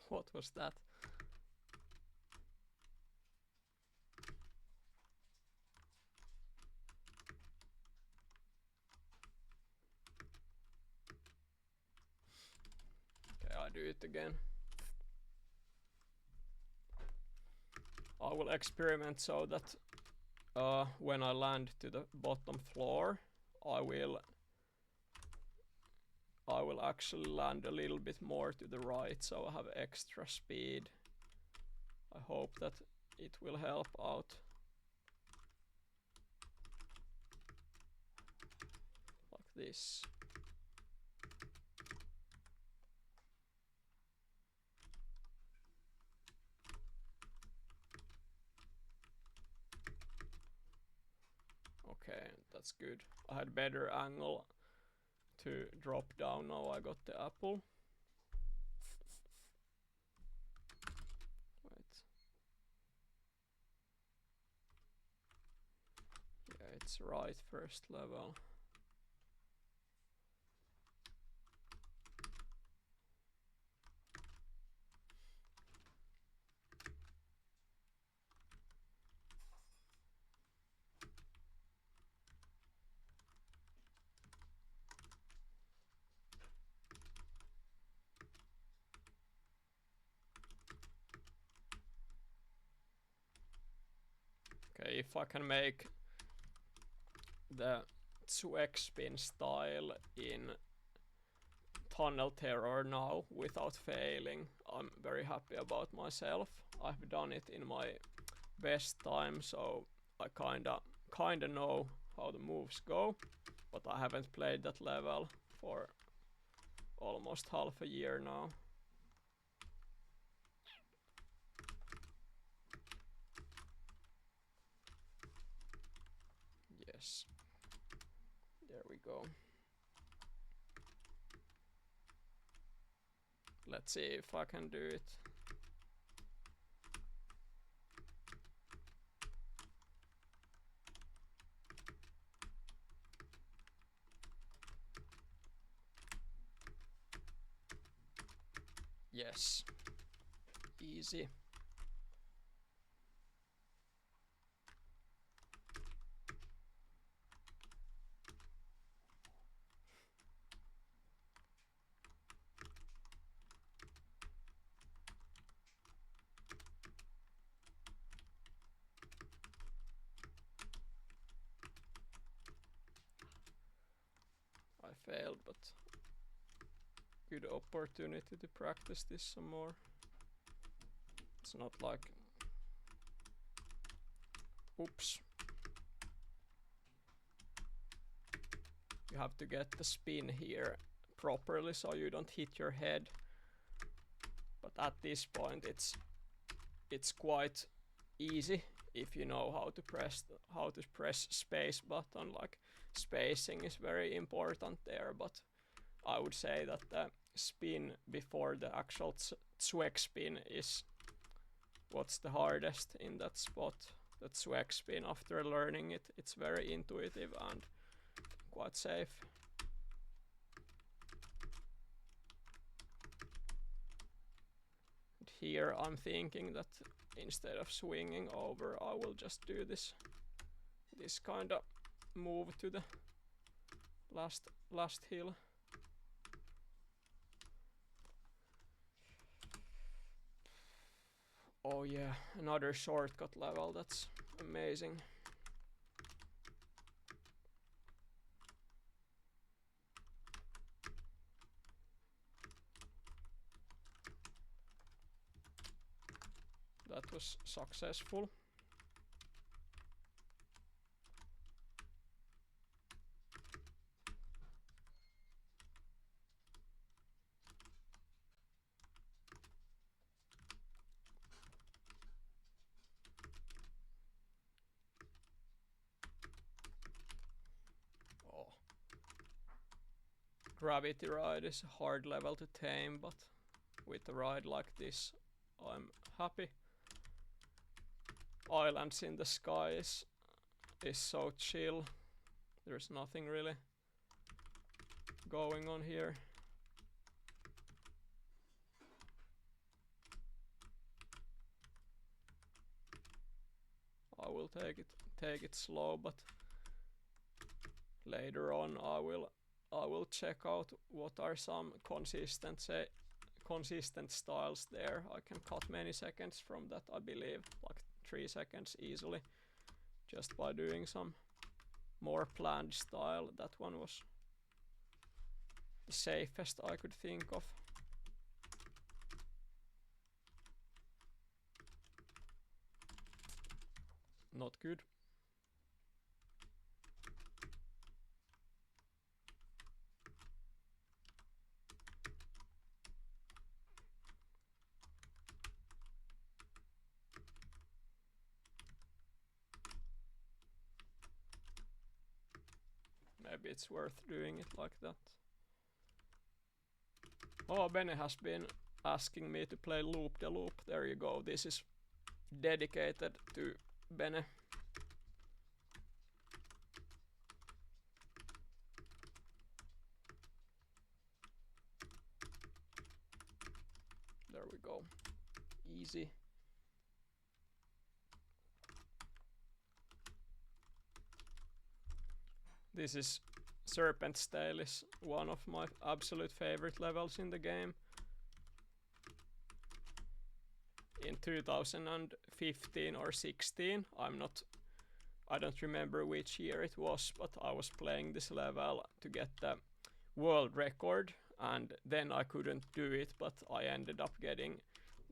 What was that? Okay, I do it again. I will experiment so that when I land to the bottom floor, I will actually land a little bit more to the right, so I have extra speed. I hope that it will help out. Like this. Okay, that's good. I had better angle to drop down. Now I got the apple. Wait. Yeah, it's right first level. Okay, if I can make the Zweck spin style in Tunnel Terror now without failing, I'm very happy about myself. I've done it in my best time, so I kinda know how the moves go. but I haven't played that level for almost half a year now. Yes. There we go. Let's see if I can do it. Yes. Easy. I failed, but good opportunity to practice this some more. It's not like... Oops. You have to get the spin here properly so you don't hit your head. But at this point it's quite easy if you know how to press space button. Like, spacing is very important there, but I would say that the spin before the actual swag spin is what's the hardest in that spot. That swag spin, after learning it, it's very intuitive and quite safe. And here I'm thinking that instead of swinging over, I will just do this kind of move to the last hill. Oh yeah, another shortcut level, that's amazing. That was successful. Oh. Gravity ride is a hard level to tame, but with a ride like this, I'm happy. Islands in the sky is so chill. There's nothing really going on here. I will take it slow, but later on I will check out what are some consistent styles there. I can cut many seconds from that, I believe, like 3 seconds easily, just by doing some more planned style. That one was the safest I could think of. Not good. Maybe it's worth doing it like that. Oh, Bene has been asking me to play Loop the Loop. There you go. This is dedicated to Bene. There we go. Easy. This is Serpent's Tail, is one of my absolute favorite levels in the game. In 2015 or 16, I don't remember which year it was, but I was playing this level to get the world record, and then I couldn't do it, but I ended up getting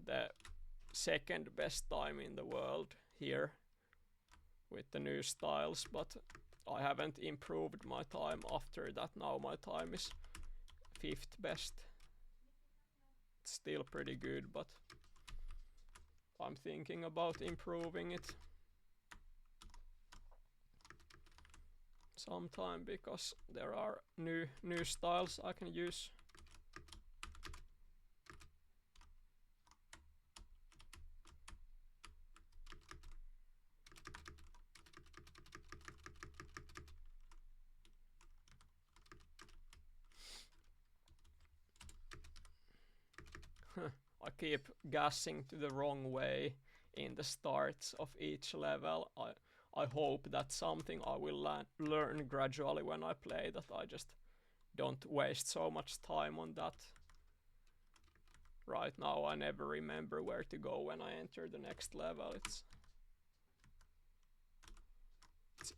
the second best time in the world here with the new styles. But I haven't improved my time after that. Now my time is 5th best. It's still pretty good, but I'm thinking about improving it sometime because there are new styles I can use. I keep guessing to the wrong way in the starts of each level. I hope that's something I will learn gradually when I play, that I just don't waste so much time on that. Right now I never remember where to go when I enter the next level. It's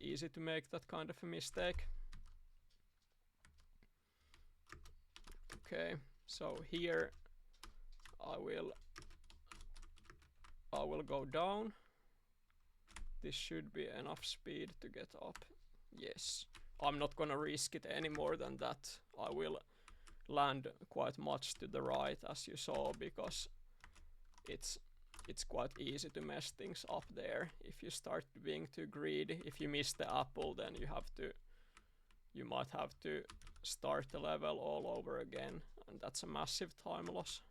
easy to make that kind of a mistake. Okay, so here I will go down. This should be enough speed to get up. Yes. I'm not gonna risk it any more than that. I will land quite much to the right, as you saw, because it's quite easy to mess things up there. If you start being too greedy, if you miss the apple, then you might have to start the level all over again, and that's a massive time loss.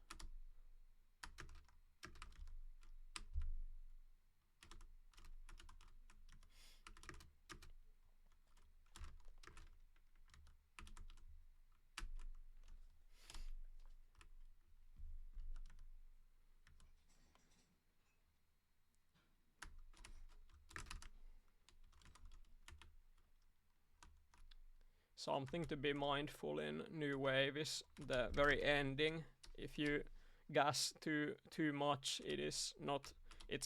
Something to be mindful in New Wave is the very ending. If you gas too much, it's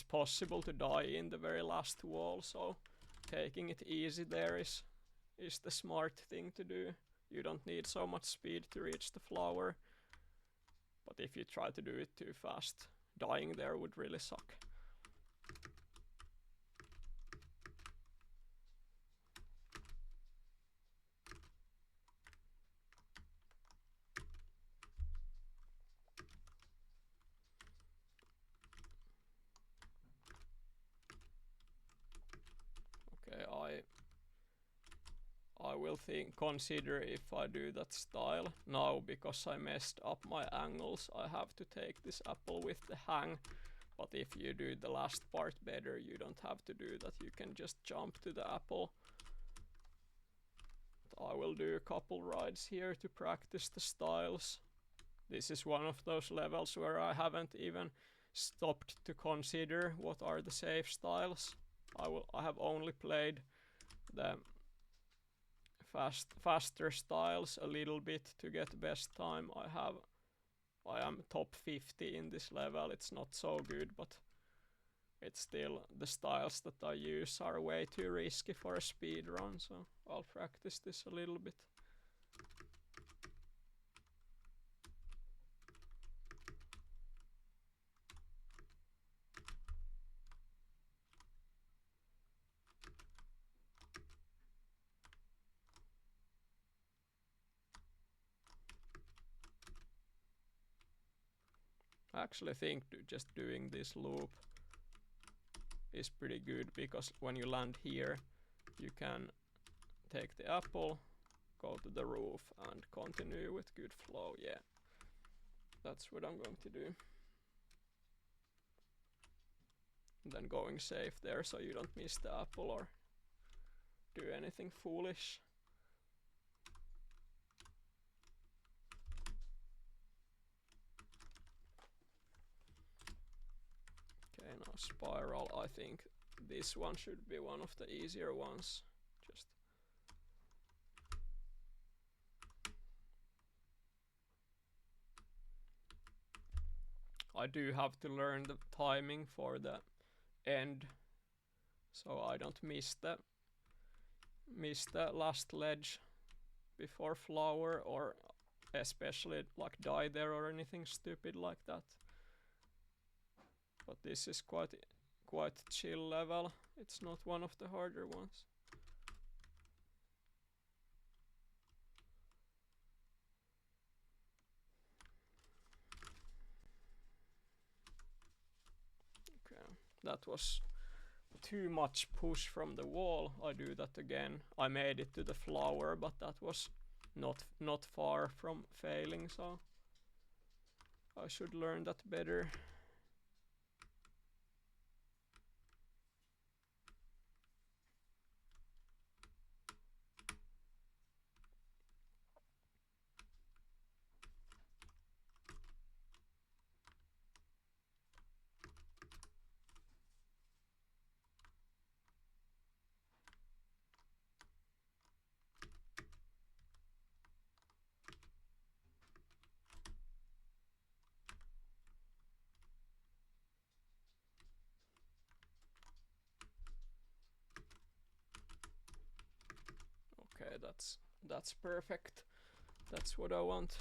possible to die in the very last wall, so taking it easy there is the smart thing to do. You don't need so much speed to reach the flower, but if you try to do it too fast, dying there would really suck. Okay, I will consider if I do that style. Now, because I messed up my angles, I have to take this apple with the hang. But if you do the last part better, you don't have to do that. You can just jump to the apple. I will do a couple rides here to practice the styles. This is one of those levels where I haven't even stopped to consider what are the safe styles. I have only played the faster styles a little bit to get best time. I am top 50 in this level. It's not so good, but it's still, the styles that I use are way too risky for a speed run, so I'll practice this a little bit. I actually think just doing this loop is pretty good, because when you land here, you can take the apple, go to the roof, and continue with good flow. Yeah, that's what I'm going to do. Then going safe there so you don't miss the apple or do anything foolish. Okay, now spiral. I think this one should be one of the easier ones. Just I do have to learn the timing for the end, so I don't miss the last ledge before flower, or especially like die there or anything stupid like that. But this is quite chill level. It's not one of the harder ones. That was too much push from the wall. I do that again. I made it to the flower, but that was not far from failing, so I should learn that better. Okay, that's perfect. That's what I want.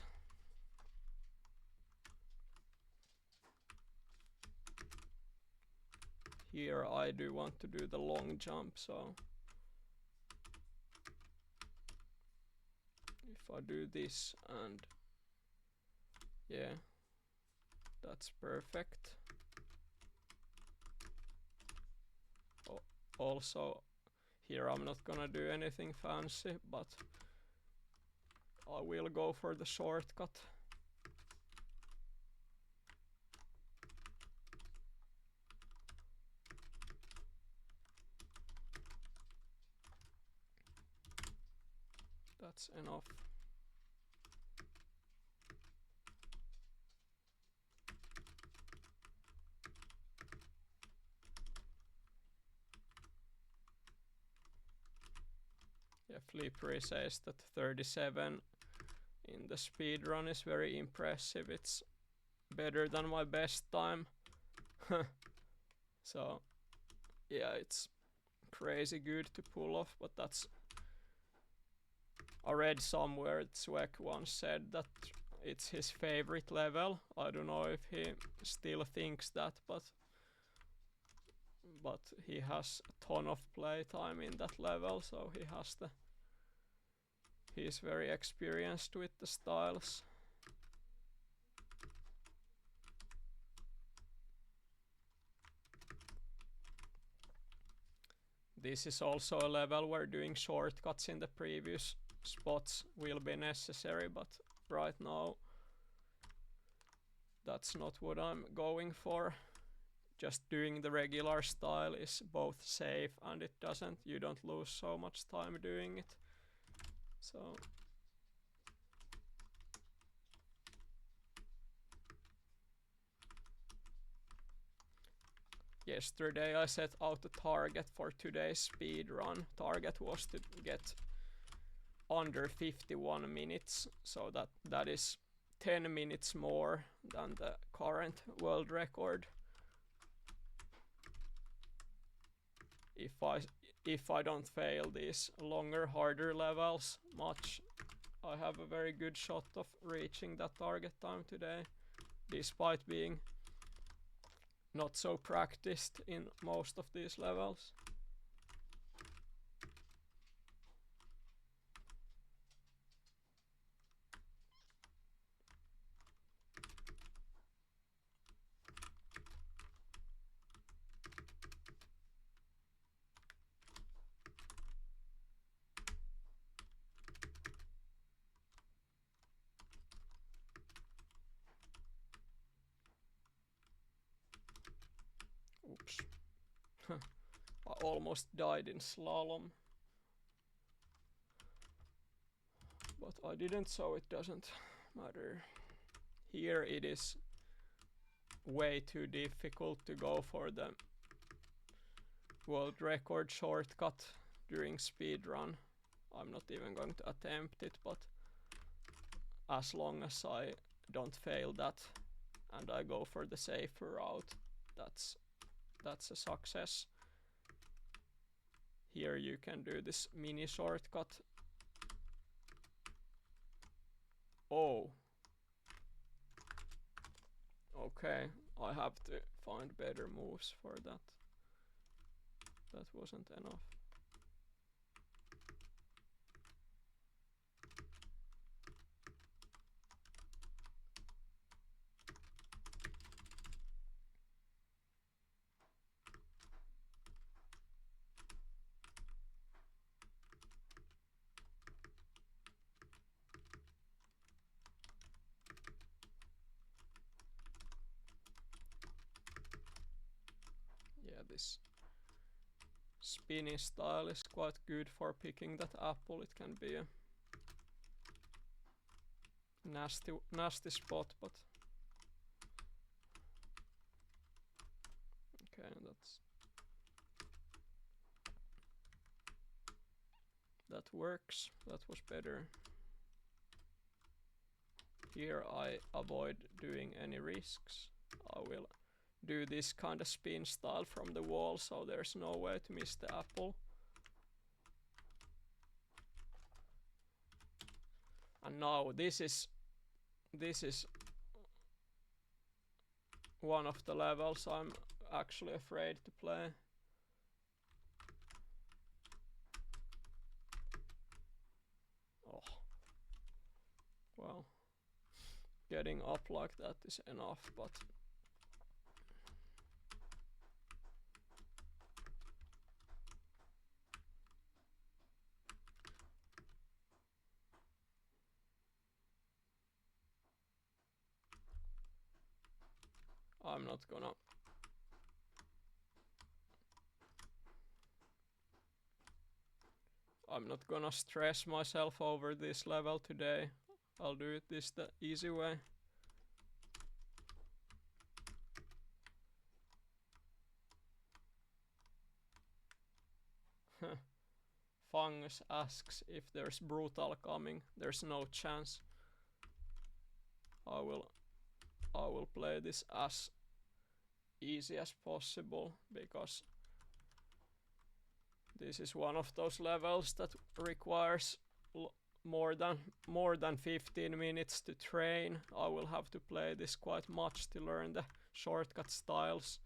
Here I do want to do the long jump, so if I do this and yeah, that's perfect. Also, here I'm not gonna do anything fancy, but I will go for the shortcut. That's enough. Yeah, Flippery says that 37 in the speedrun is very impressive. It's better than my best time. So yeah, it's crazy good to pull off, but that's... I read somewhere Zweck once said that it's his favorite level. I don't know if he still thinks that, but he has a ton of playtime in that level, so he's very experienced with the styles. This is also a level where doing shortcuts in the previous spots will be necessary, but right now that's not what I'm going for. Just doing the regular style is both safe and you don't lose so much time doing it. So yesterday I set out a target for today's speed run. Target was to get under 51 minutes, so that is 10 minutes more than the current world record. If I don't fail these longer, harder levels much, I have a very good shot of reaching that target time today, despite being not so practiced in most of these levels. Oops. I almost died in slalom, but I didn't, so it doesn't matter. Here it is way too difficult to go for the world record shortcut during speedrun. I'm not even going to attempt it, but as long as I don't fail that and I go for the safer route, that's a success. Here you can do this mini shortcut. Oh. Okay, I have to find better moves for that. That wasn't enough. this spinning style is quite good for picking that apple. It can be a nasty spot, but okay, that works. That was better. Here I avoid doing any risks. I will do this kind of spin style from the wall, so there's no way to miss the apple. And now this is one of the levels I'm actually afraid to play. Oh. Well, getting up like that is enough, but I'm not gonna stress myself over this level today. I'll do it the easy way. Fungus asks if there's brutal coming. There's no chance. I will play this as easy as possible, because this is one of those levels that requires more than 15 minutes to train. I will have to play this quite much to learn the shortcut styles.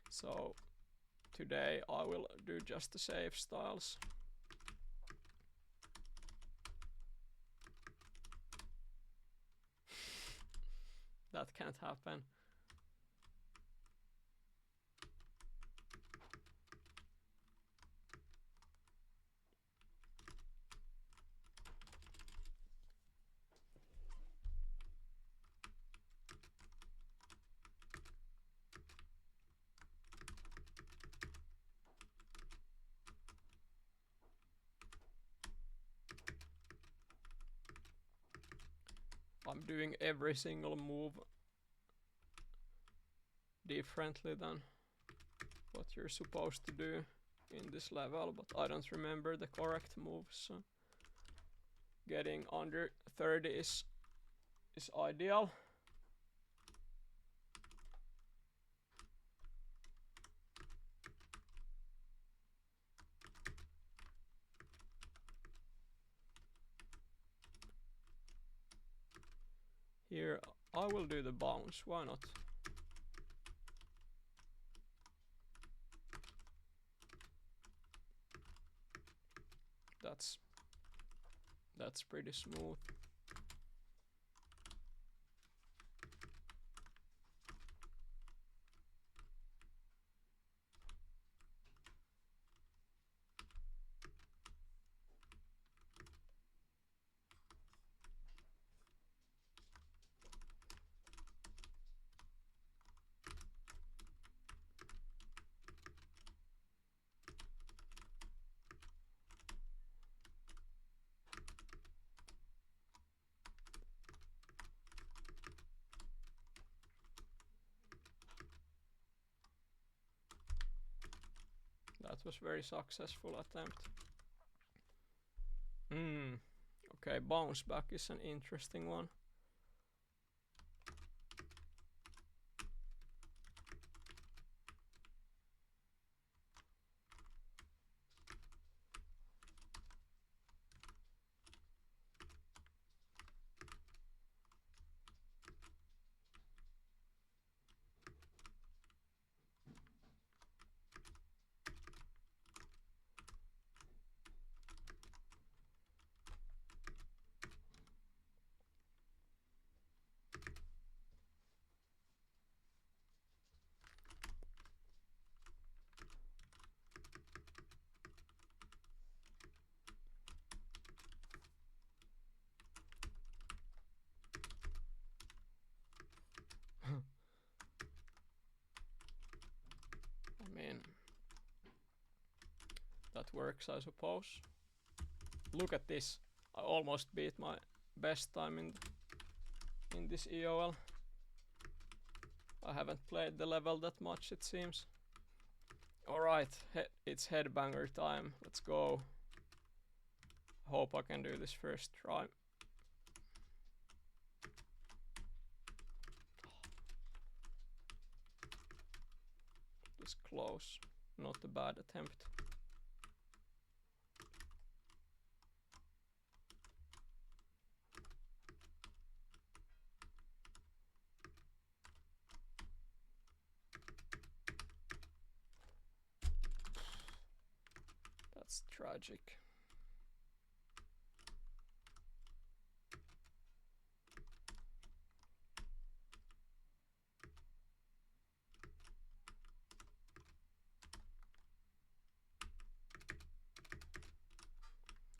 So today I will do just the safe styles. That can't happen. I'm doing every single move differently than what you're supposed to do in this level, but I don't remember the correct moves, so getting under 30 is ideal. Here I will do the bounce, why not? That's pretty smooth. That was very successful attempt. Okay, bounce back is an interesting one. I mean, works, I suppose. Look at this. I almost beat my best time in this EOL. I haven't played the level that much, it seems. Alright, it's headbanger time. Let's go. Hope I can do this first try. This close. Not a bad attempt. That's tragic.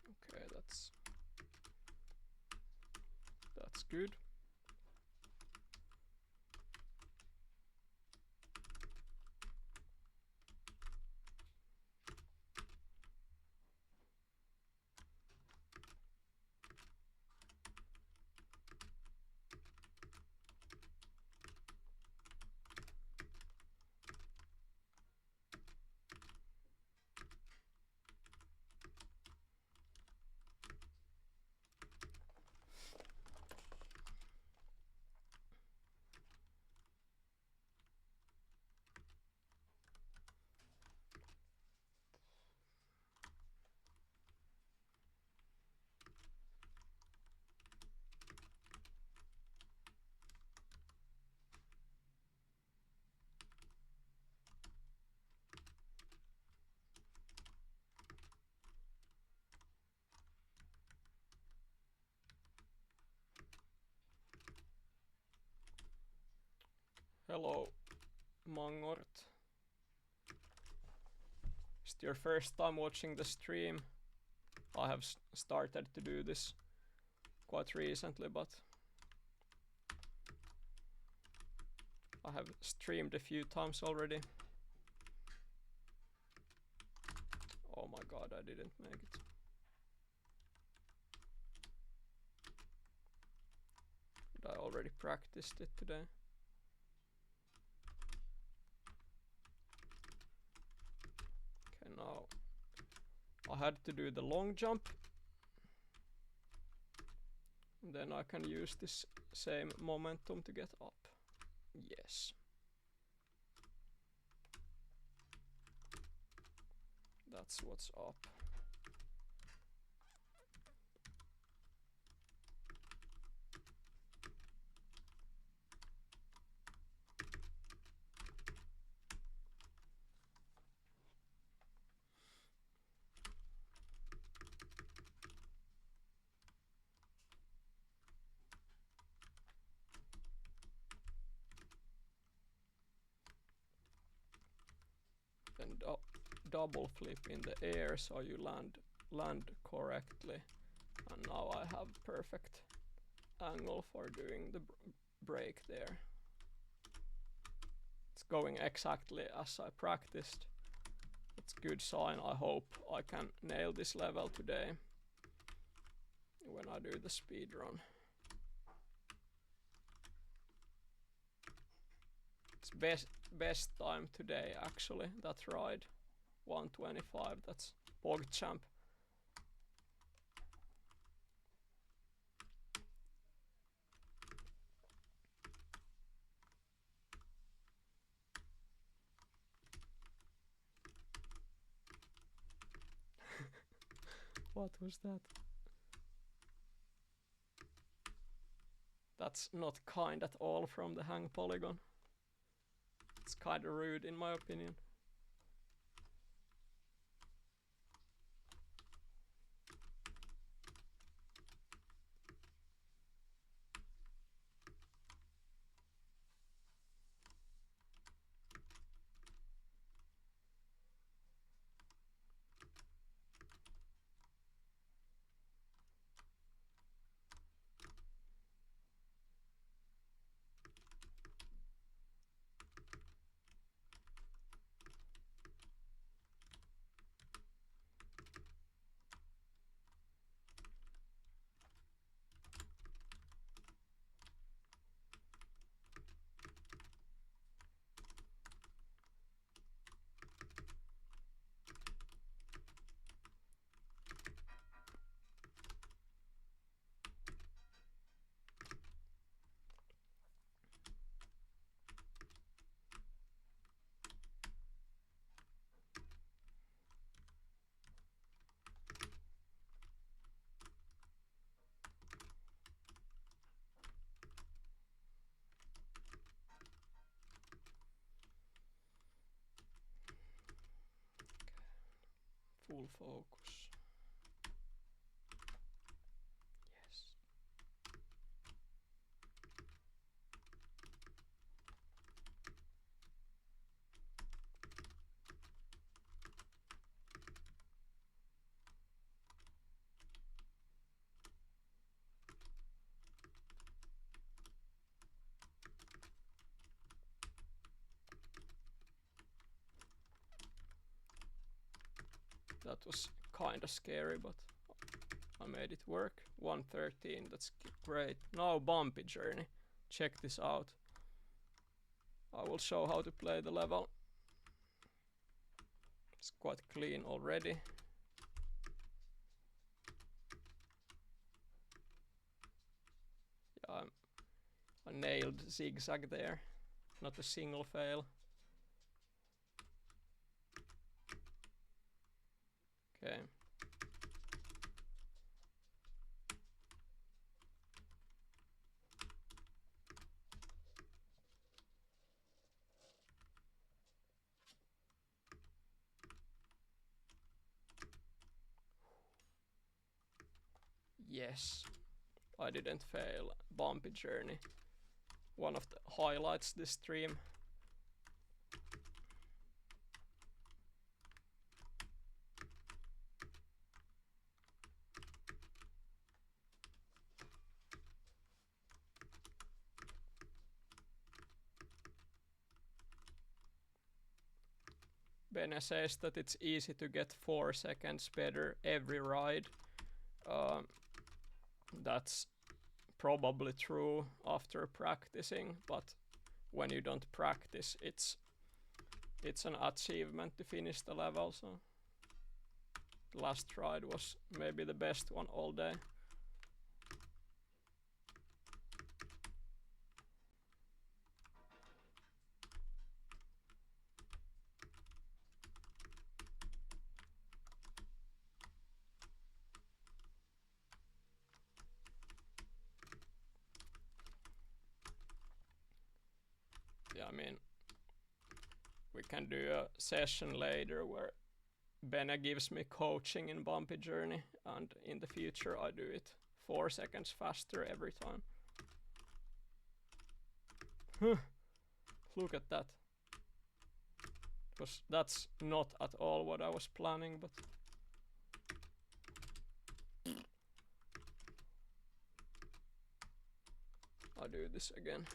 Okay, that's good. Hello, Mangort. Is it your first time watching the stream? I have started to do this quite recently, but I have streamed a few times already. Oh my god, I didn't make it. But I already practiced it today. Okay, now I had to do the long jump. And then I can use this same momentum to get up. Yes. That's what's up. Then double flip in the air so you land correctly. And now I have perfect angle for doing the break there. It's going exactly as I practiced. It's a good sign. I hope I can nail this level today when I do the speedrun. It's best time today actually, that ride. 1:25, that's PogChamp. What was that? That's not kind at all from the hang polygon. It's kinda rude in my opinion. full focus. Yes. That was kinda scary, but I made it work. 113, that's great. Now bumpy journey. Check this out. I will show how to play the level. It's quite clean already. Yeah, I nailed zigzag there. Not a single fail. Okay. Yes, I didn't fail. Bumpy journey. One of the highlights this stream. Bene says that it's easy to get 4 seconds better every ride. That's probably true after practicing, but when you don't practice, it's an achievement to finish the level. So the last ride was maybe the best one all day. Yeah, I mean, we can do a session later where Bene gives me coaching in bumpy journey, and in the future I do it 4 seconds faster every time. Look at that. Because that's not at all what I was planning, but I'll do this again.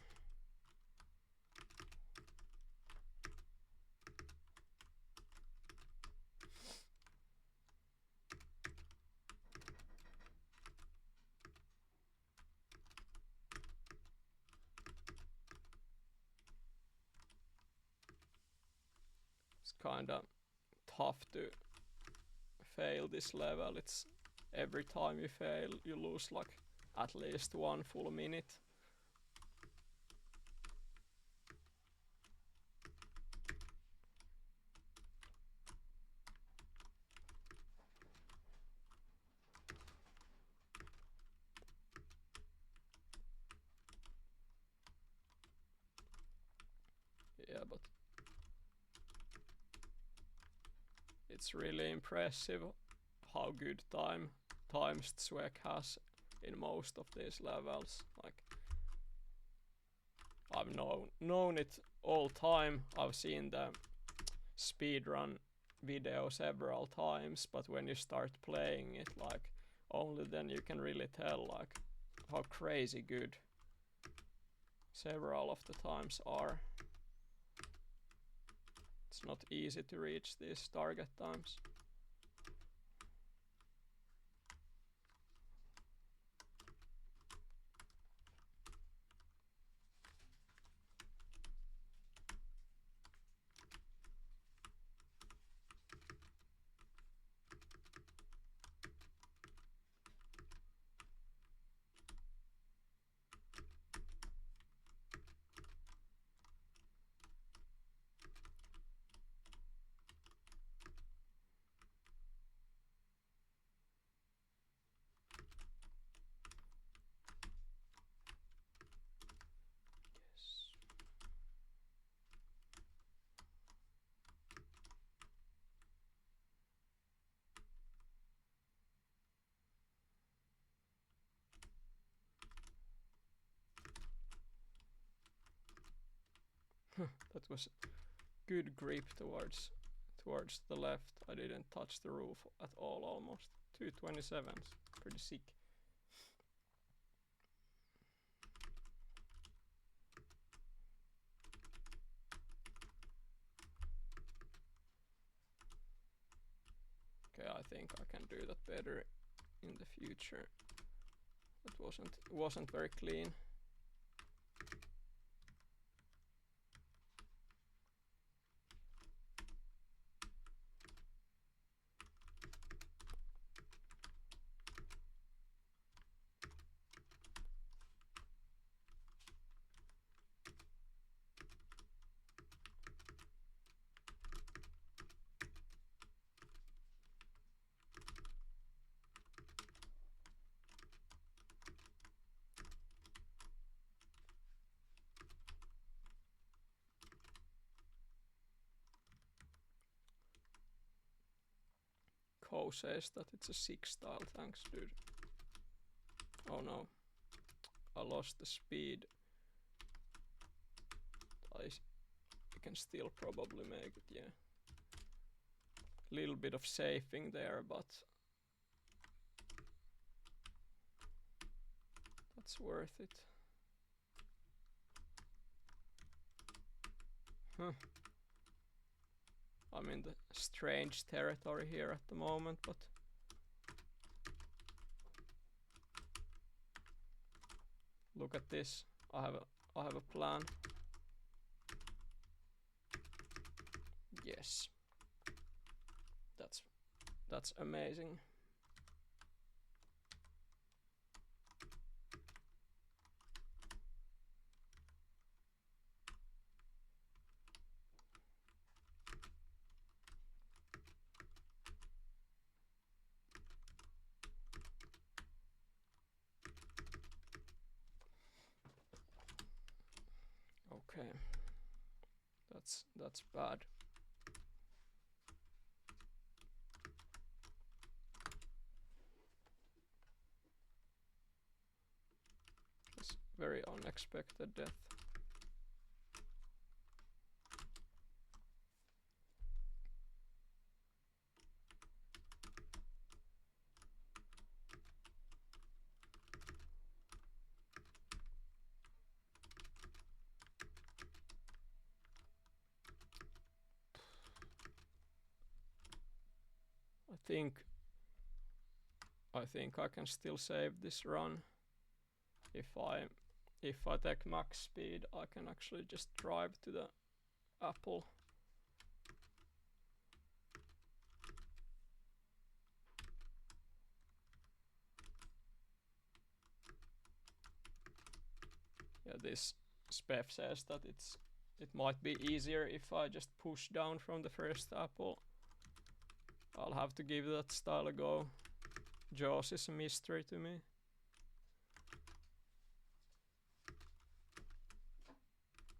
It's kinda tough to fail this level. It's every time you fail, you lose like at least 1 full minute. Yeah, but it's really impressive how good times Zwek has in most of these levels. Like, I've known it all time. I've seen the speedrun video several times, but when you start playing it, like, only then you can really tell like how crazy good several of the times are. It's not easy to reach these target times. That was good grip towards the left. I didn't touch the roof at all almost. 227s. Pretty sick. Okay, I think I can do that better in the future. That wasn't very clean. Co says that it's a 6 style. Thanks, dude. Oh no. I lost the speed. I can still probably make it, yeah. Little bit of safing there, but that's worth it. Huh. I'm in the strange territory here at the moment, but look at this. I have a plan. Yes. That's amazing. Okay. That's bad. It's very unexpected death. I think I can still save this run. If I take max speed, I can actually just drive to the apple. Yeah, this spef says that it might be easier if I just push down from the first apple. I'll have to give that style a go. Jaws is a mystery to me.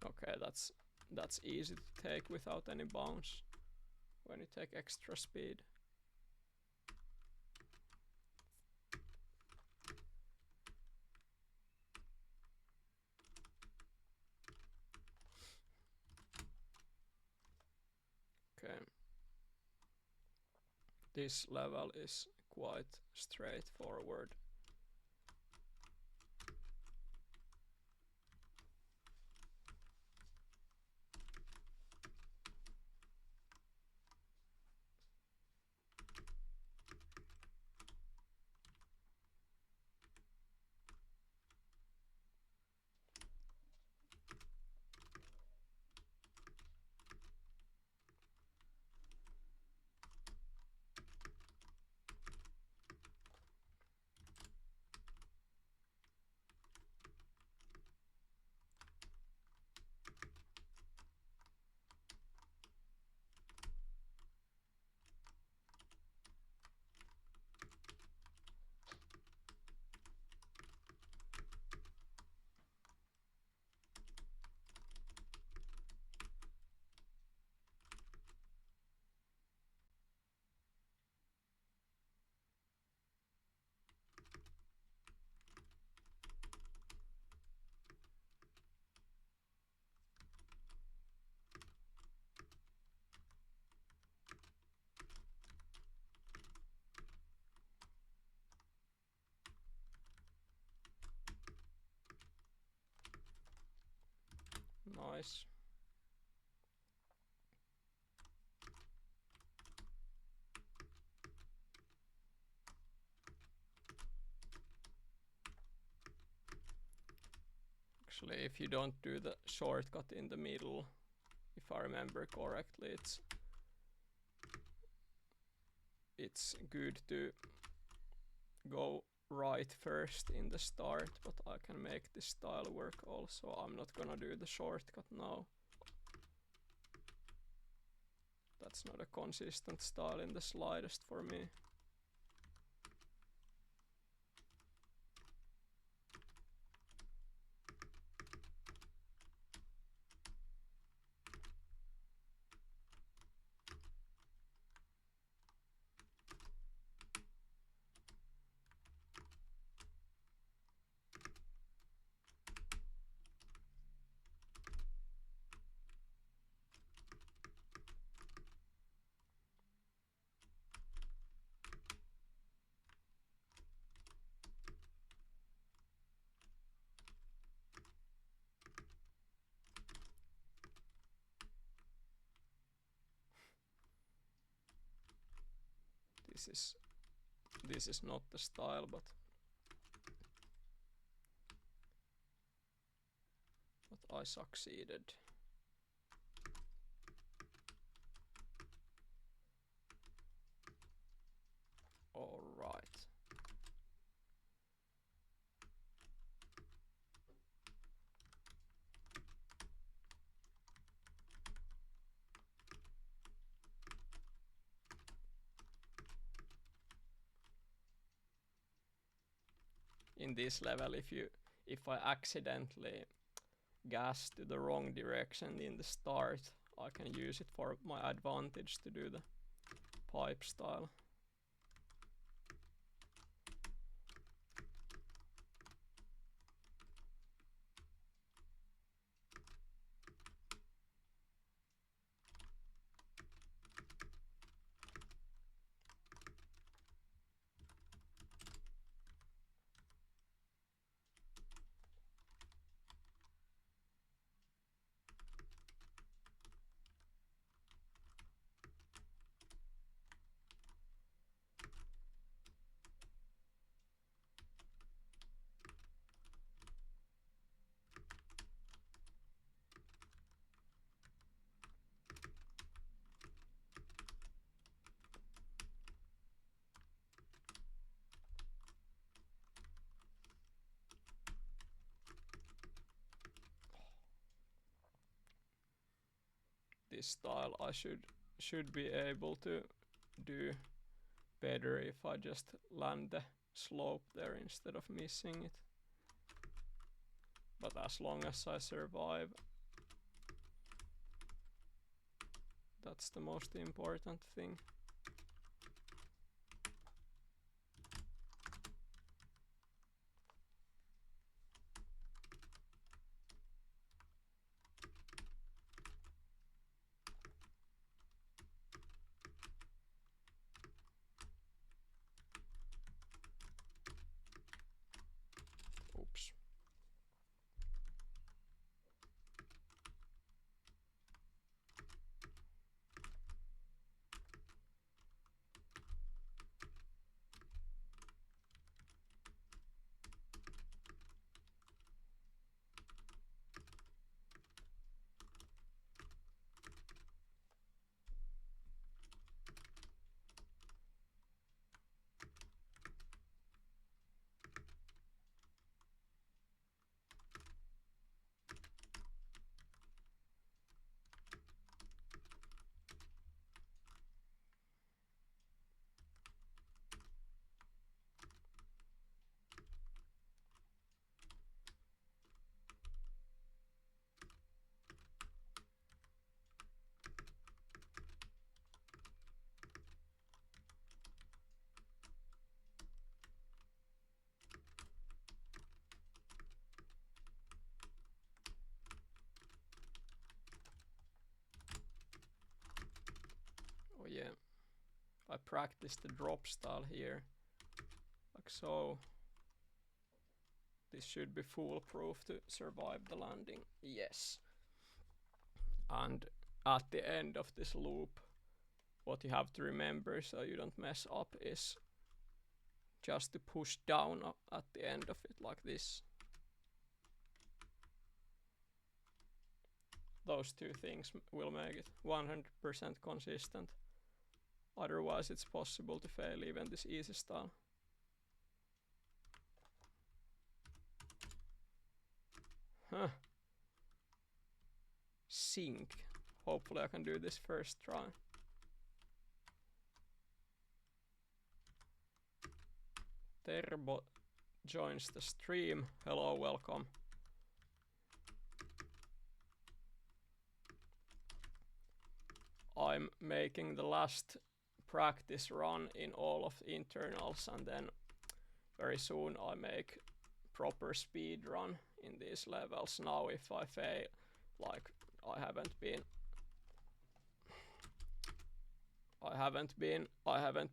Okay, that's easy to take without any bounce when you take extra speed. Okay. This level is quite straightforward. Nice. Actually, if you don't do the shortcut in the middle, if I remember correctly, it's good to go right first in the start, but I can make this style work also. I'm not gonna do the shortcut now. That's not a consistent style in the slightest for me. This is not the style, but I succeeded. All right. In this level, if I accidentally gas to the wrong direction in the start, I can use it for my advantage to do the pipe style. This style I should be able to do better if I just land the slope there instead of missing it. But as long as I survive, that's the most important thing. Oops. Oh yeah, I practiced the drop style here, like so. This should be foolproof to survive the landing. Yes. And at the end of this loop, what you have to remember so you don't mess up is just to push down at the end of it like this. Those two things will make it 100% consistent. Otherwise it's possible to fail even this easy style. Huh. Sync. Hopefully I can do this first try. Terbo joins the stream. Hello, welcome. I'm making the last practice run in all of the internals, and then very soon I make proper speed run in these levels. Now if I fail, like I haven't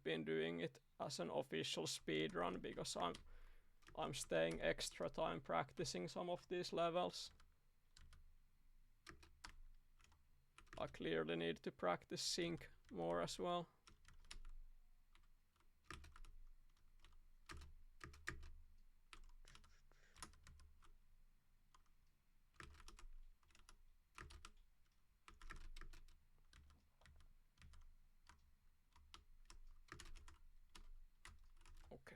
been doing it as an official speed run because I'm staying extra time practicing some of these levels. I clearly need to practice sync more as well. Okay.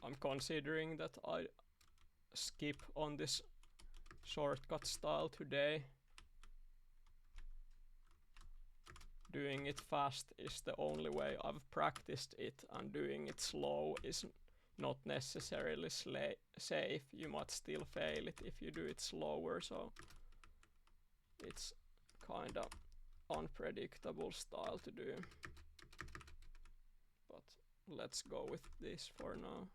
I'm considering that I skip on this shortcut style today. Doing it fast is the only way I've practiced it, and doing it slow is not necessarily safe. You might still fail it if you do it slower, so it's kinda unpredictable style to do. But let's go with this for now.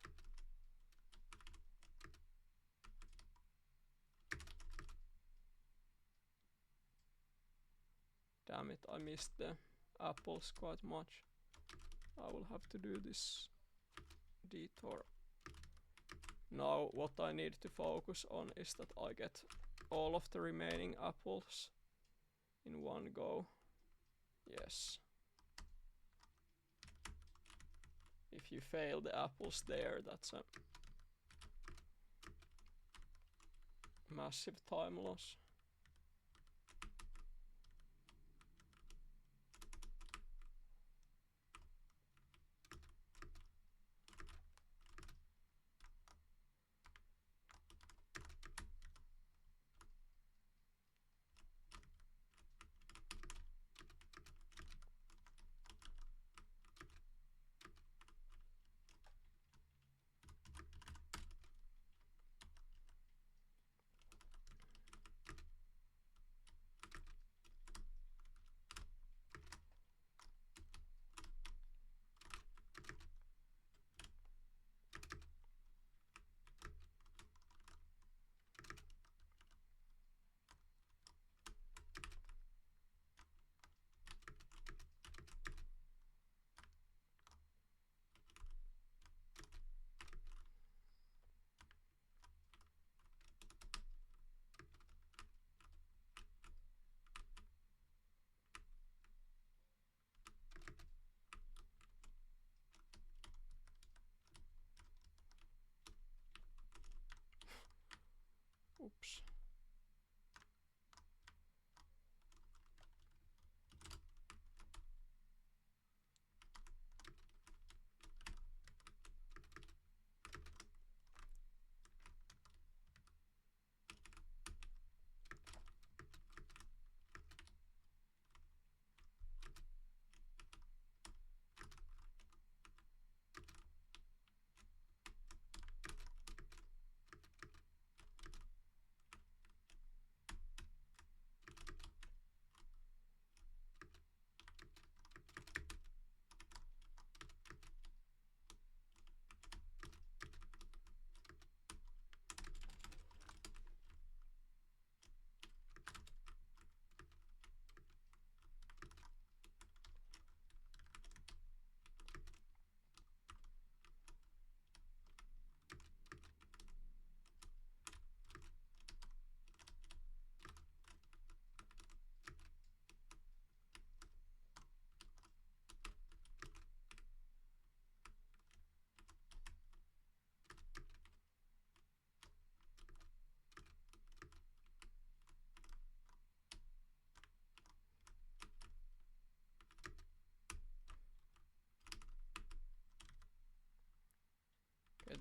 Damn it, I missed the apples quite much. I will have to do this detour. Now what I need to focus on is that I get all of the remaining apples in one go. Yes. If you fail the apples there, that's a massive time loss.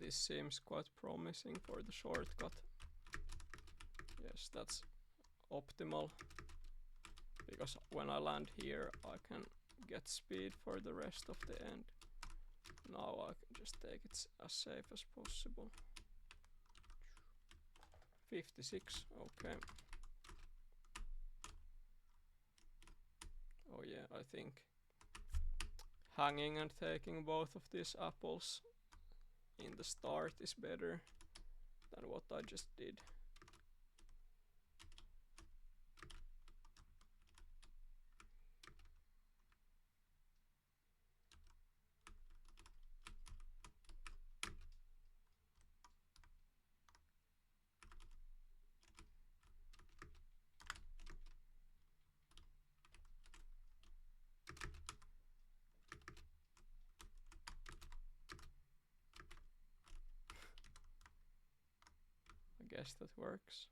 this seems quite promising for the shortcut. Yes, that's optimal. Because when I land here, I can get speed for the rest of the end. Now I can just take it as safe as possible. 56, okay. Oh yeah, I think hanging and taking both of these apples in the start is better than what I just did. I guess that works.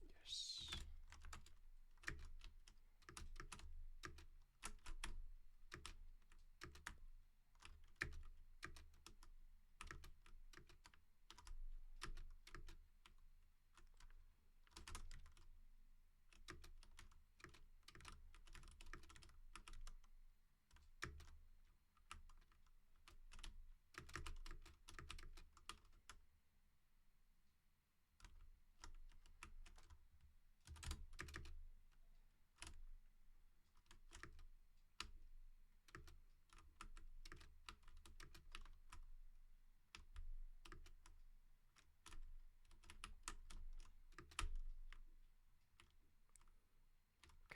Yes.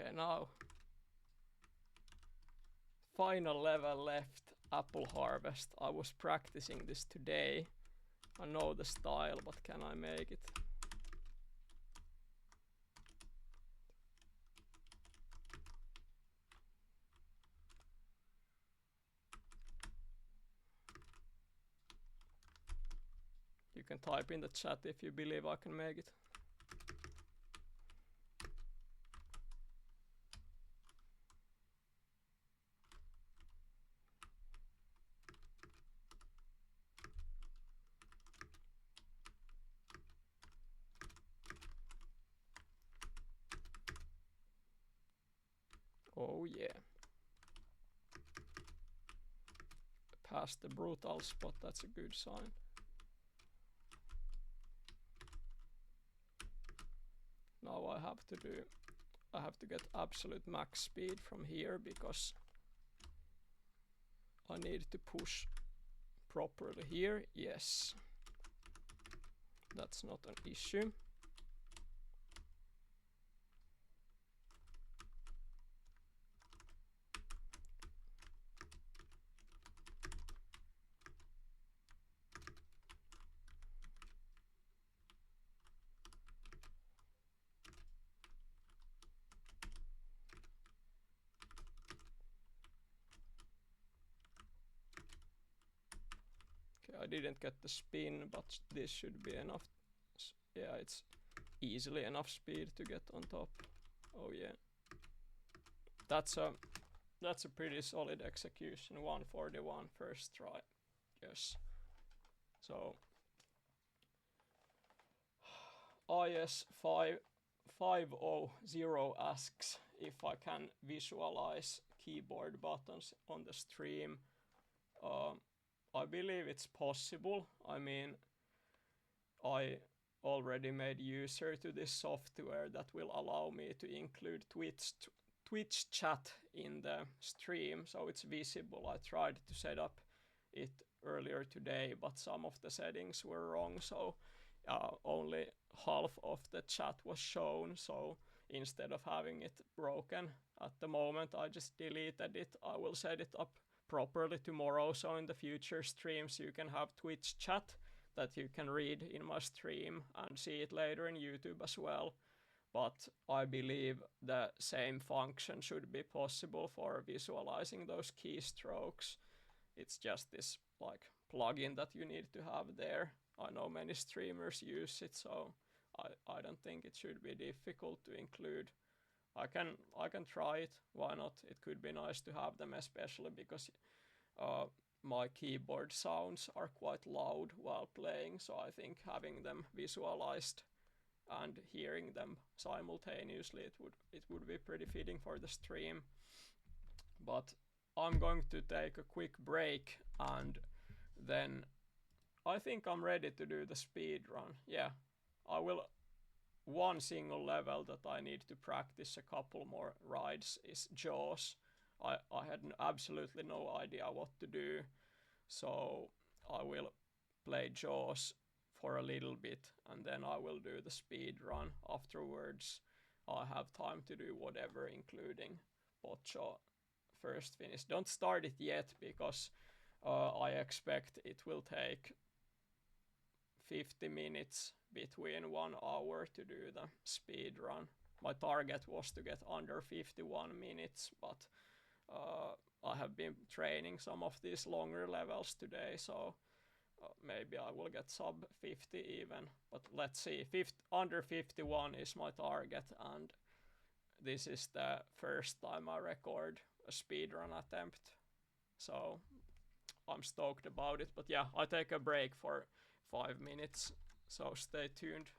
Okay, now final level left, apple harvest. I was practicing this today. I know the style, but can I make it? You can type in the chat if you believe I can make it. Oh yeah. Past the brutal spot, that's a good sign. Now I have to get absolute max speed from here because I need to properly here. Yes, that's not an issue. Okay, I didn't get the spin, but this should be enough. Yeah, it's easily enough speed to get on top. Oh yeah, that's a pretty solid execution. 141 first try. Yes. So IS550 asks if I can visualize keyboard buttons on the stream. I believe it's possible. I mean, I already made user to this software that will allow me to include Twitch chat in the stream, so it's visible. I tried to set up it earlier today, but some of the settings were wrong, so only half of the chat was shown. So instead of having it broken at the moment, I just deleted it. I will set it up properly tomorrow, so in the future streams you can have Twitch chat that you can read in my stream and see it later in YouTube as well. But I believe the same function should be possible for visualizing those keystrokes. It's just this like plugin that you need to have there. I know many streamers use it, so I don't think it should be difficult to include. I can try it. Why not? It could be nice to have them, especially because my keyboard sounds are quite loud while playing, so I think having them visualized and hearing them simultaneously, it would be pretty fitting for the stream. But I'm going to take a quick break, and then I think I'm ready to do the speed run. Yeah, I will. One single level that I need to practice a couple more rides is Jaws. I had absolutely no idea what to do, so I will play Jaws for a little bit, and then I will do the speed run afterwards. I have time to do whatever, including Boccia first finish. Don't start it yet, because I expect it will take 50 minutes between 1 hour to do the speed run. My target was to get under 51 minutes, but I have been training some of these longer levels today, so maybe I will get sub 50 even. But let's see, under 51 is my target, and this is the first time I record a speedrun attempt, so I'm stoked about it. But yeah, I take a break for 5 minutes, so stay tuned.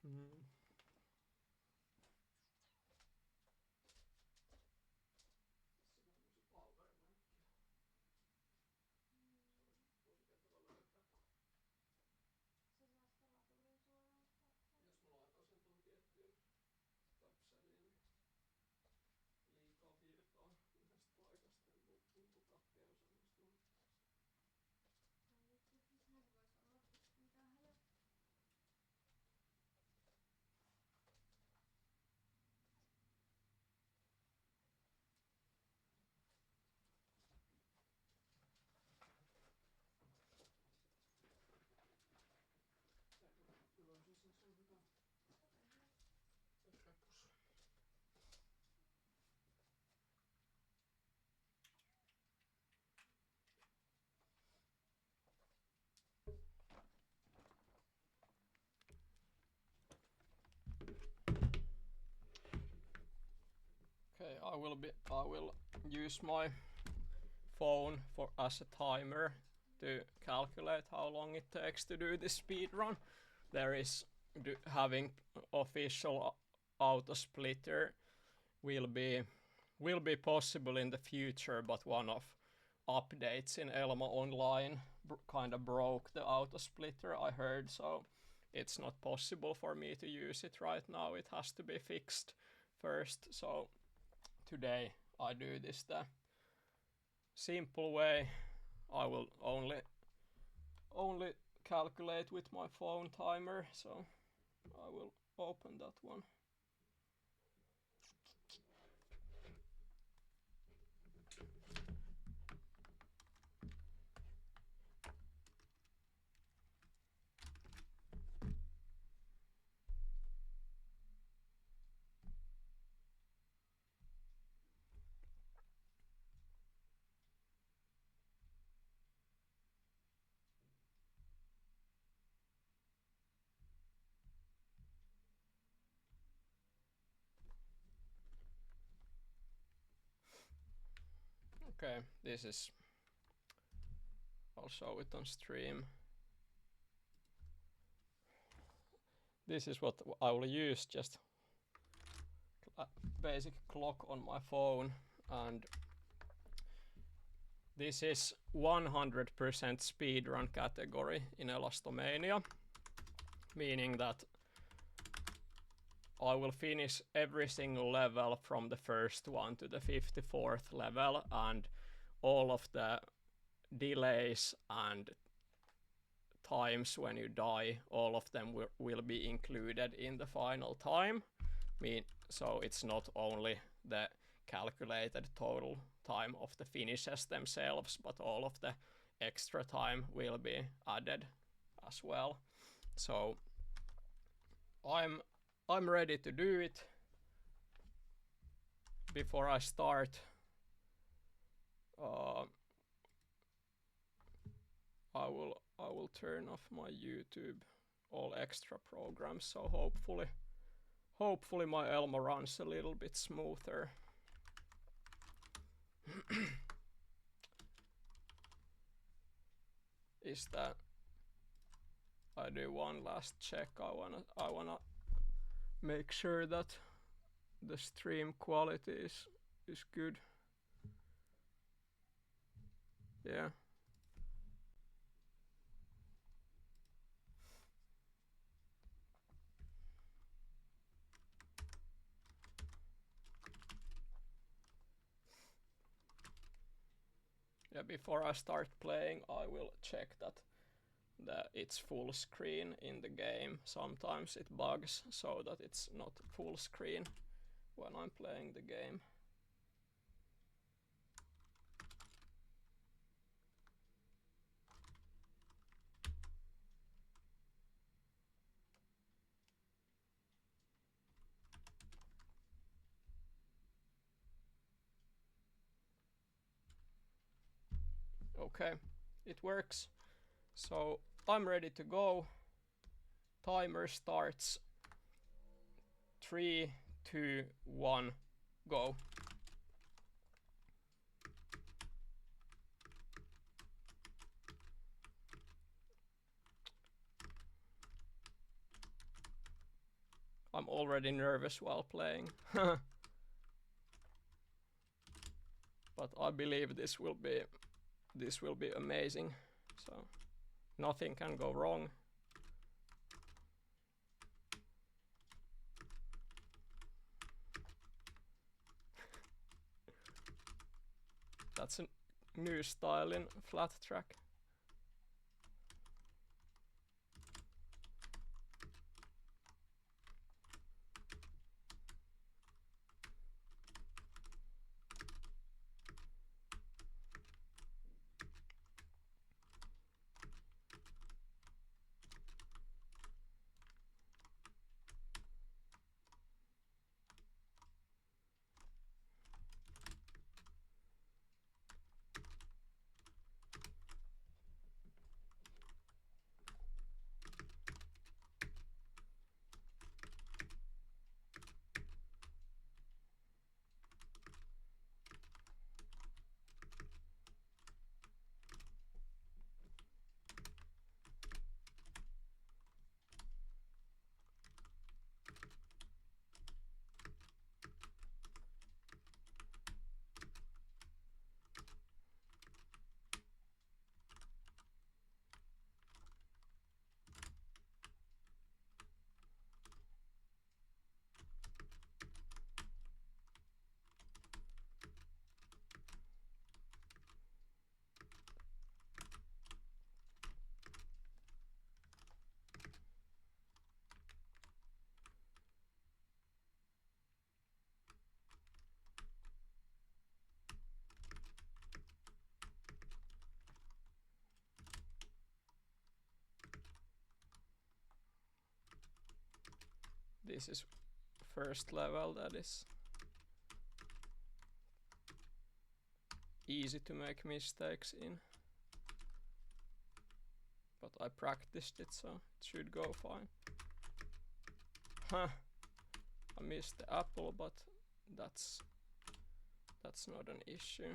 Mm. Jos mä laitan sen tuohon tiettyyn töpseliin, niin liikaa virtaa yhdestä paikasta, niin mun katkeus onnistuu. Sehän se voisi olla, mitä haluat. Ylös, se on hyvä. Repus. Okay, I will use my phone as a timer to calculate how long it takes to do this speed run. There is having official auto splitter will be possible in the future, but one of updates in Elmo Online kind of broke the auto splitter, I heard, so it's not possible for me to use it right now. It has to be fixed first, so today I do this the simple way. I will only calculate with my phone timer, so I will open that one. Okay, this is, I'll show it on stream. This is what I will use, just a basic clock on my phone, and this is 100% speedrun category in Elasto Mania, meaning that I will finish every single level from the first one to the 54th level, and all of the delays and times when you die, all of them will be included in the final time. So it's not only the calculated total time of the finishes themselves, but all of the extra time will be added as well. So I'm ready to do it. Before I start, I will turn off my YouTube, all extra programs, so hopefully my Elmo runs a little bit smoother. Is that I do one last check. I wanna make sure that the stream quality is good. Yeah. Yeah, before I start playing, I will check that it's full screen in the game. Sometimes it bugs so that it's not full screen when I'm playing the game. Okay, it works. So I'm ready to go. Timer starts. 3, 2, 1, go. I'm already nervous while playing. But I believe this will be amazing. So nothing can go wrong. That's a new style in flat track. This is first level that is easy to make mistakes in. But I practiced it, so it should go fine. Huh. I missed the apple, but that's not an issue.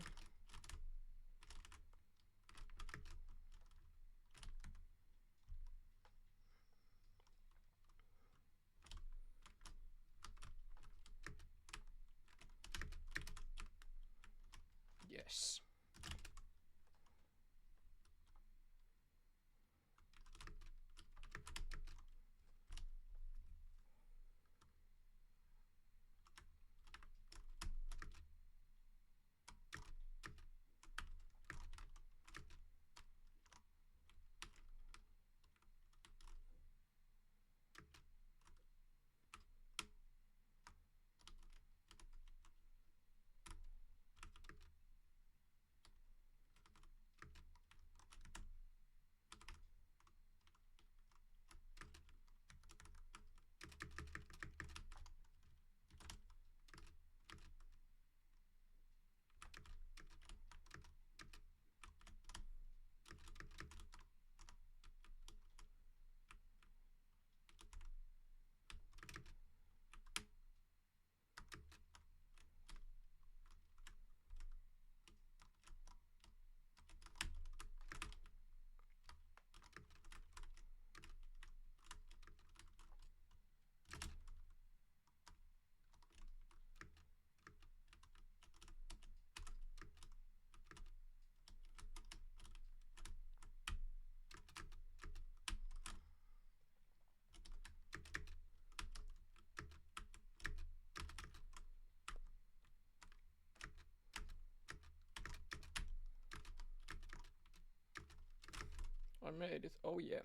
Yes. I made it. Oh yeah.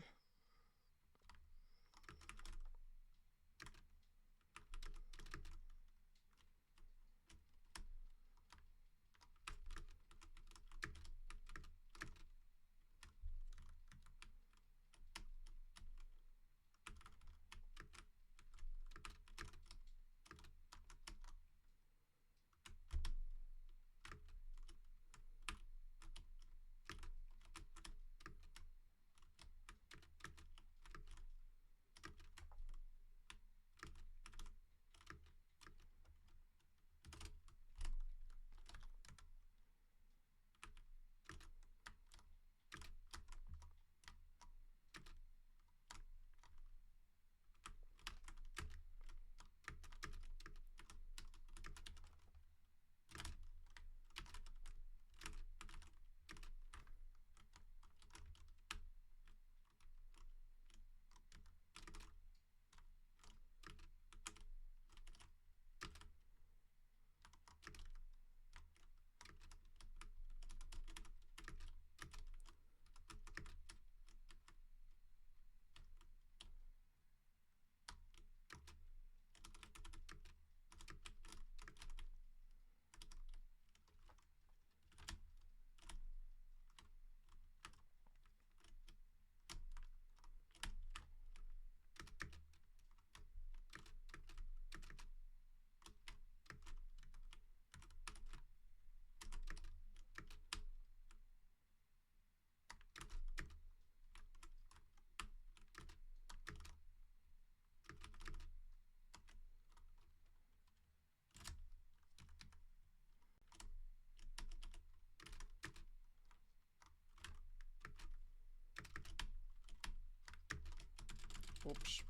Oops.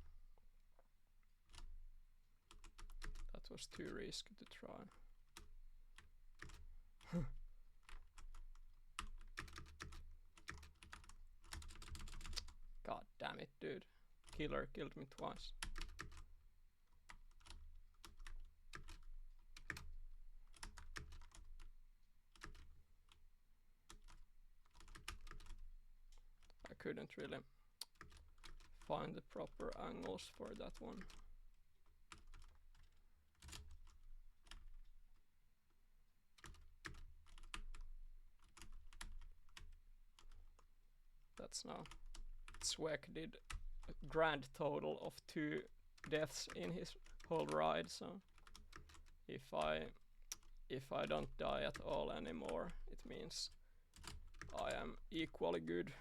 That was too risky to try. God damn it, dude. Killer killed me twice. I couldn't really find the proper angles for that one. That's now. Zweck did a grand total of 2 deaths in his whole ride, so if I don't die at all anymore, it means I am equally good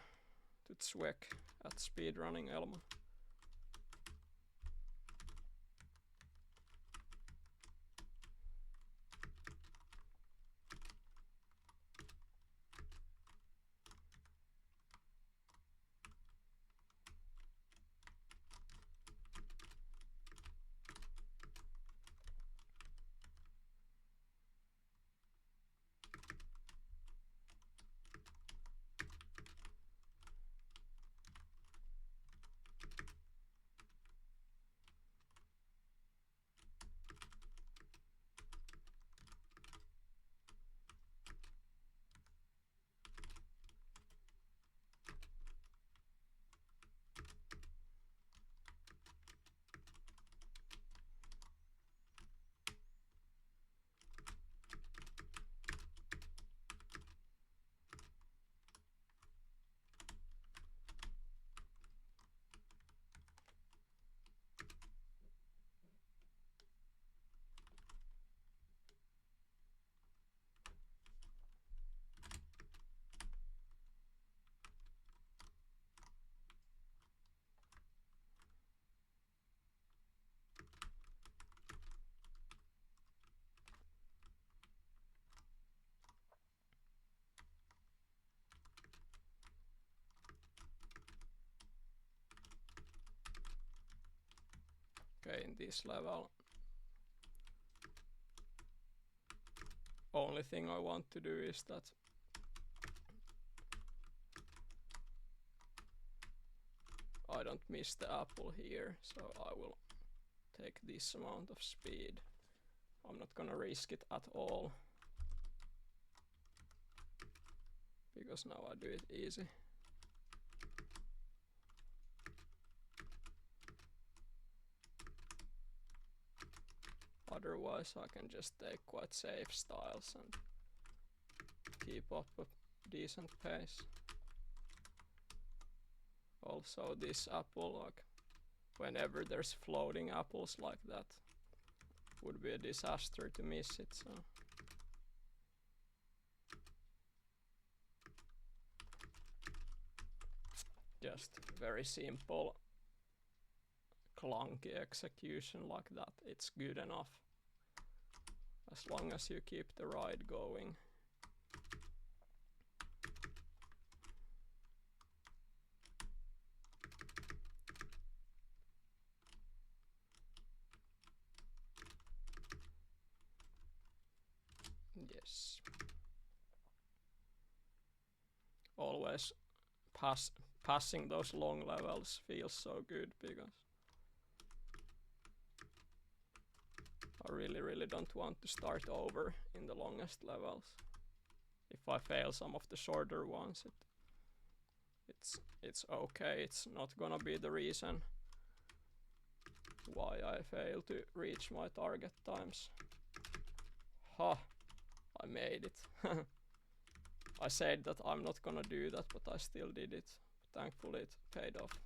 to Zweck at speedrunning Elmo. Okay, in this level, only thing I want to do is that I don't miss the apple here, so I will take this amount of speed. I'm not gonna risk it at all, because now I do it easy. Otherwise I can just take quite safe styles and keep up a decent pace. Also this apple, like whenever there's floating apples like that, would be a disaster to miss it, so just very simple clunky execution like that, it's good enough. As long as you keep the ride going. Yes. Always passing those long levels feels so good, because I really don't want to start over in the longest levels. If I fail some of the shorter ones, it's okay. It's not gonna be the reason why I fail to reach my target times. Ha! I made it. I said that I'm not gonna do that, but I still did it. Thankfully it paid off.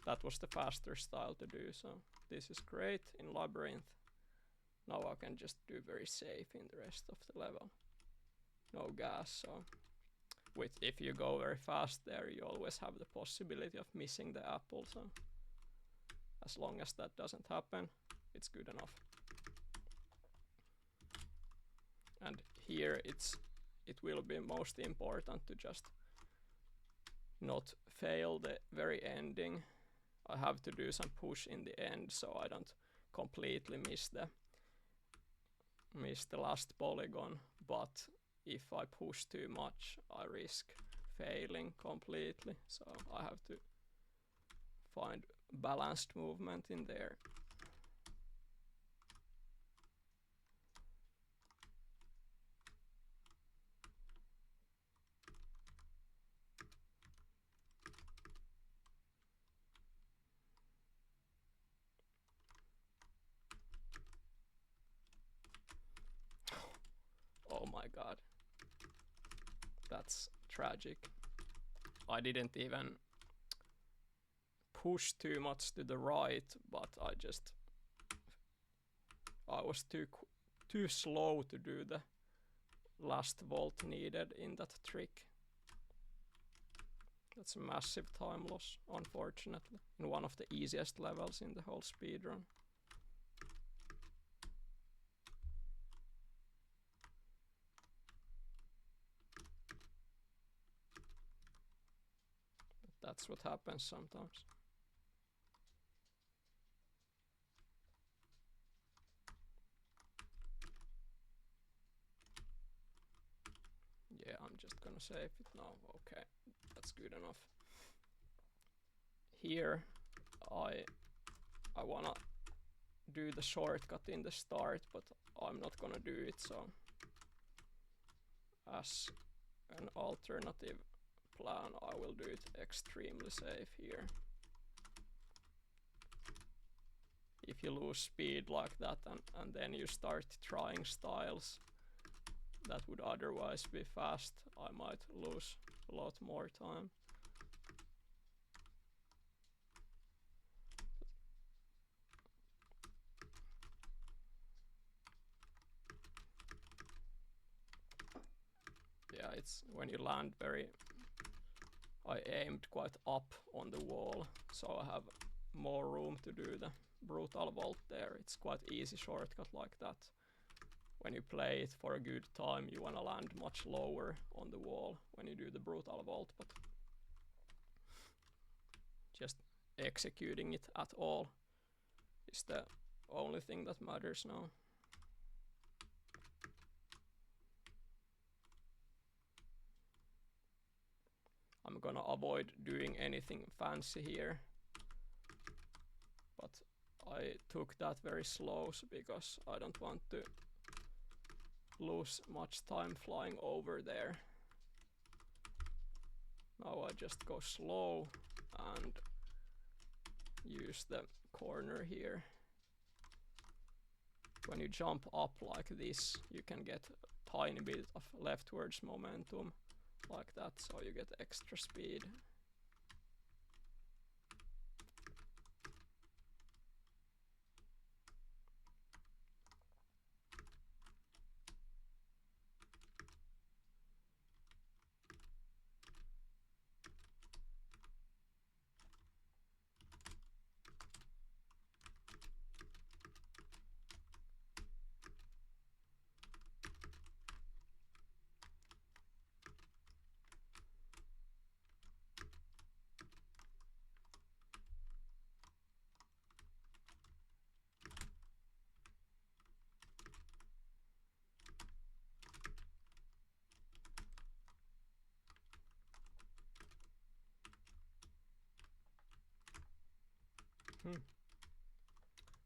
That was the faster style to do, so this is great in Labyrinth. Now I can just do very safe in the rest of the level. No gas, so if you go very fast there, you always have the possibility of missing the apple, so as long as that doesn't happen, it's good enough. And here it will be most important to just not fail the very ending, I have to do some push in the end so I don't completely miss the last polygon, but if I push too much I risk failing completely, so I have to find balanced movement in there. Oh my god, that's tragic. I didn't even push too much to the right, but I was too slow to do the last volt needed in that trick. That's a massive time loss, unfortunately, in one of the easiest levels in the whole speedrun. But that's what happens sometimes. Yeah, I'm just gonna save it now. Okay, that's good enough. Here, I wanna do the shortcut in the start, but I'm not gonna do it, so as an alternative plan I will do it extremely safe here. If you lose speed like that and then you start trying styles that would otherwise be fast, I might lose a lot more time. Yeah, it's when you land very... I aimed quite up on the wall, so I have more room to do the brutal vault there. It's quite easy shortcut like that. When you play it for a good time, you wanna land much lower on the wall when you do the brutal vault, but just executing it at all is the only thing that matters now. I'm gonna avoid doing anything fancy here, but I took that very slow because I don't want to lose much time flying over there. Now I just go slow and use the corner here. When you jump up like this, you can get a tiny bit of leftwards momentum like that, so you get extra speed.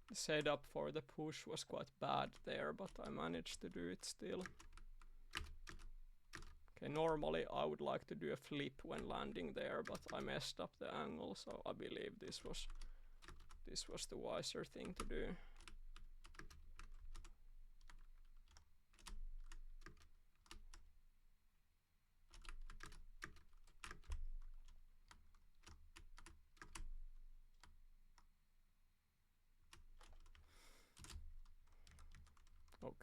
The setup for the push was quite bad there, but I managed to do it still. Okay, normally I would like to do a flip when landing there, but I messed up the angle, so I believe this was the wiser thing to do.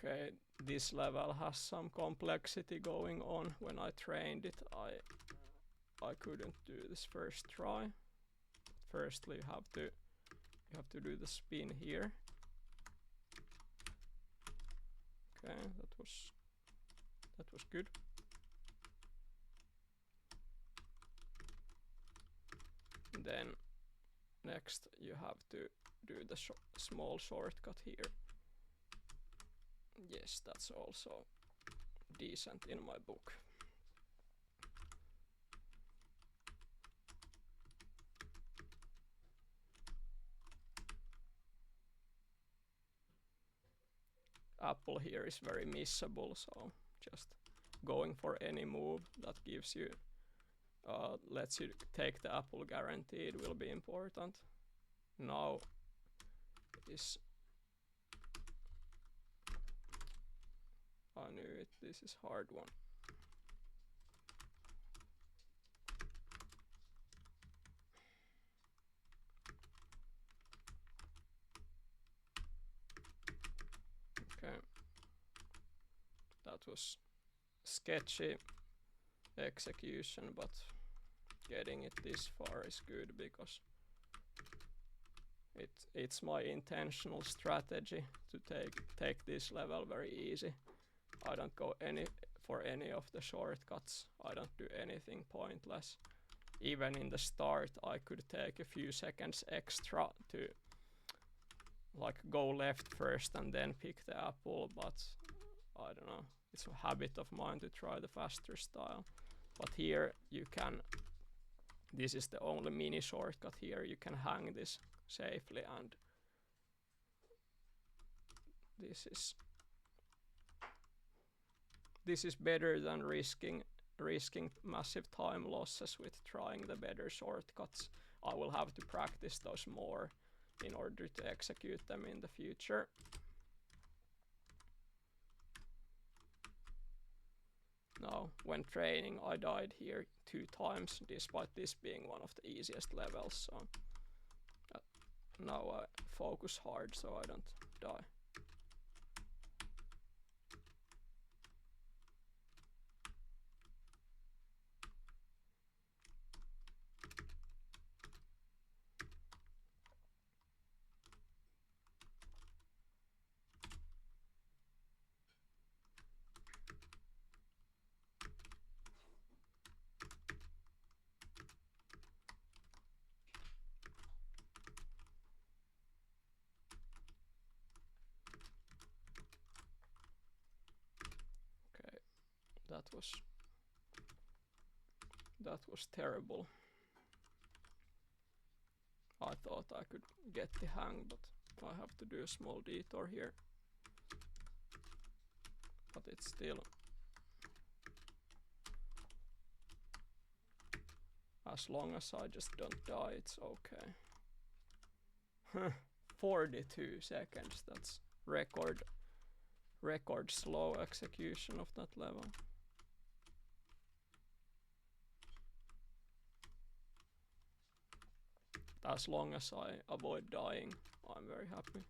Okay, this level has some complexity going on. When I trained it, I couldn't do this first try. Firstly, you have to do the spin here. Okay, that was good. And then next you have to do the small shortcut here. Yes, that's also decent in my book. Apple here is very missable, so just going for any move that gives you lets you take the apple guaranteed will be important. Now is I knew it, this is hard one. Okay, that was sketchy execution, but getting it this far is good because it's my intentional strategy to take this level very easy. I don't go for any of the shortcuts. I don't do anything pointless. Even in the start I could take a few seconds extra to like go left first and then pick the apple, but I don't know, it's a habit of mine to try the faster style. But here you can, this is the only mini shortcut here, you can hang this safely, and this is better than risking massive time losses with trying the better shortcuts. I will have to practice those more in order to execute them in the future. Now, when training, I died here 2 times, despite this being one of the easiest levels, so now I focus hard so I don't die. That was terrible. I thought I could get the hang, but I have to do a small detour here. But it's still, as long as I just don't die, it's okay. 42 seconds, that's record slow execution of that level. As long as I avoid dying, I'm very happy.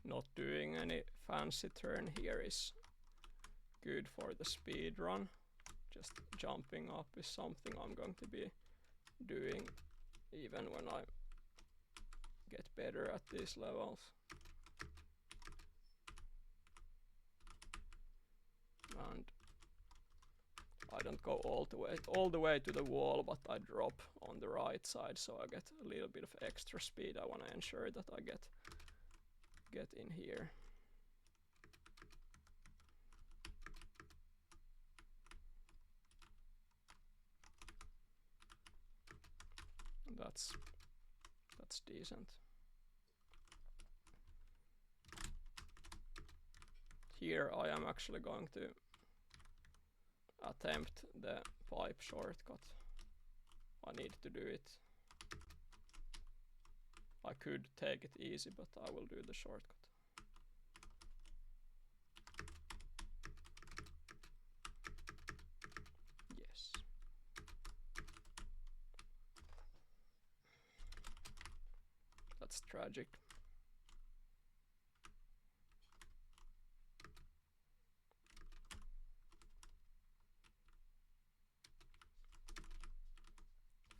Not doing any fancy turn here is good for the speed run. Just jumping up is something I'm going to be doing even when I get better at these levels. And I don't go all the way to the wall, but I drop on the right side so I get a little bit of extra speed. I want to ensure that I get in here. That's decent. Here I am actually going to attempt the pipe shortcut. I need to do it. I could take it easy, but I will do the shortcut. That's tragic.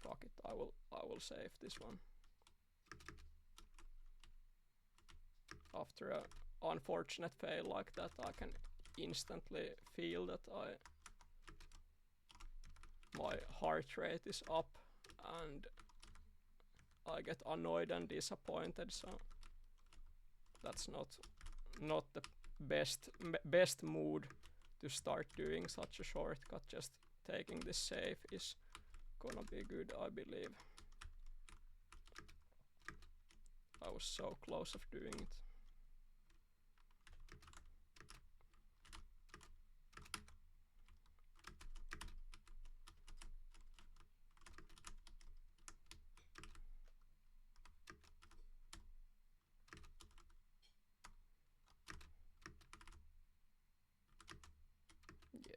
Fuck it, I will save this one. After a unfortunate fail like that, I can instantly feel that my heart rate is up and I get annoyed and disappointed, so that's not the best mood to start doing such a shortcut. Just taking this save is gonna be good, I believe. I was so close of doing it.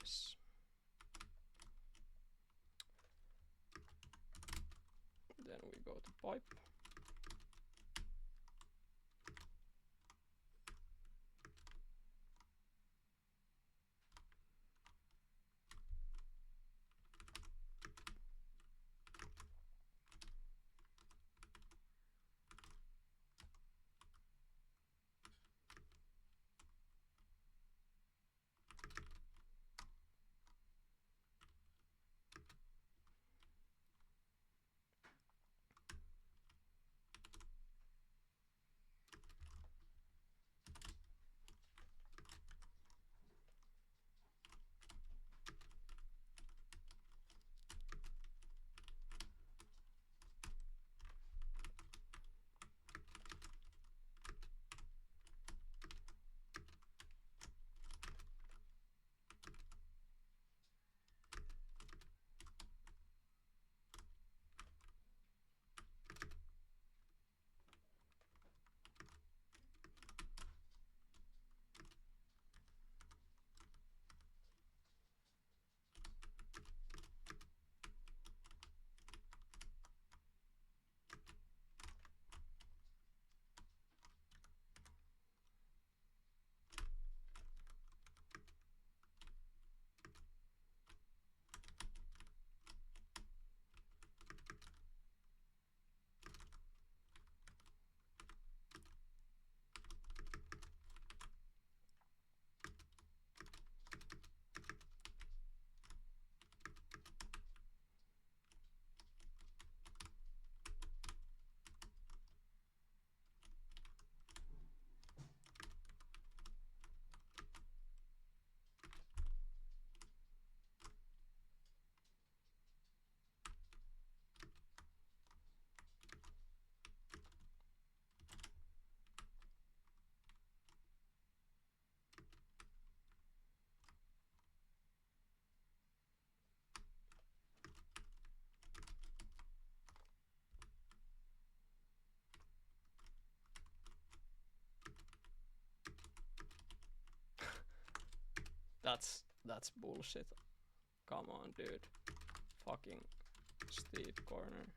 Yes. Then we go to pipe. That's bullshit. Come on, dude. Fucking steep corner.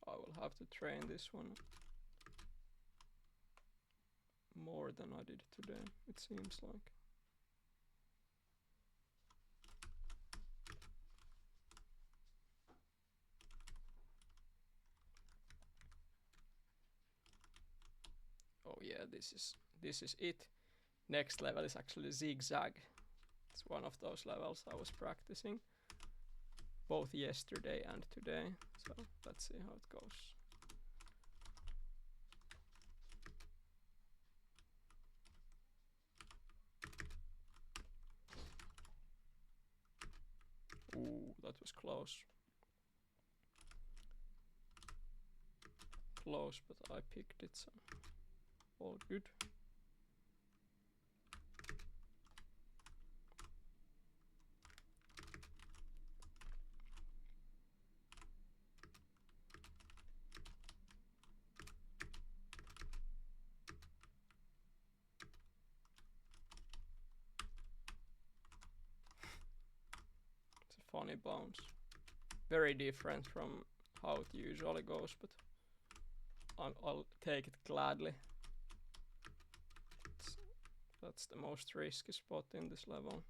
I will have to train this one more than I did today, it seems like. Oh yeah, this is it. Next level is actually zigzag. It's one of those levels I was practicing both yesterday and today. So let's see how it goes. Ooh, that was close. Close, but I picked it, so all good. funny bounce. Very different from how it usually goes, but I'll take it gladly. That's the most risky spot in this level.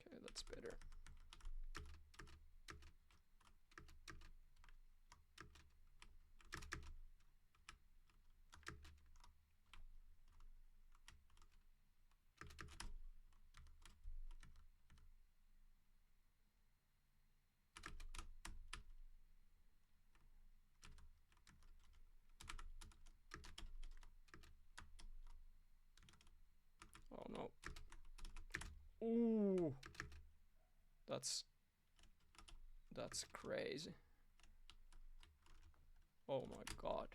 Okay, that's better. Oh no. Ooh. That's crazy. Oh my god.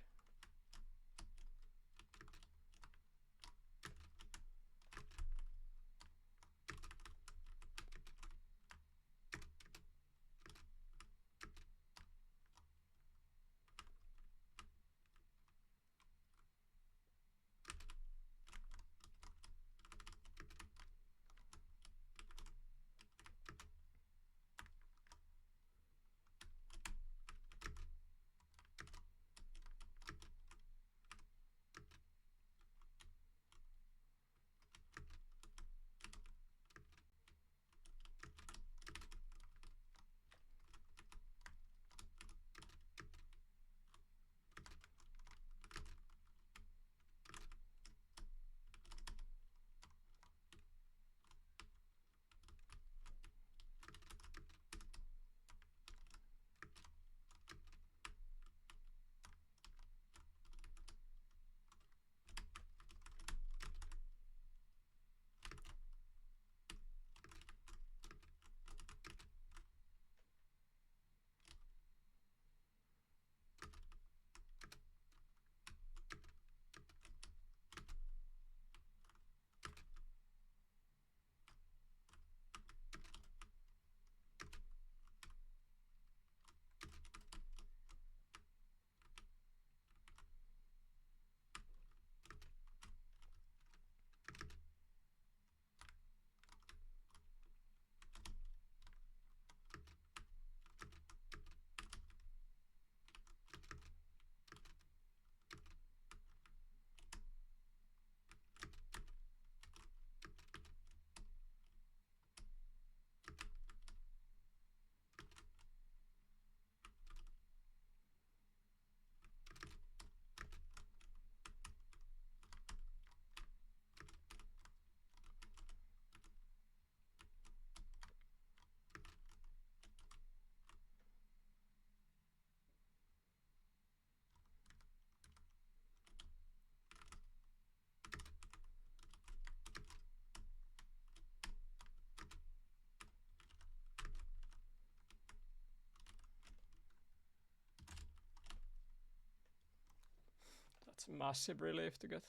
That's a massive relief to get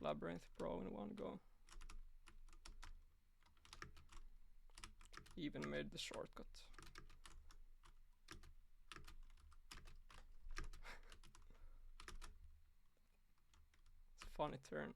Labyrinth Pro in one go. Even made the shortcut. It's a funny turn.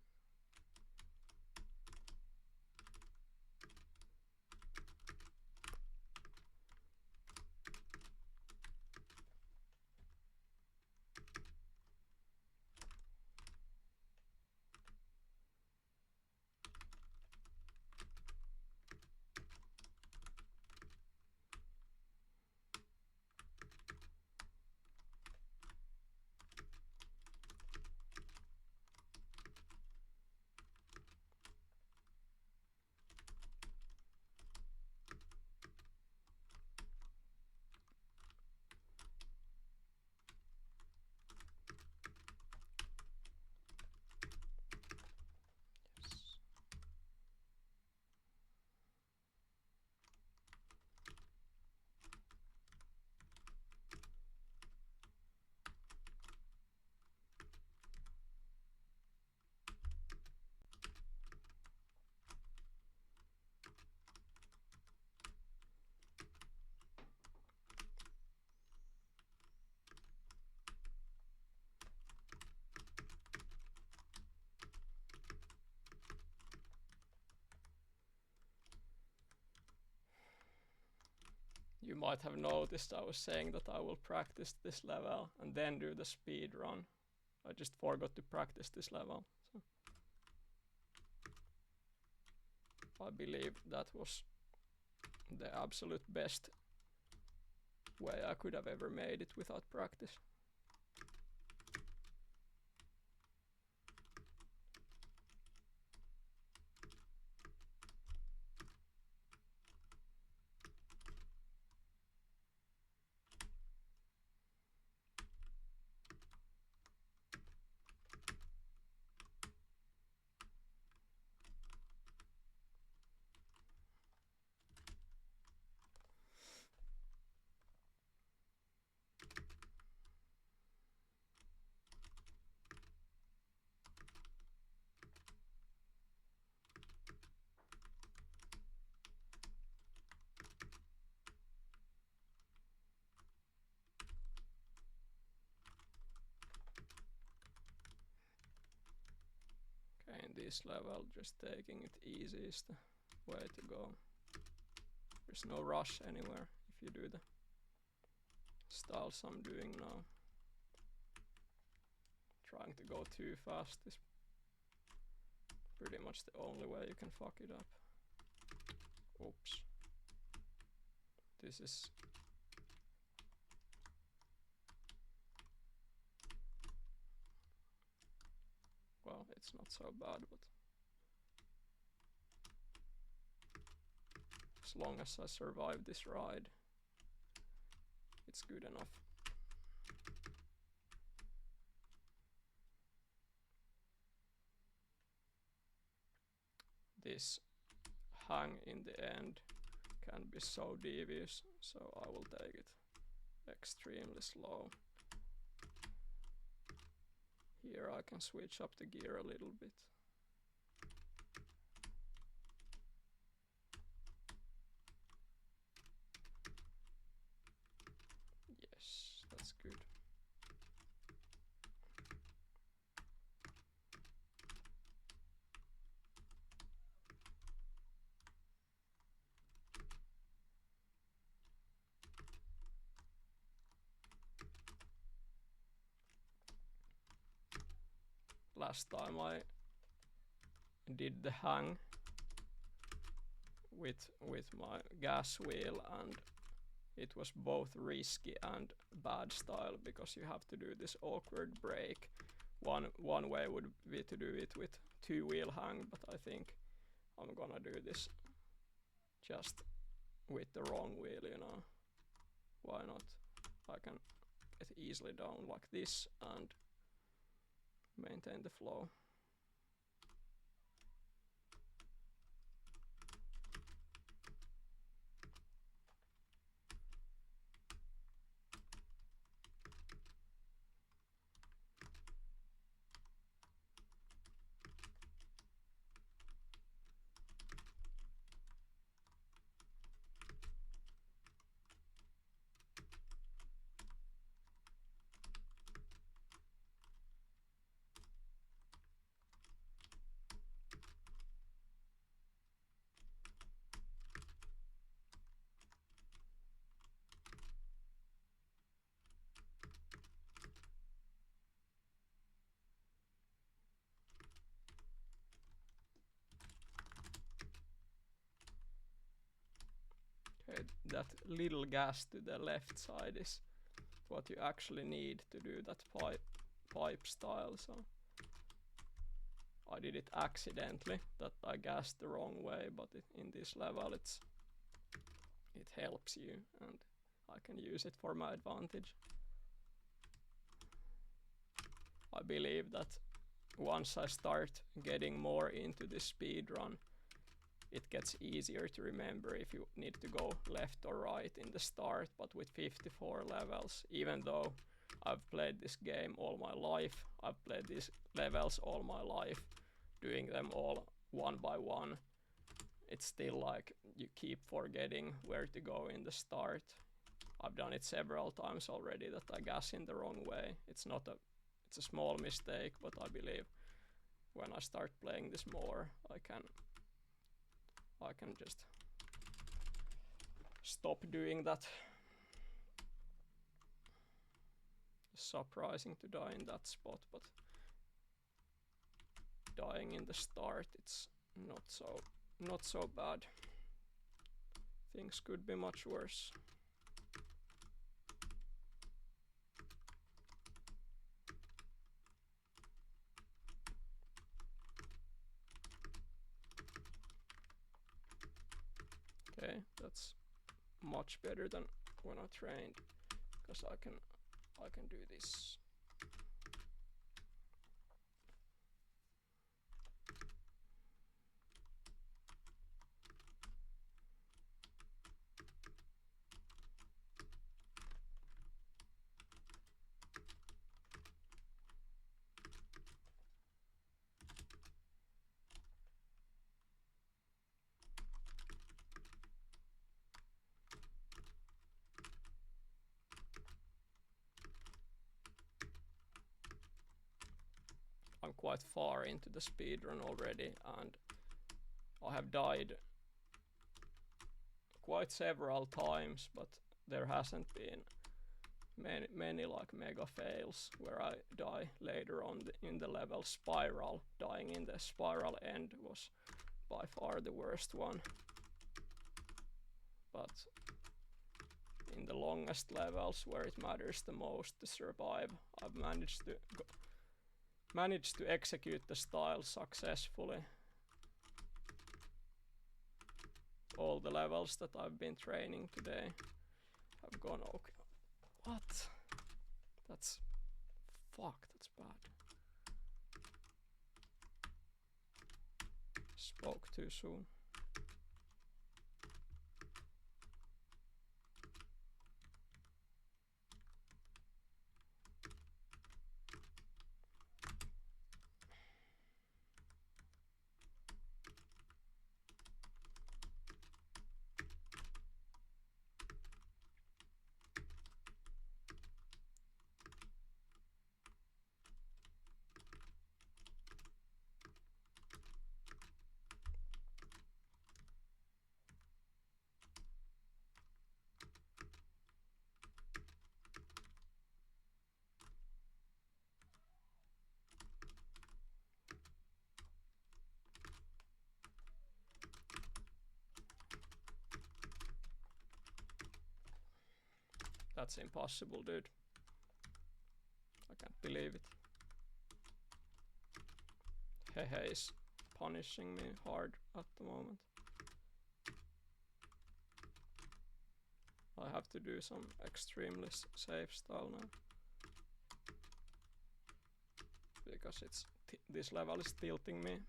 You might have noticed I was saying that I will practice this level and then do the speed run. I just forgot to practice this level. So I believe that was the absolute best way I could have ever made it without practice. Okay, in this level, just taking it easy is the way to go. There's no rush anywhere if you do the styles I'm doing now. Trying to go too fast is pretty much the only way you can fuck it up. Oops. This is... well, it's not so bad, but as long as I survive this ride, it's good enough. This hang in the end can be so devious, so I will take it extremely slow. Here I can switch up the gear a little bit. Yes, that's good. Last time I did the hang with my gas wheel, and it was both risky and bad style because you have to do this awkward brake. One way would be to do it with two wheel hang, but I think I'm gonna do this just with the wrong wheel, you know. Why not? I can get easily down like this and maintain the flow. Okay, that little gas to the left side is what you actually need to do that pipe style, so I did it accidentally that I gassed the wrong way, but in this level it helps you and I can use it for my advantage. I believe that once I start getting more into this speed run, it gets easier to remember if you need to go left or right in the start, but with 54 levels, even though I've played this game all my life, I've played these levels all my life, doing them all one by one, it's still like you keep forgetting where to go in the start. I've done it several times already that I gas in the wrong way. It's a small mistake, but I believe when I start playing this more, I can just stop doing that. Surprising to die in that spot, but dying in the start, it's not so bad. Things could be much worse. Okay, that's much better than when I trained, because I can do this. I'm quite far into the speedrun already, and I have died quite several times, but there hasn't been many like mega fails where I die later on in the level. Spiral, dying in the spiral end was by far the worst one. But in the longest levels where it matters the most to survive, I've managed to execute the style successfully. All the levels that I've been training today have gone okay. What? That's bad. Spoke too soon. That's impossible, dude. I can't believe it. Hehe is punishing me hard at the moment. I have to do some extremely safe style now. Because this level is tilting me.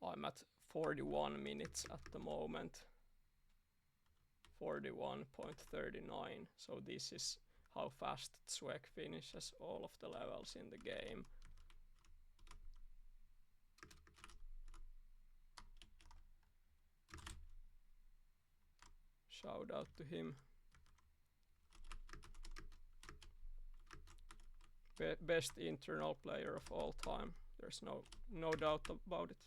I'm at 41 minutes at the moment. 41.39. So this is how fast Zweck finishes all of the levels in the game. Shout out to him. Best internal player of all time. There's no doubt about it.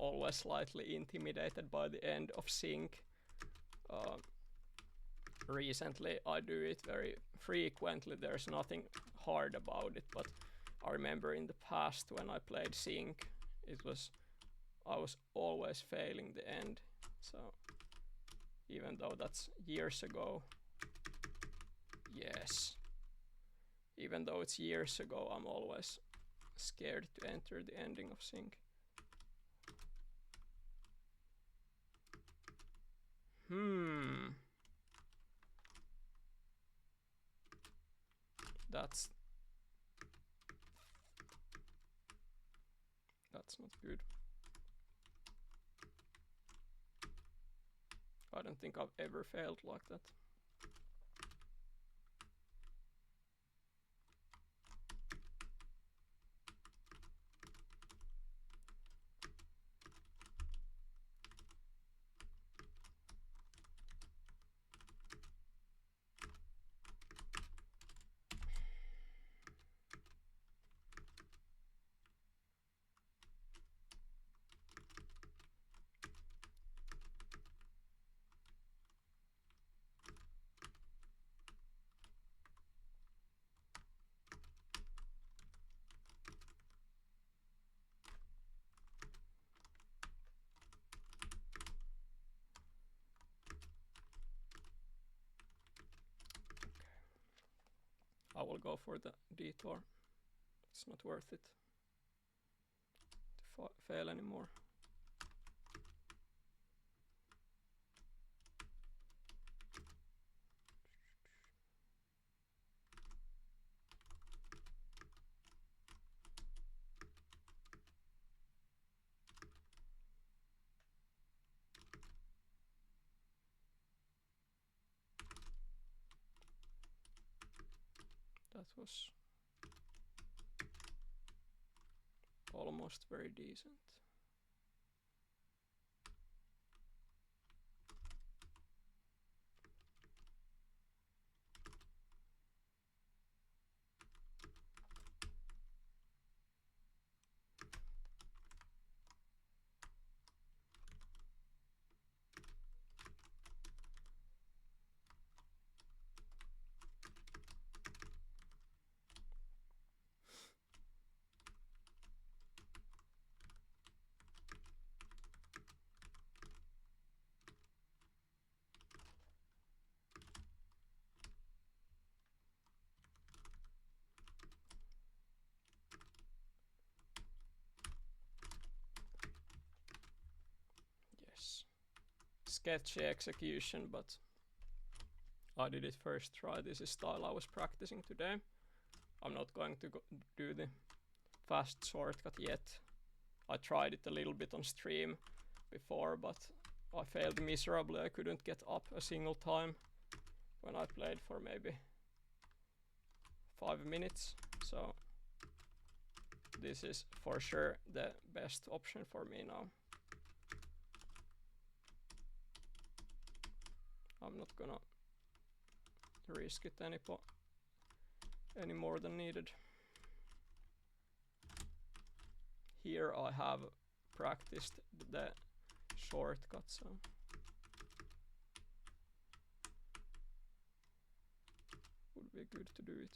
always slightly intimidated by the end of sync. Recently I do it very frequently, there's nothing hard about it, but I remember in the past when I played sync, I was always failing the end. So even though that's years ago, yes, even though it's years ago, I'm always scared to enter the ending of sync. That's not good. I don't think I've ever failed like that. I will go for the detour. It's not worth it to fail anymore. That was almost very decent. Yes. Sketchy execution, but I did it first try. This is style I was practicing today. I'm not going to do the fast shortcut yet. I tried it a little bit on stream before, but I failed miserably. I couldn't get up a single time when I played for maybe 5 minutes. So this is for sure the best option for me now. I'm not gonna risk it any more than needed. Here I have practiced the shortcut, so would be good to do it.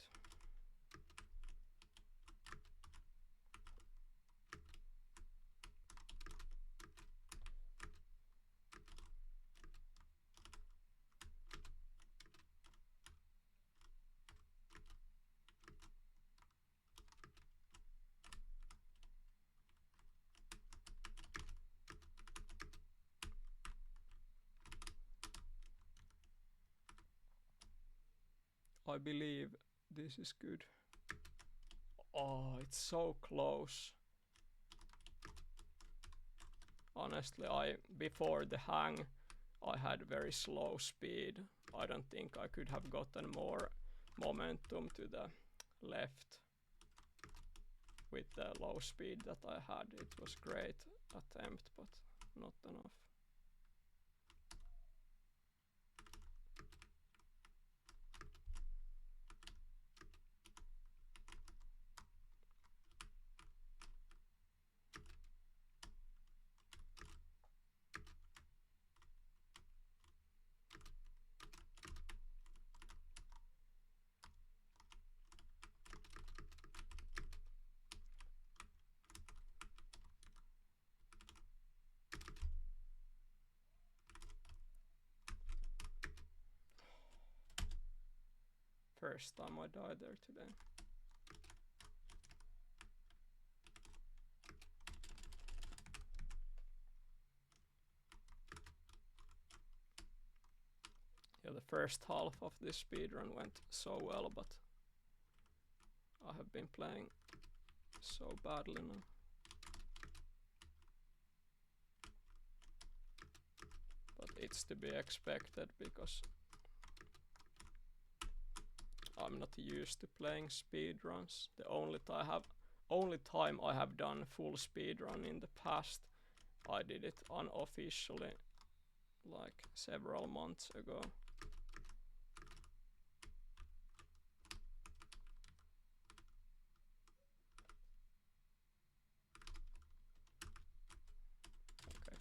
I believe this is good. Oh, it's so close. Honestly, before the hang, I had very slow speed. I don't think I could have gotten more momentum to the left with the low speed that I had. It was great attempt, but not enough. first time I died there today. Yeah, the first half of this speedrun went so well, but I have been playing so badly now. But it's to be expected because I'm not used to playing speedruns. The only time I have done full speedrun in the past, I did it unofficially like several months ago. Okay.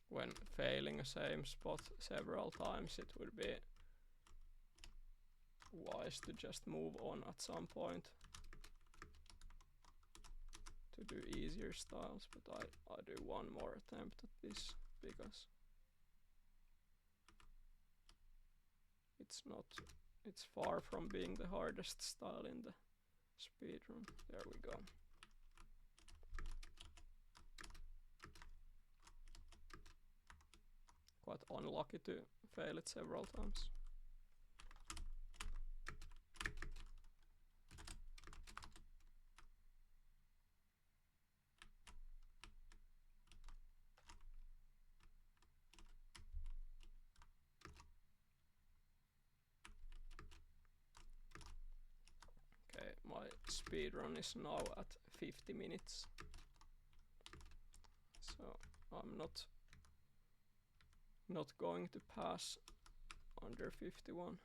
When failing a same spot several times, it would be wise to just move on at some point to do easier styles, but I do one more attempt at this because it's far from being the hardest style in the speedrun. There we go. Quite unlucky to fail it several times. Okay, my speedrun is now at 50 minutes. So I'm not going to pass under 51.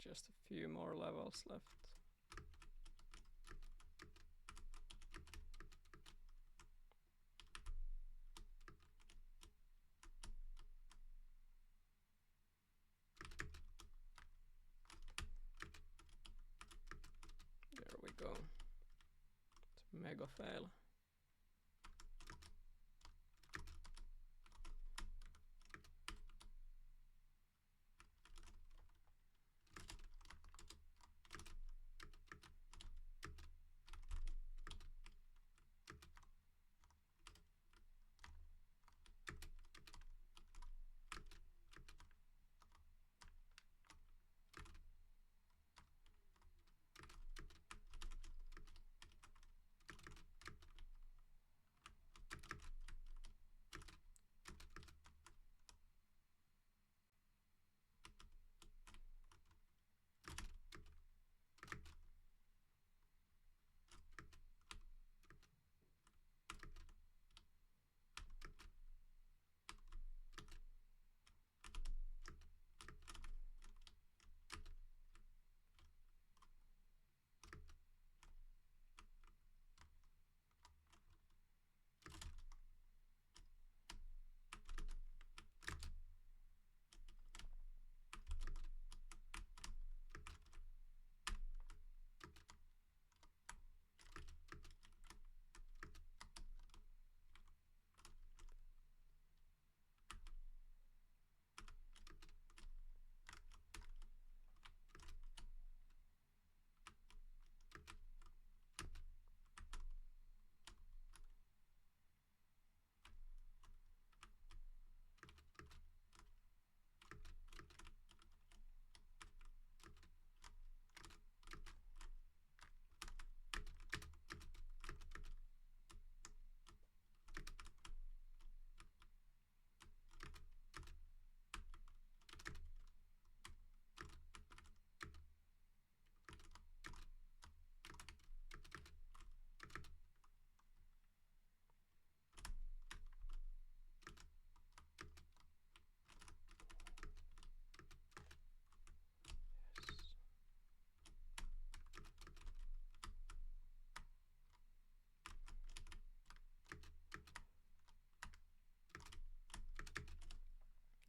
Just a few more levels left. There we go. It's a mega fail.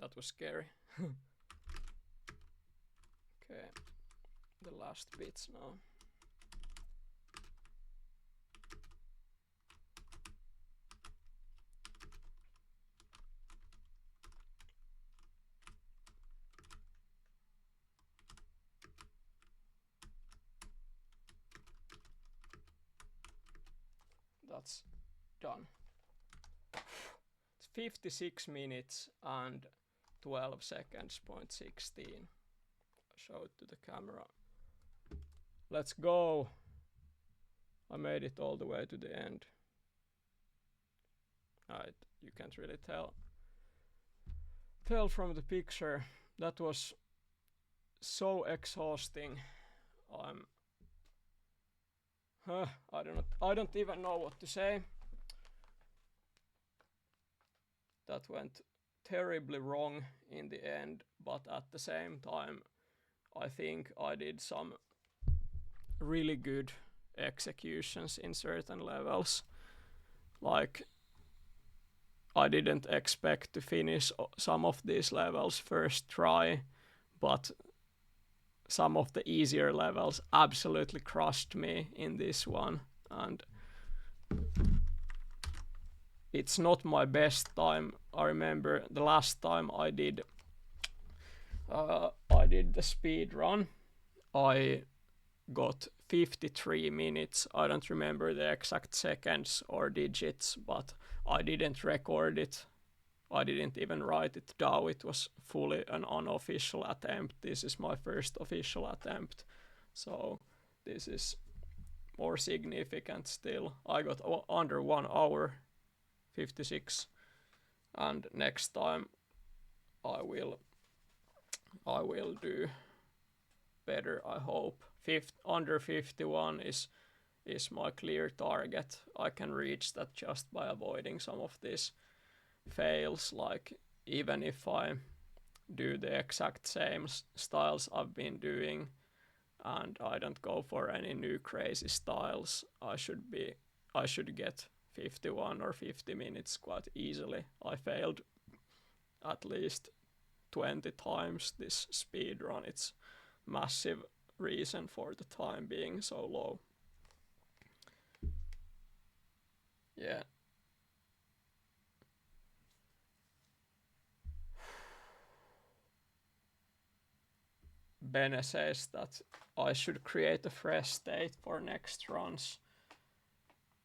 That was scary. Okay, the last bits now. That's done. It's 56 minutes and 12 seconds, 0.16. Show it to the camera. Let's go. I made it all the way to the end. You can't really tell from the picture. That was so exhausting. I don't even know what to say. That went terribly wrong in the end, but at the same time, I think I did some really good executions in certain levels. Like, I didn't expect to finish some of these levels first try, but some of the easier levels absolutely crushed me in this one, and it's not my best time. I remember the last time I did the speed run, I got 53 minutes. I don't remember the exact seconds or digits, but I didn't record it. I didn't even write it down. It was fully an unofficial attempt. This is my first official attempt, so this is more significant still. I got under 1 hour 56, and next time I will do better, I hope. Under 51 is my clear target. I can reach that just by avoiding some of these fails. Like, even if I do the exact same styles I've been doing, and I don't go for any new crazy styles, I should get 51 or 50 minutes quite easily. I failed at least 20 times this speed run. It's massive reason for the time being so low. Yeah. Bene says that I should create a fresh state for next runs.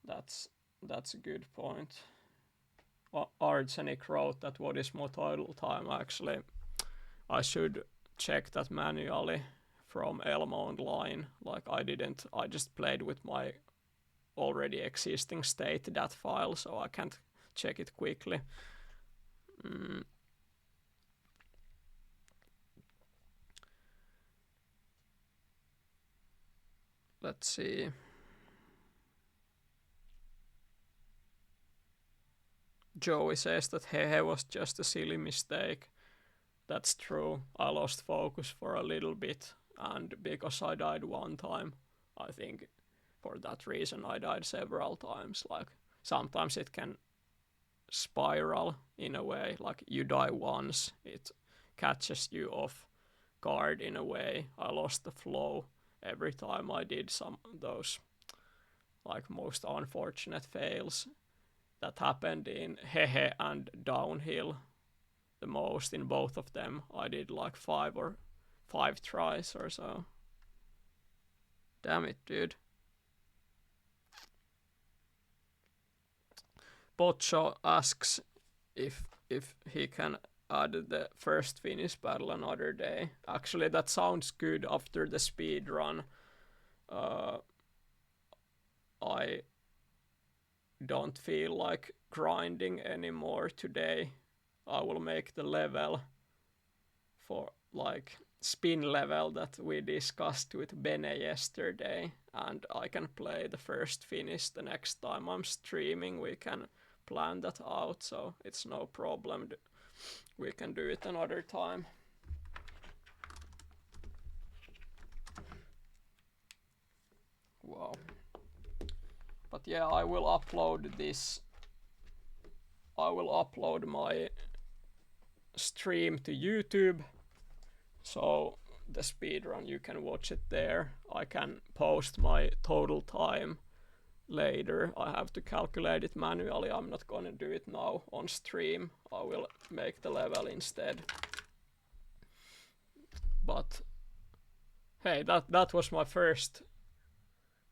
That's a good point. Arsenic wrote that what is my total time. Actually, I should check that manually from Elmo line. Like I just played with my already existing state that file, so I can't check it quickly. Let's see. Joey says that Hehe was just a silly mistake. That's true. I lost focus for a little bit, and because I died one time, I think for that reason I died several times. Like sometimes it can spiral in a way, like you die once, it catches you off guard in a way. I lost the flow every time I did some of those like most unfortunate fails that happened in Hehe and Downhill the most. In both of them I did like 5 tries or so. Damn it, dude. Botcho asks if he can add the first Finnish battle another day. Actually, that sounds good after the speed run. I don't feel like grinding anymore today. I will make the level for like spin level that we discussed with Bene yesterday, and I can play the first Finnish the next time I'm streaming. We can plan that out, so it's no problem. We can do it another time. Wow. But yeah, I will upload this. I will upload my stream to YouTube, so the speedrun, you can watch it there. I can post my total time later. I have to calculate it manually. I'm not gonna do it now on stream. I will make the level instead. But hey, that was my first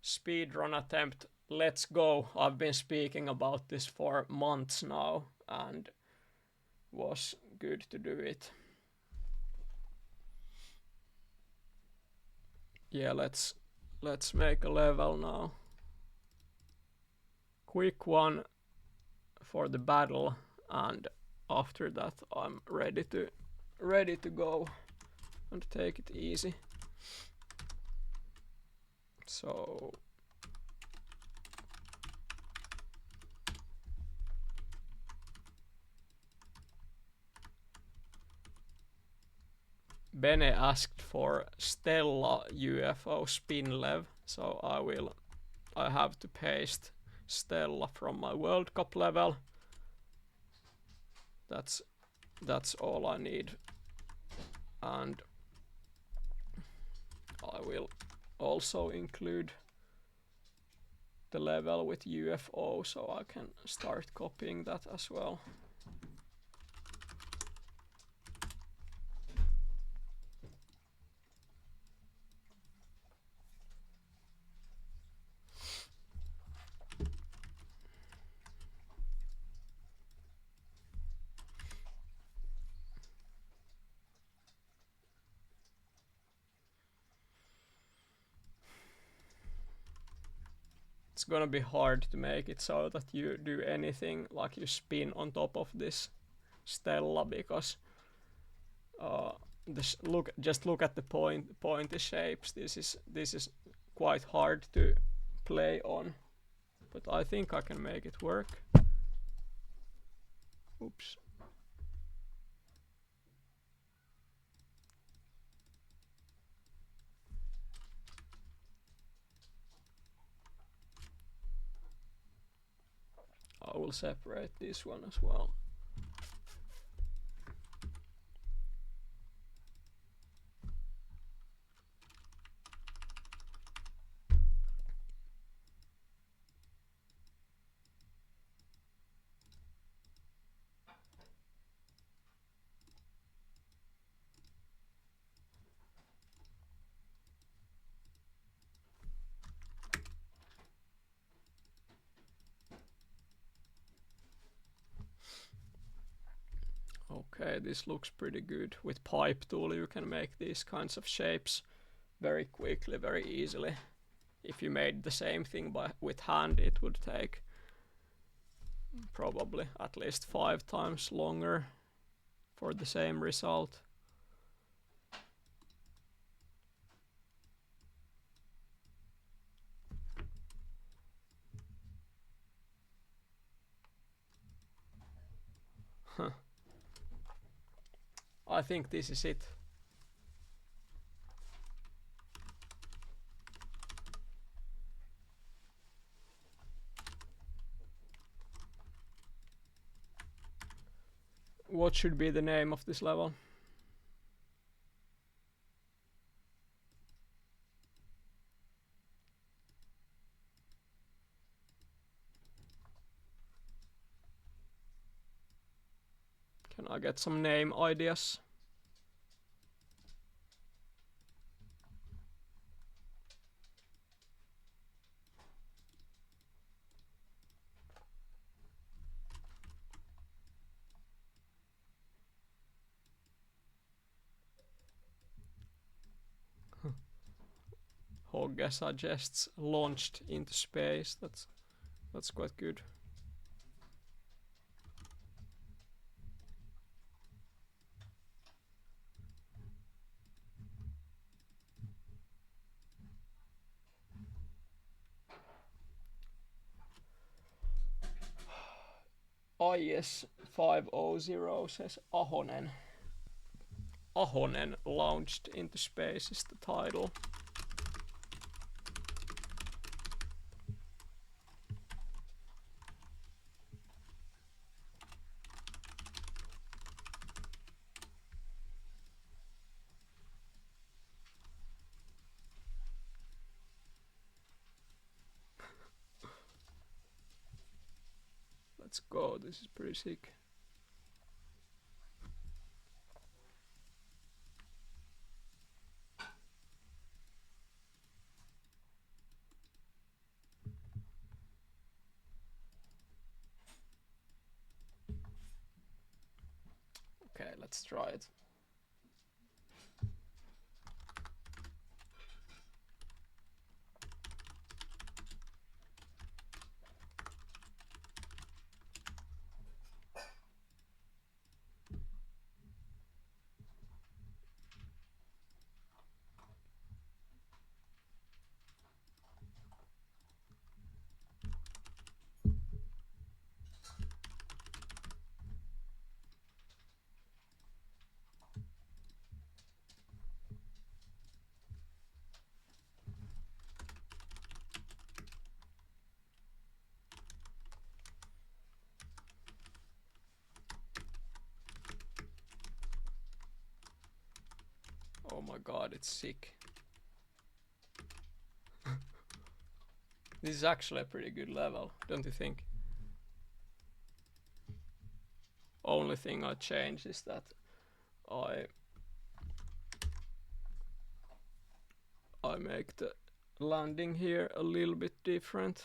speedrun attempt. Let's go. I've been speaking about this for months now, and was good to do it. Yeah, let's make a level now. Quick one for the battle, and after that I'm ready to go and take it easy. So Bene asked for Stella UFO spin lev, so I have to paste Stella from my World Cup level. That's all I need, and I will also include the level with UFO, so I can start copying that as well. It's gonna be hard to make it so that you do anything like you spin on top of this Stella, because just look at the pointy shapes. This is quite hard to play on, but I think I can make it work. Oops. I will separate this one as well. Okay, this looks pretty good. With pipe tool you can make these kinds of shapes very quickly, very easily. If you made the same thing with hand, it would take probably at least 5 times longer for the same result. Huh. I think this is it. What should be the name of this level? Can I get some name ideas? Hogge suggests launched into space. That's quite good. IS500 says Ahonen. Ahonen launched into space is the title. Let's go, this is pretty sick. Okay, let's try it. Oh my god, it's sick. This is actually a pretty good level, don't you think? Only thing I change is that I make the landing here a little bit different.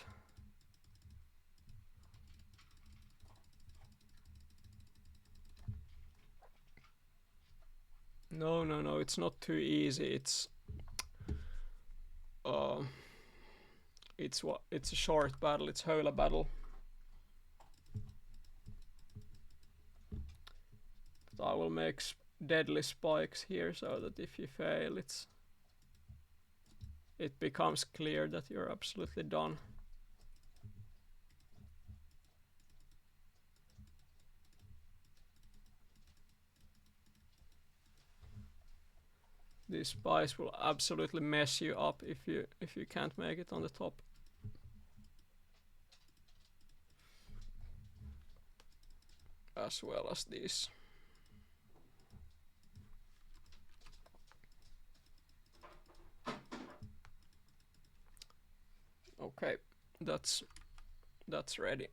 No, it's not too easy. It's a short battle. It's Höla battle. But I will make deadly spikes here so that if you fail, it becomes clear that you're absolutely done. These spikes will absolutely mess you up if you can't make it on the top. as well as these. Okay, that's ready.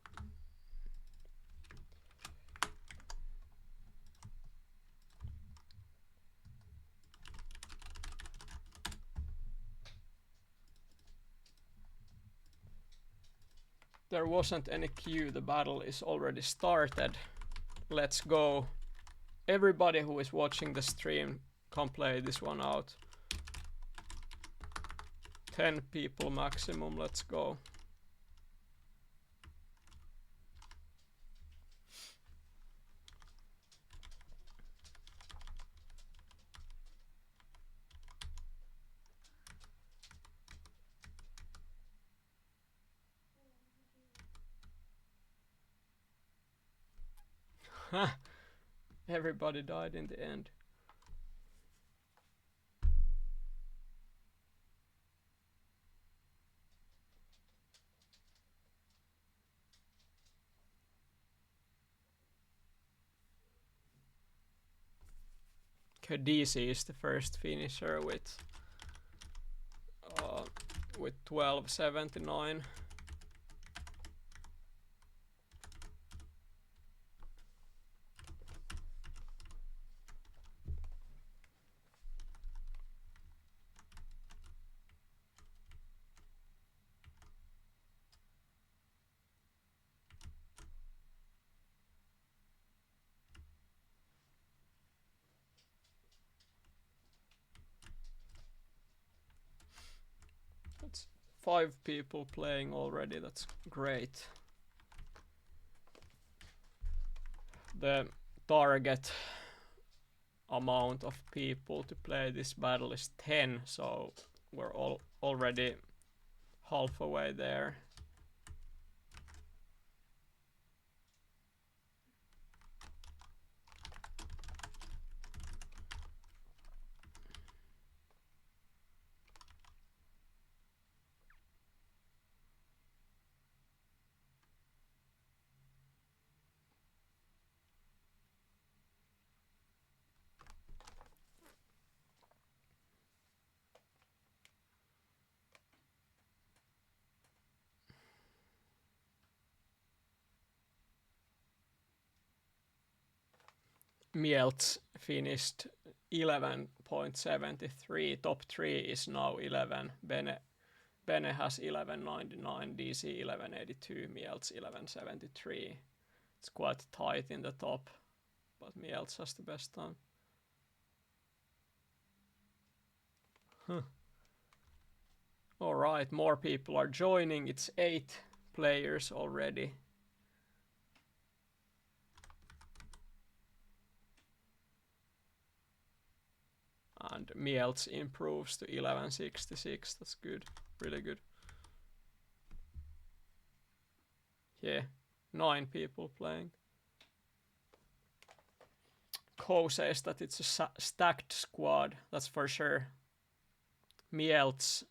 There wasn't any queue, the battle is already started. Let's go. Everybody who is watching the stream, come play this one out. 10 people maximum, let's go. Everybody died in the end. Okay, DC is the first finisher with 1279. That's 5 people playing already, that's great. The target amount of people to play this battle is 10, so we're already halfway there. Mieltz finished 11.73. Top 3 is now 11. Bene has 11.99, DC 11.82, Mieltz 11.73. It's quite tight in the top, but Mieltz has the best time. Alright, more people are joining. It's 8 players already. And Mieltz improves to 11.66. That's good. Really good. Yeah, 9 people playing. Ko says that it's a stacked squad. That's for sure. Mieltz,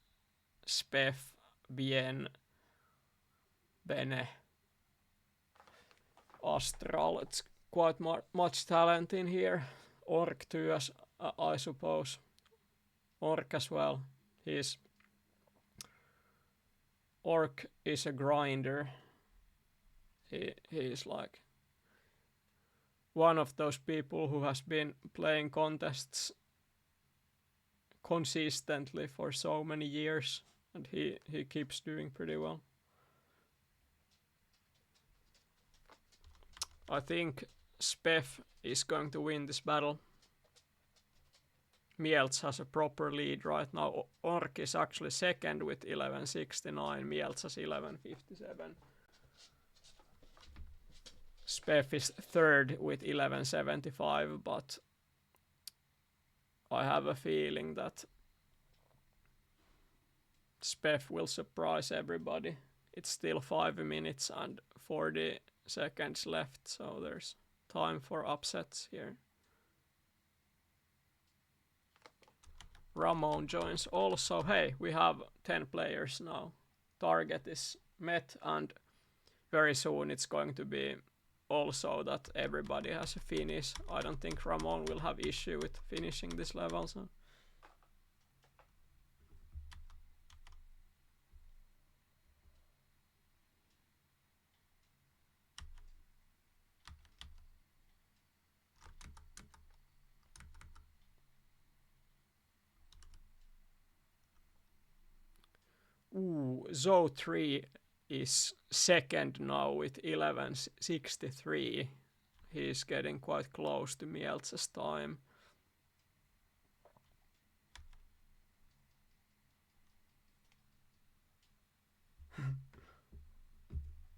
Spef, Bien, Bene, Astral. It's quite much talent in here. Orc too, as I suppose. Orc as well. Orc is a grinder. He is like one of those people who has been playing contests consistently for so many years, and he keeps doing pretty well. I think Spef is going to win this battle. Mieltz has a proper lead right now. Orc is actually second with 11.69. Mieltz has 11.57. Spef is third with 11.75, but I have a feeling that Spef will surprise everybody. It's still 5 minutes and 40 seconds left, so there's time for upsets here. Ramon joins also. Hey, we have 10 players now. Target is met, and very soon it's going to be also that everybody has a finish. I don't think Ramon will have issue with finishing this level. So. Ooh, Zo 3 is second now with 11:63. He's getting quite close to Mieltsä's time.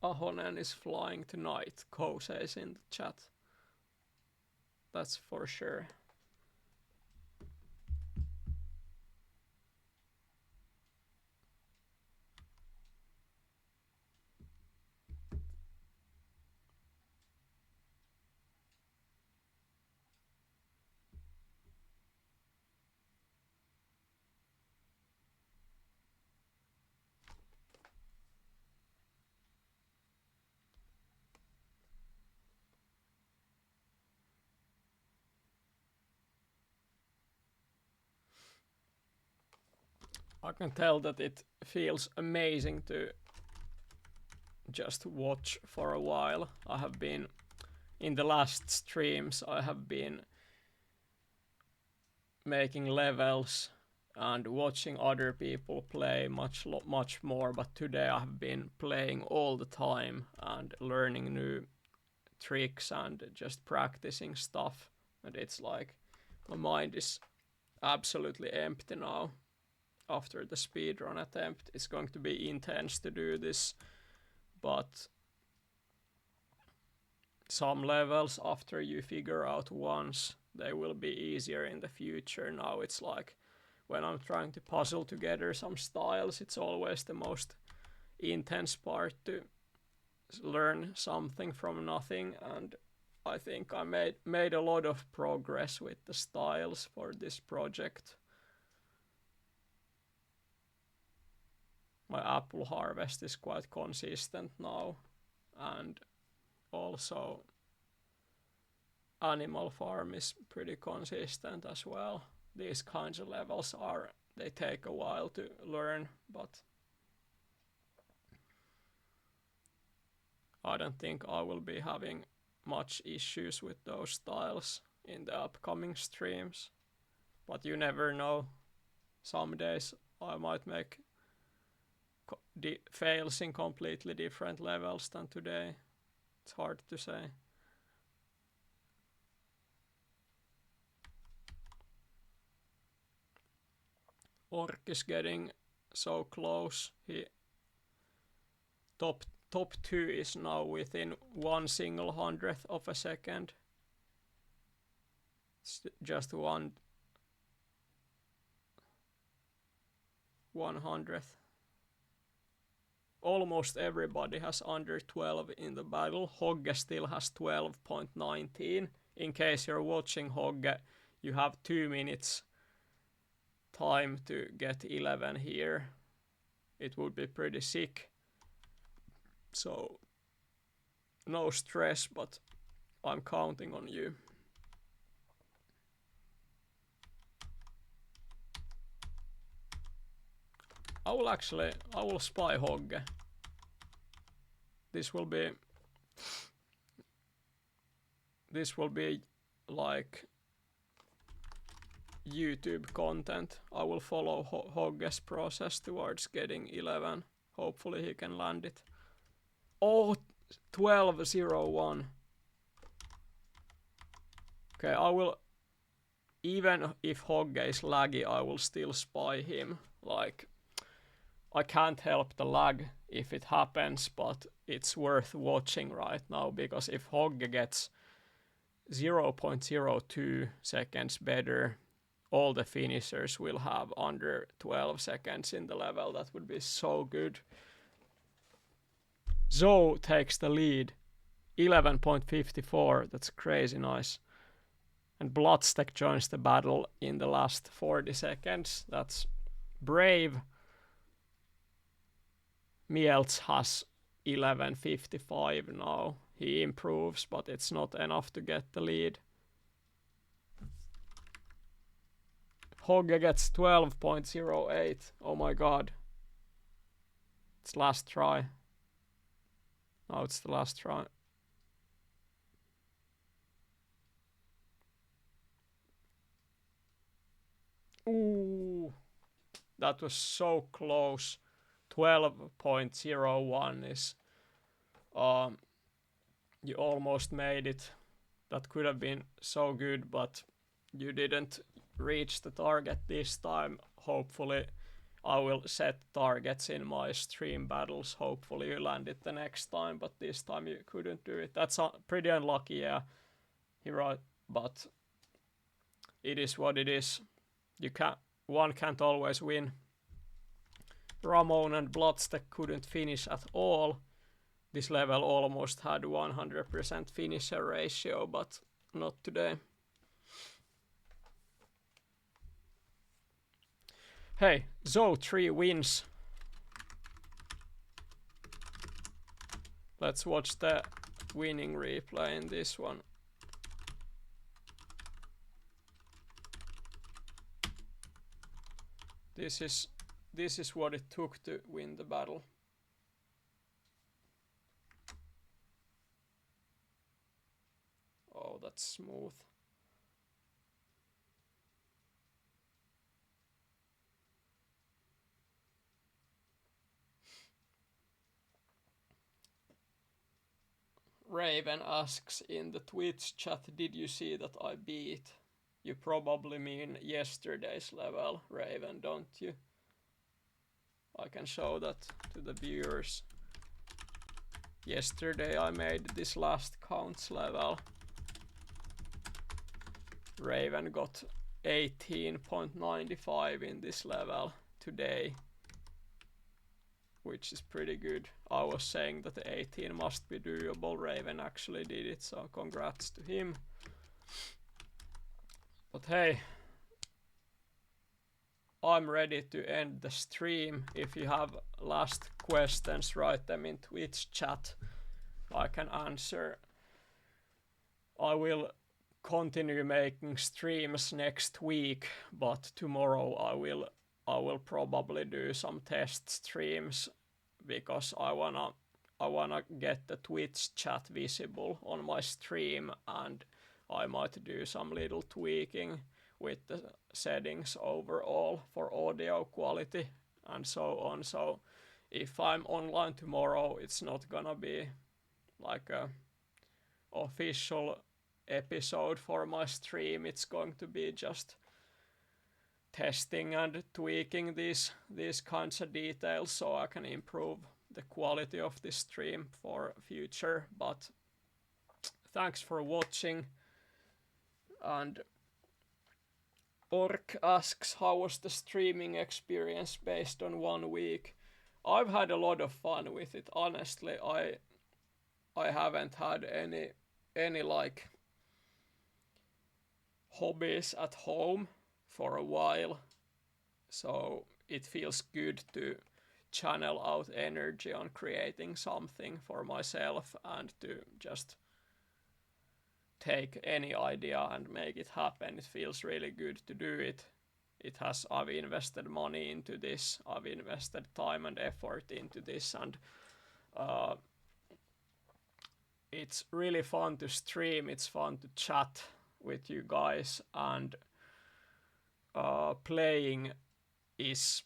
Ahonen is flying tonight, Ko says in the chat. That's for sure. I can tell that it feels amazing to just watch for a while. I have been, in the last streams, I have been making levels and watching other people play much more, but today I have been playing all the time and learning new tricks and just practicing stuff, and it's like my mind is absolutely empty now. After the speedrun attempt, it's going to be intense to do this, but some levels, after you figure out once, they will be easier in the future. Now it's like when I'm trying to puzzle together some styles, it's always the most intense part to learn something from nothing, and I think I made a lot of progress with the styles for this project. My apple harvest is quite consistent now, and also Animal Farm is pretty consistent as well. These kinds of levels they take a while to learn, but I don't think I will be having much issues with those styles in the upcoming streams. But you never know. Some days I might make fails in completely different levels than today. It's hard to say. Orc is getting so close. He top 2 is now within 1/100th of a second. It's just 1/100th. Almost everybody has under 12 in the battle. Hogge still has 12.19. In case you're watching Hogge, you have 2 minutes time to get 11 here. It would be pretty sick. So no stress, but I'm counting on you. I will spy Hogge. This will be like YouTube content. I will follow Hogge's process towards getting 11. Hopefully he can land it. Oh, 12:01. Okay, I will, even if Hogge is laggy, I will still spy him. Like, I can't help the lag if it happens, but it's worth watching right now, because if Hogge gets 0.02 seconds better, all the finishers will have under 12 seconds in the level. That would be so good. Zo takes the lead, 11.54. That's crazy nice. And Bloodstack joins the battle in the last 40 seconds. That's brave. Mieltz has 11.55 now. he improves, but it's not enough to get the lead. Hogge gets 12.08. Oh my god. It's last try. Now it's the last try. Ooh. That was so close. 12.01 is... you almost made it. That could have been so good, but you didn't reach the target this time. Hopefully I will set targets in my stream battles. Hopefully you land it the next time, but this time you couldn't do it. That's pretty unlucky, yeah. You're right, but it is what it is. One can't always win. Ramon and Bloodstack couldn't finish at all. This level almost had 100% finisher ratio, but not today. Hey, Zo3 wins. Let's watch the winning replay in this one. This is what it took to win the battle. Oh, that's smooth. Raven asks in the Twitch chat, did you see that I beat? You probably mean yesterday's level, Raven, don't you? I can show that to the viewers. Yesterday I made this last counts level. Raven got 18.95 in this level today, which is pretty good. I was saying that the 18 must be doable. Raven actually did it, so congrats to him. But hey, I'm ready to end the stream. If you have last questions, write them in Twitch chat. I can answer. I will continue making streams next week, but tomorrow I will probably do some test streams because I wanna get the Twitch chat visible on my stream, and I might do some little tweaking with the settings overall for audio quality and so on. So if I'm online tomorrow, it's not gonna be like a official episode for my stream. It's going to be just testing and tweaking these kinds of details so I can improve the quality of this stream for future. But thanks for watching. And Orc asks, how was the streaming experience based on 1 week? I've had a lot of fun with it. Honestly, I haven't had any like hobbies at home for a while, so it feels good to channel out energy on creating something for myself and to just take any idea and make it happen. It feels really good to do it. I've invested money into this, I've invested time and effort into this, and it's really fun to stream, it's fun to chat with you guys, and playing is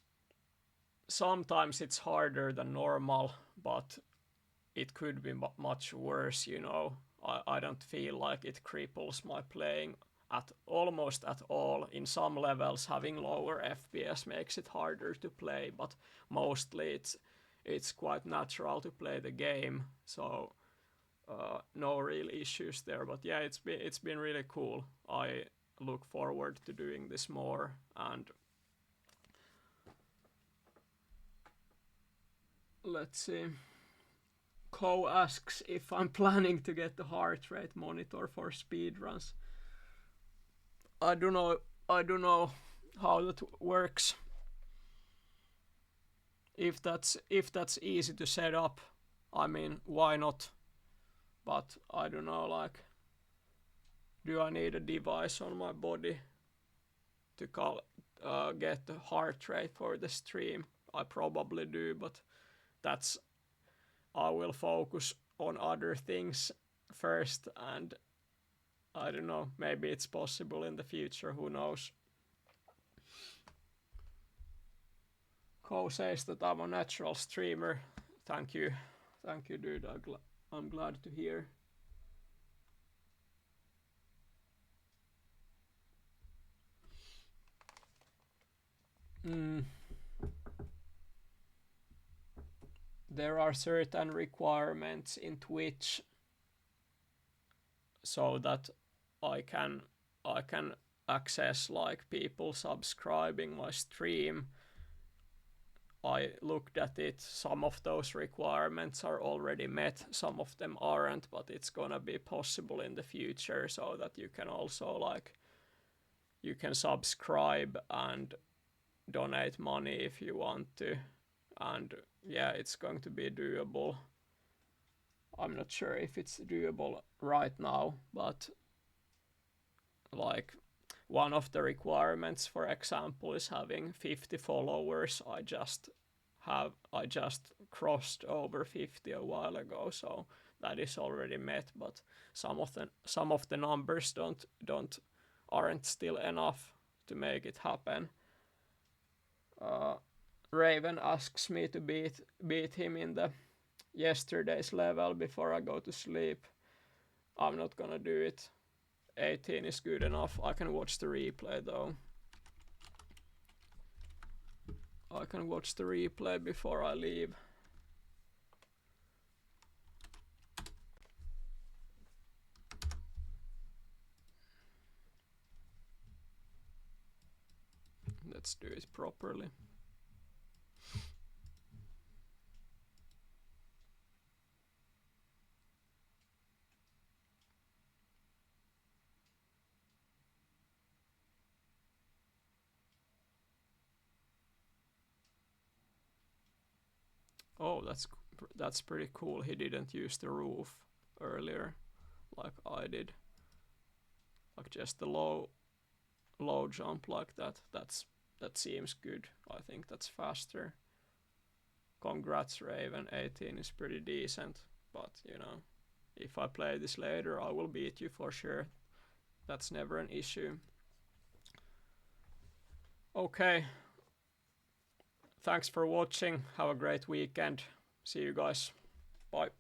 sometimes it's harder than normal, but it could be much worse, you know. I don't feel like it cripples my playing almost at all. In some levels, having lower FPS makes it harder to play, but mostly it's quite natural to play the game, so no real issues there. But yeah, it's been really cool. I look forward to doing this more. And let's see. Ko asks if I'm planning to get the heart rate monitor for speedruns. I don't know how that works. If that's easy to set up, I mean, why not? but I don't know, like, do I need a device on my body to get the heart rate for the stream? I probably do, but that's I will focus on other things first, and I don't know, maybe it's possible in the future, who knows. Ko says that I'm a natural streamer. Thank you, dude. I'm glad to hear. There are certain requirements in Twitch so that I can access like people subscribing my stream. I looked at it. Some of those requirements are already met, some of them aren't, but it's gonna be possible in the future, so that you can also like you can subscribe and donate money if you want to, and yeah, it's going to be doable. I'm not sure if it's doable right now, but like one of the requirements, for example, is having 50 followers. I just crossed over 50 a while ago, so that is already met, but some of the numbers aren't still enough to make it happen. Raven asks me to beat him in the yesterday's level before I go to sleep. I'm not gonna do it. 18 is good enough. I can watch the replay though. I can watch the replay before I leave. Let's do it properly. Oh, that's pretty cool. He didn't use the roof earlier like I did. Like just the low jump like that. That seems good. I think that's faster. Congrats, Raven. 18 is pretty decent, but you know, if I play this later, I will beat you for sure. That's never an issue. Okay. Thanks for watching. Have a great weekend. See you guys. Bye.